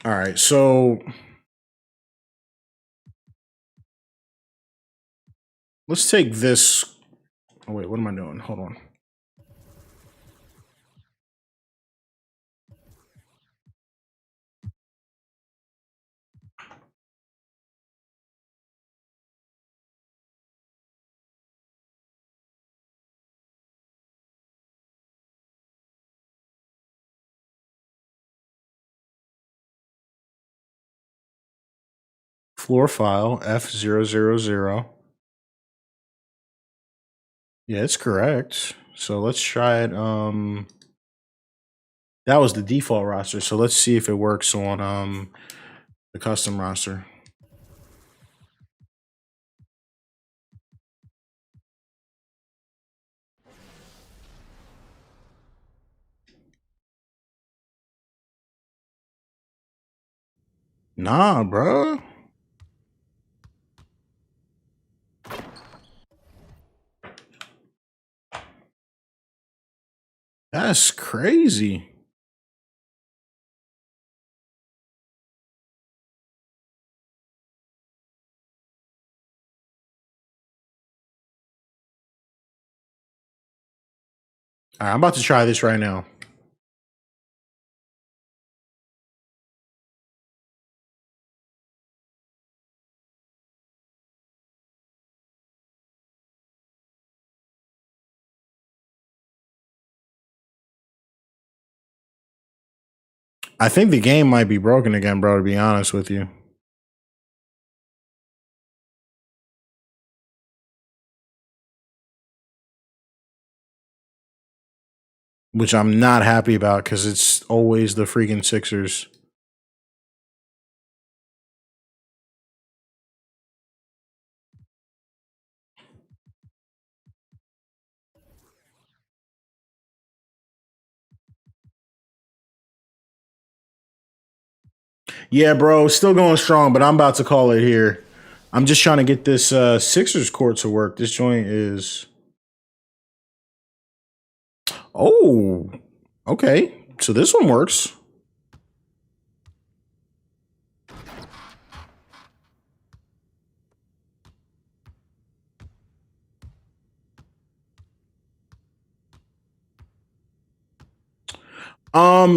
Speaker 1: All right, so let's take this. Oh, wait, what am I doing? Hold on. floor file F000. Yeah, it's correct. So let's try it. That was the default roster. So let's see if it works on the custom roster. Nah, bro. That's crazy. All right, I'm about to try this right now. I think the game might be broken again, bro, to be honest with you. Which I'm not happy about because it's always the freaking Sixers. Yeah, bro, still going strong, but I'm about to call it here. I'm just trying to get this Sixers court to work. This joint is... Oh, okay. So this one works.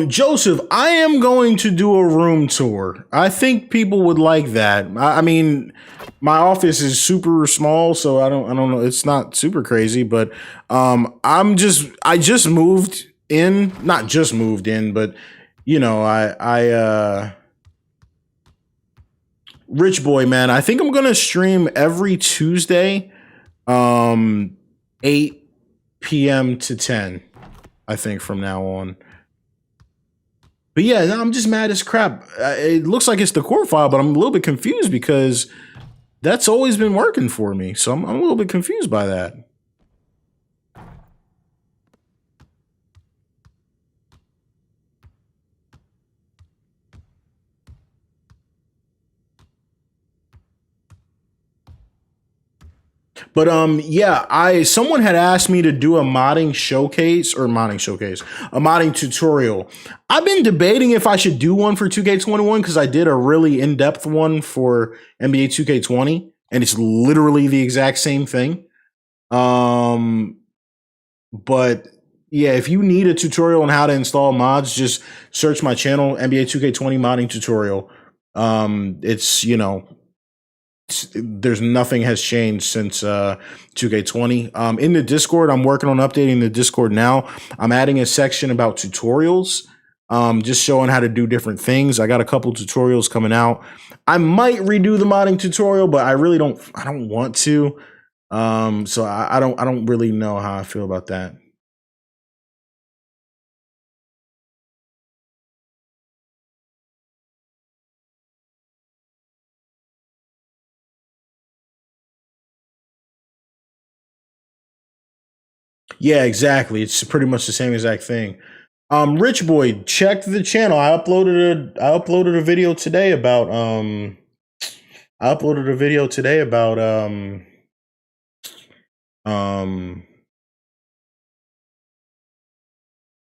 Speaker 1: Joseph, I am going to do a room tour. I think people would like that. I mean, my office is super small, so I don't know. It's not super crazy, but I just moved in, not just moved in, but you know, Rich Boy, man, I think I'm gonna stream every Tuesday, 8 p.m. to 10, I think from now on. But yeah, no, I'm just mad as crap. It looks like it's the core file, but I'm a little bit confused because that's always been working for me. So I'm a little bit confused by that. But yeah, someone had asked me to do a modding tutorial. I've been debating if I should do one for 2K21 because I did a really in-depth one for NBA 2K20, and it's literally the exact same thing. But yeah, if you need a tutorial on how to install mods, just search my channel, NBA 2K20 modding tutorial. It's, you know, there's nothing has changed since 2K20. In the Discord, I'm working on updating the Discord now. I'm adding a section about tutorials, just showing how to do different things. I got a couple tutorials coming out. I might redo the modding tutorial, but I really don't want to. So I don't really know how I feel about that. Yeah, exactly. It's pretty much the same exact thing. Rich Boy, check the channel. I uploaded a video today about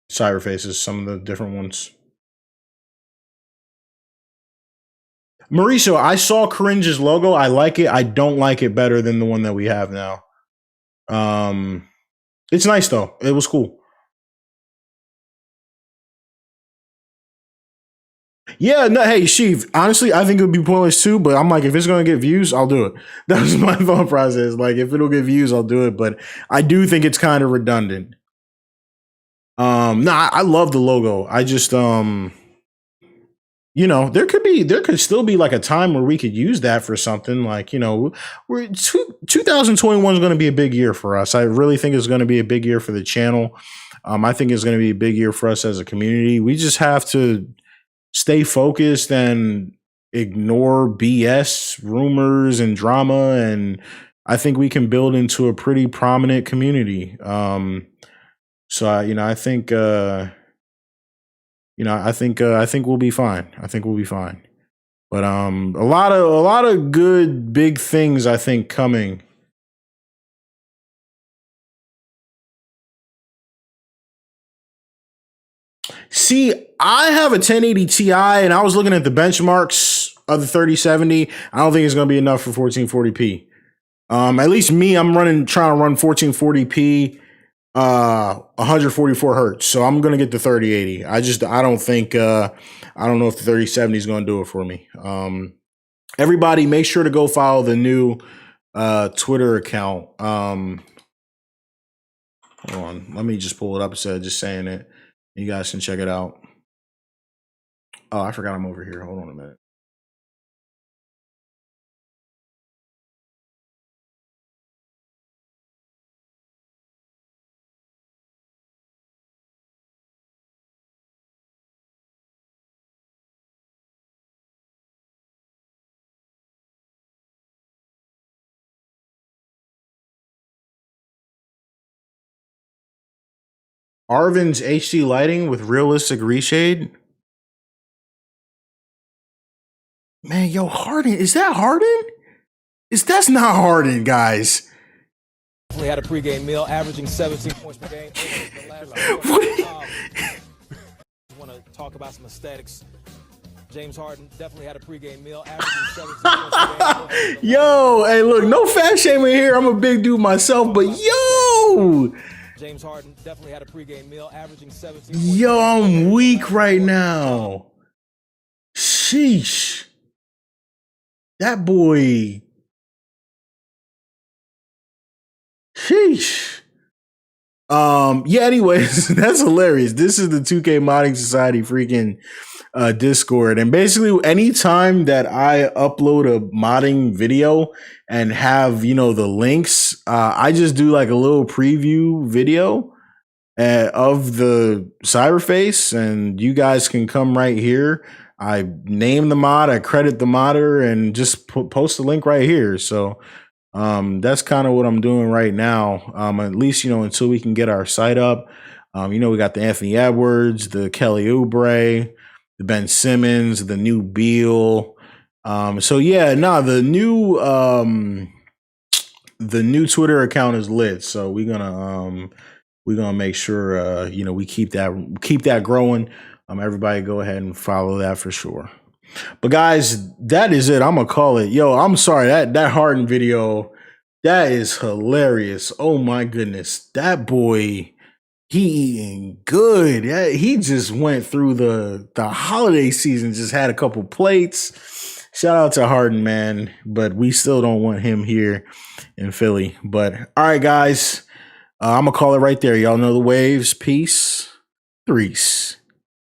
Speaker 1: cyber faces, some of the different ones. Mauricio, I saw Cringe's logo. I like it. I don't like it better than the one that we have now. It's nice though. It was cool. Yeah, no, hey, Sheev, honestly, I think it would be pointless too, but I'm like, if it's going to get views, I'll do it. That was my thought process. Like, if it'll get views, I'll do it, but I do think it's kind of redundant. No, I love the logo. I just, you know, there could still be like a time where we could use that for something like, you know, 2021 is going to be a big year for us. I really think it's going to be a big year for the channel. I think it's going to be a big year for us as a community. We just have to stay focused and ignore BS, rumors, and drama. And I think we can build into a pretty prominent community. I think we'll be fine. I think we'll be fine. But a lot of good big things I think coming. See, I have a 1080 Ti and I was looking at the benchmarks of the 3070. I don't think it's going to be enough for 1440p. At least me, I'm trying to run 1440p 144 hertz. So I'm going to get the 3080. I don't know if the 3070 is going to do it for me. Everybody make sure to go follow the new Twitter account. Hold on. Let me just pull it up instead of just saying it. You guys can check it out. Oh, I forgot I'm over here. Hold on a minute. Arvin's HD lighting with realistic reshade. Man, yo, Harden. Is that Harden? That's not Harden, guys.
Speaker 9: We had a pregame meal averaging 17 points per game. Want to talk about some aesthetics. James Harden definitely had a pregame meal averaging 17 points per game.
Speaker 1: Yo, hey, look, no fat shaming here. I'm a big dude myself, but yo.
Speaker 9: James Harden definitely had a pregame meal averaging 17 points.
Speaker 1: Yo, I'm weak right now. Sheesh. That boy. Sheesh. Yeah, anyways, that's hilarious. This is the 2K Modding Society freaking Discord. And basically anytime that I upload a modding video and have, you know, the links, I just do like a little preview video of the Cyberface, and you guys can come right here. I name the mod, I credit the modder, and just post the link right here. So that's kind of what I'm doing right now. At least, you know, until we can get our site up. You know, we got the Anthony Edwards, the Kelly Oubre, the Ben Simmons, the new Beal. So yeah, the new Twitter account is lit. So we're gonna make sure you know, we keep that growing. Everybody go ahead and follow that for sure. But guys, that is it. I'm gonna call it. Yo, I'm sorry, that Harden video, that is hilarious. Oh my goodness, that boy, he eating good. Yeah, he just went through the holiday season, just had a couple plates. Shout out to Harden, man. But we still don't want him here in Philly. But all right, guys, I'm gonna call it right there. Y'all know the waves. Peace. Threes.